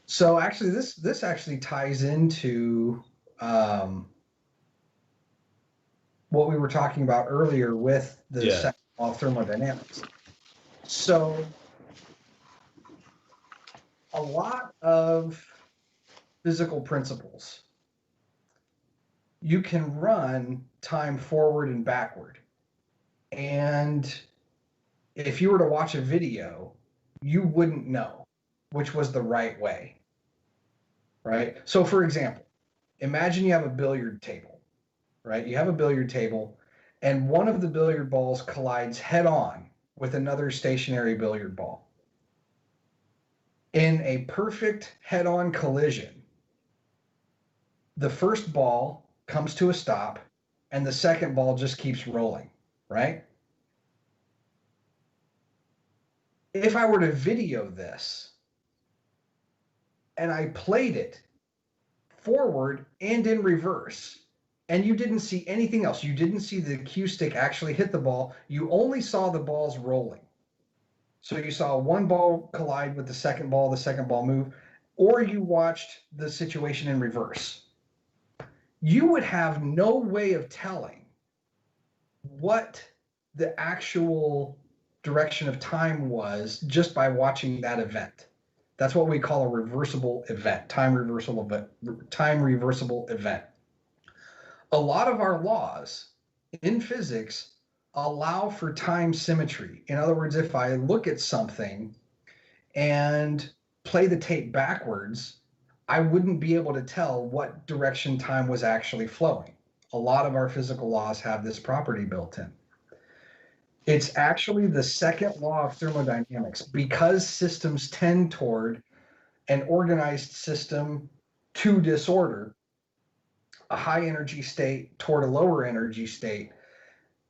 Speaker 2: So actually, this actually ties into what we were talking about earlier with the second law of thermodynamics. So a lot of physical principles, you can run time forward and backward. And if you were to watch a video, you wouldn't know which was the right way, right? So for example, imagine you have a billiard table, right? You have a billiard table, and one of the billiard balls collides head on with another stationary billiard ball. In a perfect head-on collision, the first ball comes to a stop, and the second ball just keeps rolling, right? If I were to video this, and I played it forward and in reverse, and you didn't see anything else, you didn't see the cue stick actually hit the ball, you only saw the balls rolling. So you saw one ball collide with the second ball move, or you watched the situation in reverse. You would have no way of telling what the actual direction of time was just by watching that event. That's what we call a reversible event, time reversible event. A lot of our laws in physics allow for time symmetry. In other words, if I look at something and play the tape backwards, I wouldn't be able to tell what direction time was actually flowing. A lot of our physical laws have this property built in. It's actually the second law of thermodynamics. Because systems tend toward an organized system to disorder, a high energy state toward a lower energy state,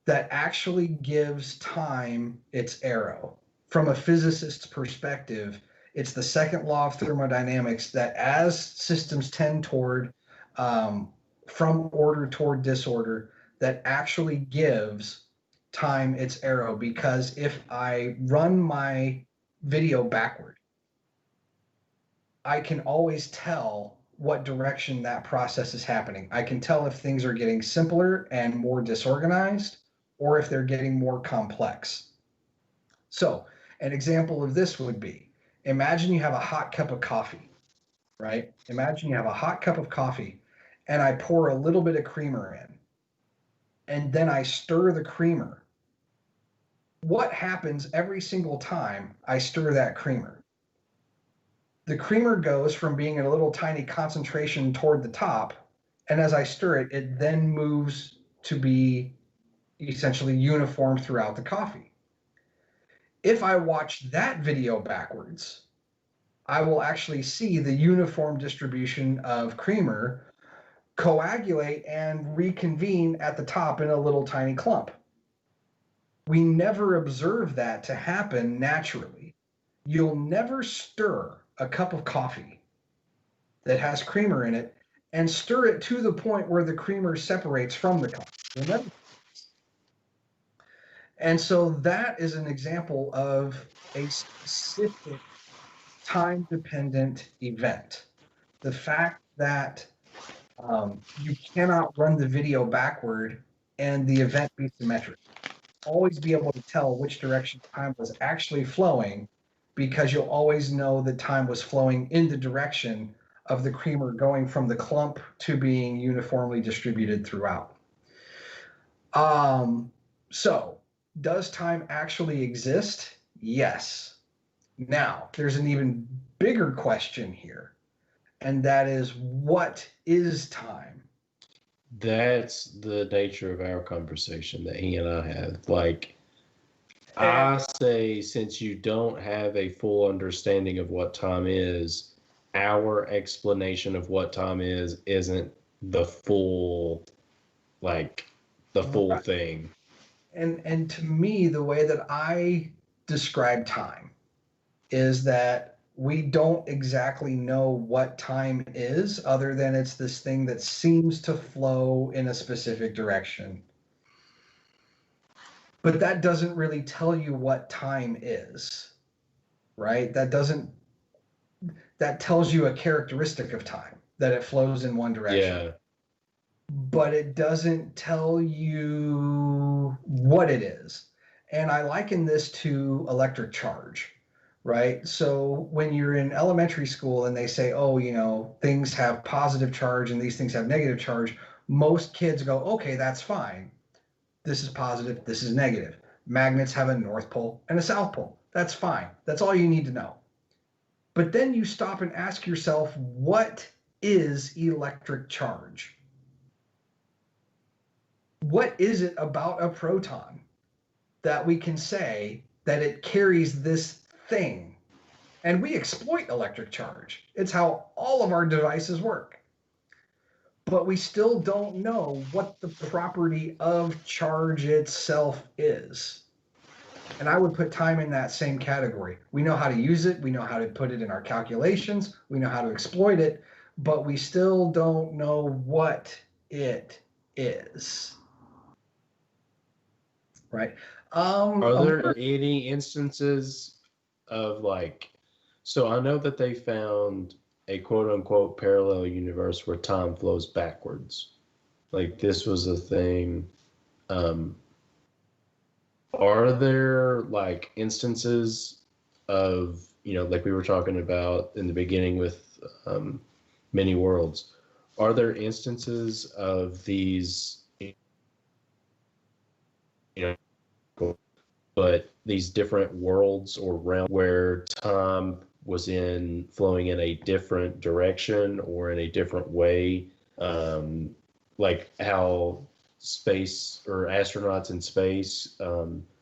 Speaker 2: that actually gives time its arrow. From a physicist's perspective, it's the second law of thermodynamics that as systems tend toward from order toward disorder, that actually gives time its arrow. Because if I run my video backward I can always tell what direction that process is happening. I can tell if things are getting simpler and more disorganized, or if they're getting more complex. So an example of this would be, imagine you have a hot cup of coffee, right? Imagine you have a hot cup of coffee and I pour a little bit of creamer in, and then I stir the creamer. What happens every single time I stir that creamer? The creamer goes from being a little tiny concentration toward the top, and as I stir it, it then moves to be essentially uniform throughout the coffee. If I watch that video backwards, I will actually see the uniform distribution of creamer coagulate and reconvene at the top in a little tiny clump. We never observe that to happen naturally. You'll never stir a cup of coffee that has creamer in it and stir it to the point where the creamer separates from the coffee. You'll never. And so that is an example of a specific time-dependent event. The fact that you cannot run the video backward and the event be symmetric. Always be able to tell which direction time was actually flowing, because you'll always know that time was flowing in the direction of the creamer going from the clump to being uniformly distributed throughout. So does time actually exist? Yes. Now, there's an even bigger question here, and that is, what is time?
Speaker 3: That's the nature of our conversation that he and I had. Like, I say, since you don't have a full understanding of what time is, our explanation of what time is isn't the full, like, the full
Speaker 2: Right.
Speaker 3: thing.
Speaker 2: And to me, the way that I describe time is that we don't exactly know what time is, other than it's this thing that seems to flow in a specific direction. But that doesn't really tell you what time is, right? That tells you a characteristic of time, that it flows in one direction.
Speaker 3: Yeah.
Speaker 2: But it doesn't tell you what it is. And I liken this to electric charge, right? So when you're in elementary school and they say, oh, you know, things have positive charge and these things have negative charge, most kids go, okay, that's fine. This is positive, this is negative. Magnets have a north pole and a south pole. That's fine. That's all you need to know. But then you stop and ask yourself, what is electric charge? What is it about a proton that we can say that it carries this thing? And we exploit electric charge. It's how all of our devices work. But we still don't know what the property of charge itself is. And I would put time in that same category. We know how to use it. We know how to put it in our calculations. We know how to exploit it. But we still don't know what it is. Right.
Speaker 3: Are there any instances of, like, so I know that they found a quote unquote parallel universe where time flows backwards. Like, this was a thing. Are there, like, instances of, you know, like we were talking about in the beginning with many worlds, are there instances of these, you know, but these different worlds or realms where time was flowing in a different direction or in a different way, like how space or astronauts in space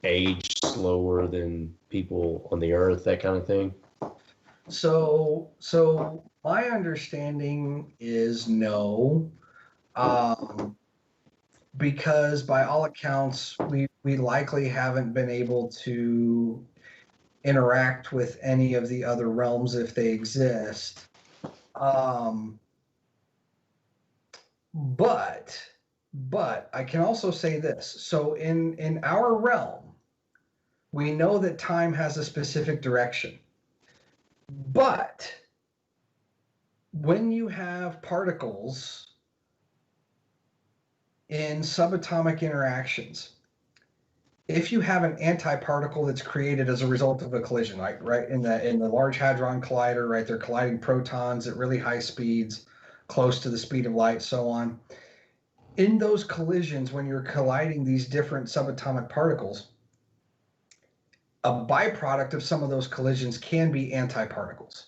Speaker 3: age slower than people on the Earth, that kind of thing?
Speaker 2: So my understanding is no, because by all accounts, we likely haven't been able to interact with any of the other realms if they exist. But I can also say this. So in our realm, we know that time has a specific direction. But when you have particles in subatomic interactions, if you have an antiparticle that's created as a result of a collision, right in the Large Hadron Collider, right, they're colliding protons at really high speeds, close to the speed of light, so on. In those collisions, when you're colliding these different subatomic particles, a byproduct of some of those collisions can be antiparticles.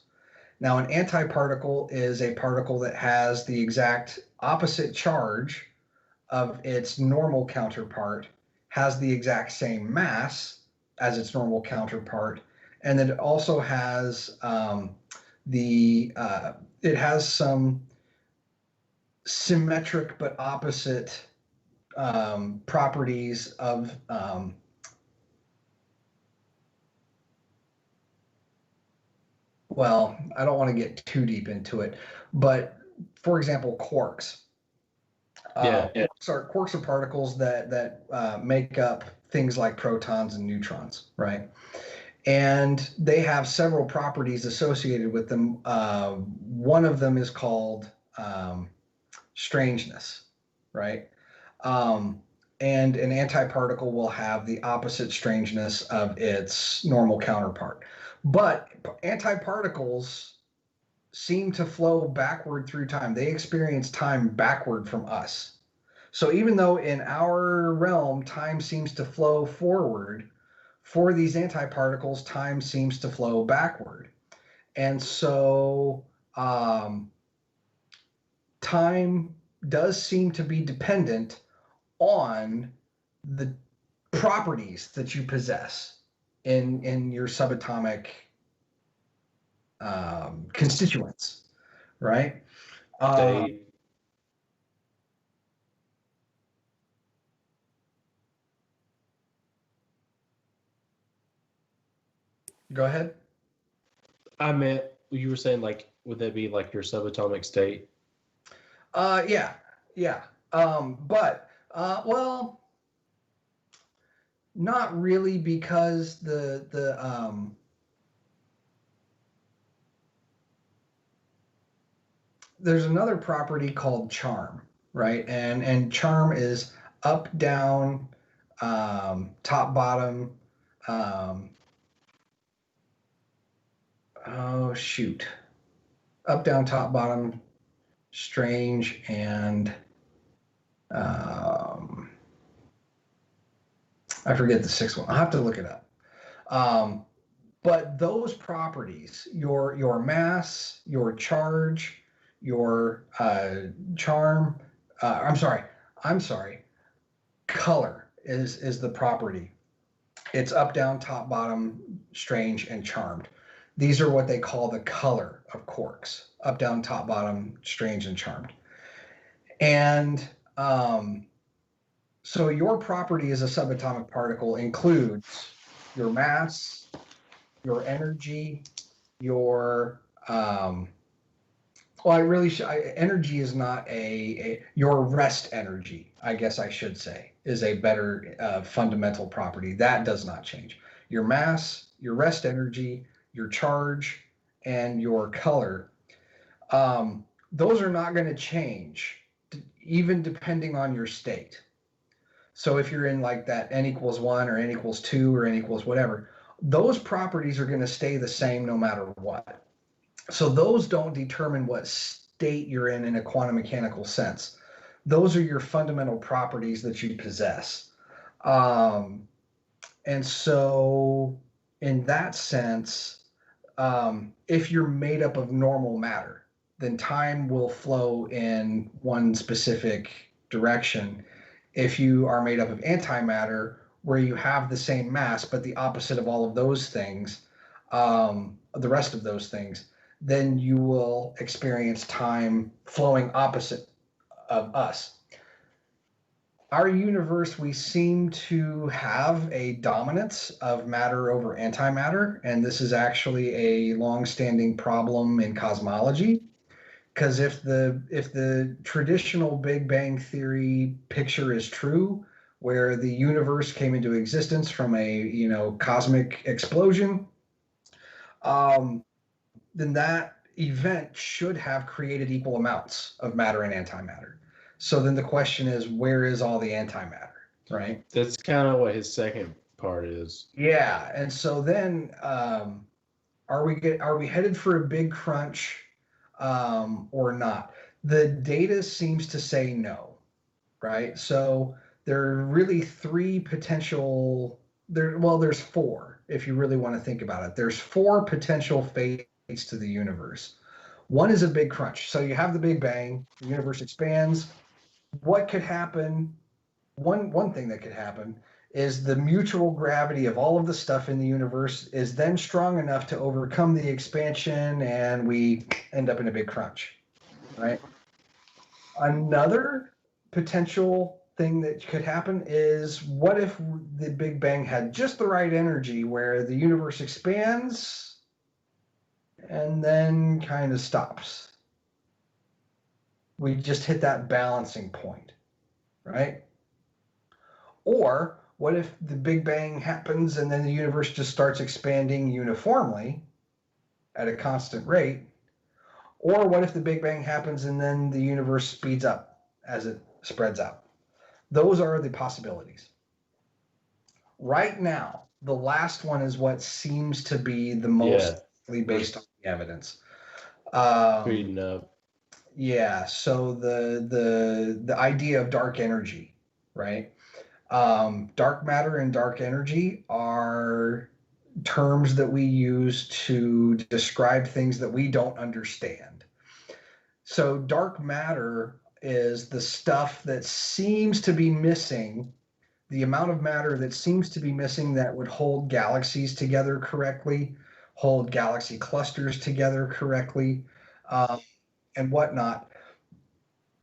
Speaker 2: Now, an antiparticle is a particle that has the exact opposite charge of its normal counterpart, has the exact same mass as its normal counterpart, and then it also has it has some symmetric but opposite properties of well, I don't want to get too deep into it, but for example, quarks. Quarks are particles that make up things like protons and neutrons, right? And they have several properties associated with them. One of them is called strangeness, right? And an antiparticle will have the opposite strangeness of its normal counterpart. But antiparticles seem to flow backward through time. They experience time backward from us. So even though in our realm time seems to flow forward, for these antiparticles time seems to flow backward. And so time does seem to be dependent on the properties that you possess in your subatomic constituents, right? Go ahead.
Speaker 3: I meant you were saying, like, would that be like your subatomic state?
Speaker 2: Yeah. Well, not really, because there's another property called charm, right? And charm is up, down, top, bottom. Up, down, top, bottom, strange, and I forget the sixth one. I'll have to look it up. But those properties, your mass, your charge, your charm, I'm sorry, color is the property. It's up, down, top, bottom, strange, and charmed. These are what they call the color of quarks: up, down, top, bottom, strange, and charmed. And so your property as a subatomic particle includes your mass, your energy, your energy is not your rest energy, I guess I should say, is a better fundamental property. That does not change. Your mass, your rest energy, your charge, and your color, those are not going to change, even depending on your state. So if you're in like that n=1 or n=2 or n= whatever, those properties are going to stay the same no matter what. So those don't determine what state you're in a quantum mechanical sense. Those are your fundamental properties that you possess. And so in that sense, if you're made up of normal matter, then time will flow in one specific direction. If you are made up of antimatter, where you have the same mass but the opposite of all of those things, the rest of those things, then you will experience time flowing opposite of us. Our universe, we seem to have a dominance of matter over antimatter, and this is actually a long-standing problem in cosmology. Because if the traditional Big Bang Theory picture is true, where the universe came into existence from a cosmic explosion, then that event should have created equal amounts of matter and antimatter. So then the question is, where is all the antimatter, right?
Speaker 3: That's kind of what his second part is.
Speaker 2: Yeah, and so then are we headed for a big crunch or not? The data seems to say no, right? So there are really three potential there's four if you really want to think about it. There's four potential fates to the universe. One is a big crunch. So you have the Big Bang, the universe expands. What could happen? One thing that could happen is the mutual gravity of all of the stuff in the universe is then strong enough to overcome the expansion and we end up in a big crunch, right? Another potential thing that could happen is, what if the Big Bang had just the right energy where the universe expands and then kind of stops? We just hit that balancing point, right? Or what if the Big Bang happens and then the universe just starts expanding uniformly at a constant rate? Or what if the Big Bang happens and then the universe speeds up as it spreads out? Those are the possibilities. Right now, the last one is what seems to be the most likely based on the evidence.
Speaker 3: Reading up.
Speaker 2: Yeah, so the idea of dark energy, right? Dark matter and dark energy are terms that we use to describe things that we don't understand. So dark matter is the stuff that seems to be missing, the amount of matter that seems to be missing that would hold galaxies together correctly, hold galaxy clusters together correctly, and whatnot.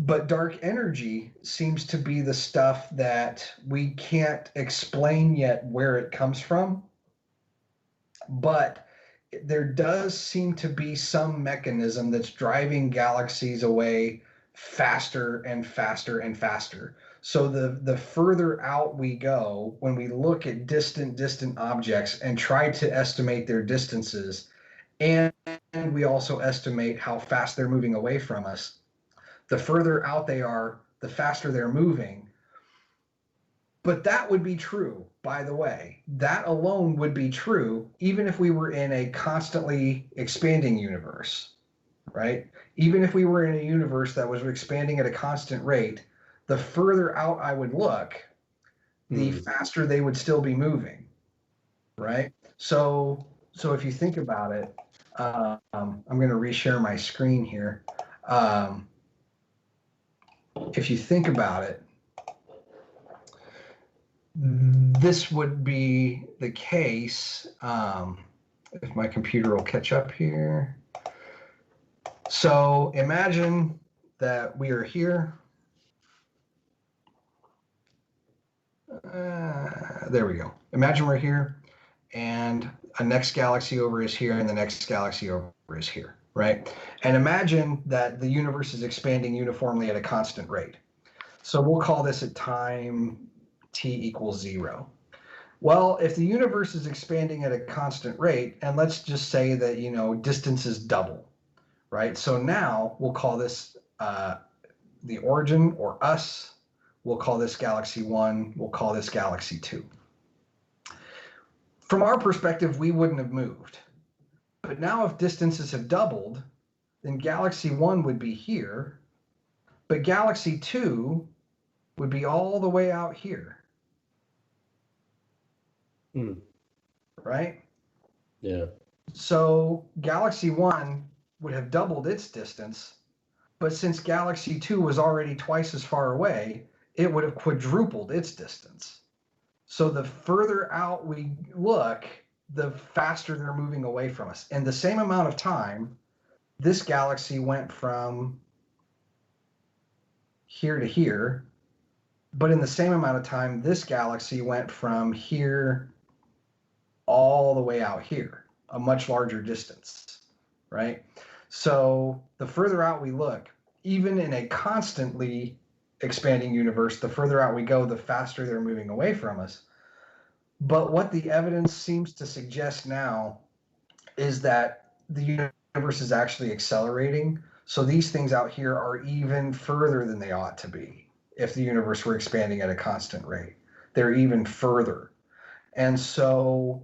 Speaker 2: But dark energy seems to be the stuff that we can't explain yet where it comes from. But there does seem to be some mechanism that's driving galaxies away faster and faster and faster. So the further out we go, when we look at distant objects and try to estimate their distances, and we also estimate how fast they're moving away from us, the further out they are, the faster they're moving. But that would be true, by the way. That alone would be true even if we were in a constantly expanding universe, right? Even if we were in a universe that was expanding at a constant rate, the further out I would look, the faster they would still be moving, right? So if you think about it, I'm going to reshare my screen here. If you think about it, this would be the case, if my computer will catch up here. So imagine that we are here. There we go. Imagine we're here and a next galaxy over is here and the next galaxy over is here, right? And imagine that the universe is expanding uniformly at a constant rate. So we'll call this at time t equals 0. Well, if the universe is expanding at a constant rate, and let's just say that, you know, distance is double, right? So now we'll call this the origin, or us. We'll call this galaxy 1. We'll call this galaxy 2. From our perspective, we wouldn't have moved. But now if distances have doubled, then galaxy 1 would be here, but galaxy 2 would be all the way out here. Right?
Speaker 3: Yeah.
Speaker 2: So galaxy 1 would have doubled its distance, but since galaxy 2 was already twice as far away, it would have quadrupled its distance. So the further out we look, the faster they're moving away from us. In the same amount of time, this galaxy went from here to here, but in the same amount of time, this galaxy went from here all the way out here, a much larger distance, right? So the further out we look, even in a constantly expanding universe, the further out we go, the faster they're moving away from us. But what the evidence seems to suggest now is that the universe is actually accelerating. So these things out here are even further than they ought to be if the universe were expanding at a constant rate. They're even further. And so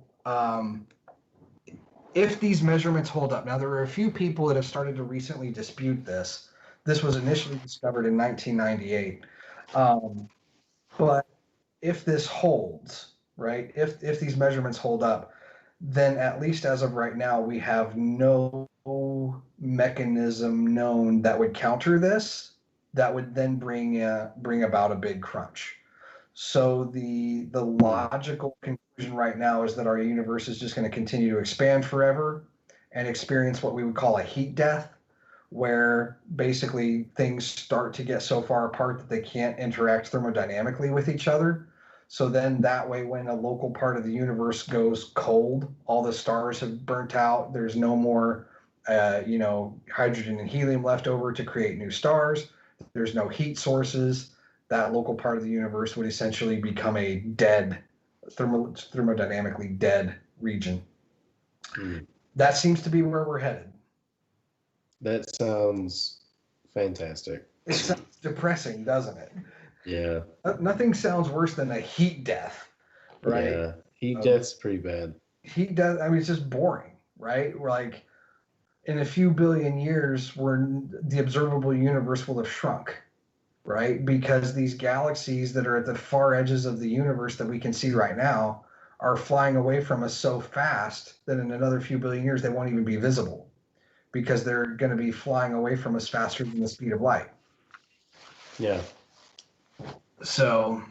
Speaker 2: if these measurements hold up, now there are a few people that have started to recently dispute this. This was initially discovered in 1998. But if this holds, right, if these measurements hold up, then at least as of right now, we have no mechanism known that would counter this, that would then bring about a big crunch. So the logical conclusion right now is that our universe is just going to continue to expand forever and experience what we would call a heat death, where basically things start to get so far apart that they can't interact thermodynamically with each other. So then that way, when a local part of the universe goes cold, all the stars have burnt out, there's no more hydrogen and helium left over to create new stars. There's no heat sources. That local part of the universe would essentially become a dead, thermodynamically dead region. That seems to be where we're headed.
Speaker 3: That sounds fantastic.
Speaker 2: It sounds depressing, doesn't it?
Speaker 3: Yeah.
Speaker 2: Nothing sounds worse than a heat death, right?
Speaker 3: Yeah. Heat death's pretty bad.
Speaker 2: Heat death, I mean, it's just boring, right? We're like, in a few billion years, the observable universe will have shrunk, right? Because these galaxies that are at the far edges of the universe that we can see right now are flying away from us so fast that in another few billion years, they won't even be visible because they're going to be flying away from us faster than the speed of light.
Speaker 3: Yeah.
Speaker 2: So,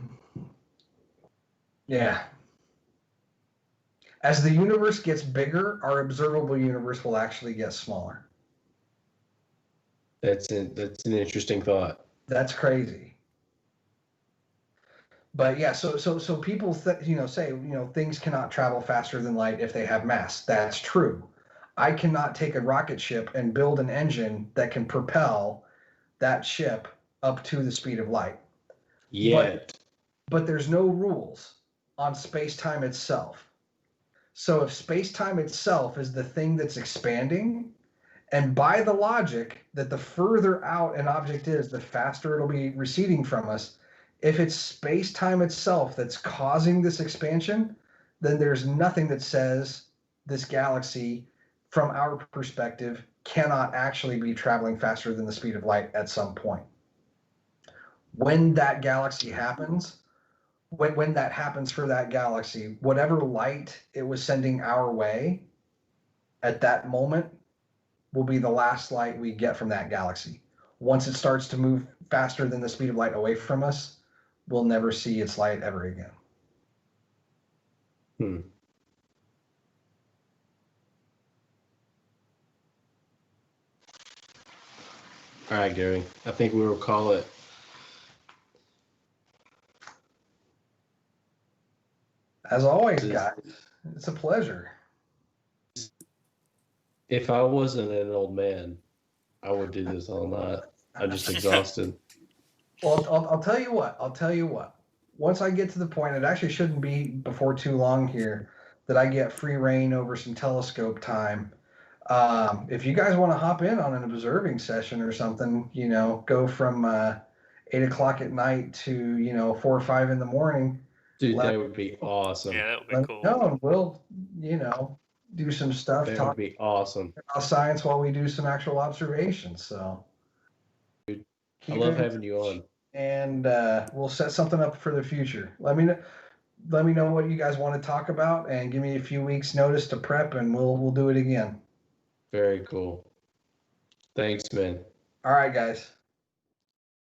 Speaker 2: yeah. As the universe gets bigger, our observable universe will actually get smaller.
Speaker 3: That's an interesting thought.
Speaker 2: That's crazy. But yeah, so people say things cannot travel faster than light if they have mass. That's true. I cannot take a rocket ship and build an engine that can propel that ship up to the speed of light.
Speaker 3: Yet.
Speaker 2: But there's no rules on space-time itself. So if space-time itself is the thing that's expanding, and by the logic that the further out an object is, the faster it'll be receding from us, if it's space-time itself that's causing this expansion, then there's nothing that says this galaxy, from our perspective, cannot actually be traveling faster than the speed of light at some point. When that galaxy happens, when that happens for that galaxy, whatever light it was sending our way at that moment will be the last light we get from that galaxy. Once it starts to move faster than the speed of light away from us, we'll never see its light ever again.
Speaker 3: All right, Gary. I think we will call it.
Speaker 2: As always, guys, it's a pleasure.
Speaker 3: If I wasn't an old man, I would do this all night. I'm just exhausted.
Speaker 2: Well, I'll tell you what. Once I get to the point, it actually shouldn't be before too long here, that I get free reign over some telescope time. If you guys want to hop in on an observing session or something, go from 8 o'clock at night to 4 or 5 in the morning.
Speaker 3: Dude, that would be awesome.
Speaker 4: Yeah, that would be cool.
Speaker 2: No, we'll do some stuff.
Speaker 3: That
Speaker 2: Talk
Speaker 3: would be awesome.
Speaker 2: about science while we do some actual observations. So,
Speaker 3: Dude, I love having you on.
Speaker 2: And we'll set something up for the future. Let me know what you guys want to talk about, and give me a few weeks' notice to prep, and we'll do it again.
Speaker 3: Very cool. Thanks, man.
Speaker 2: All right, guys.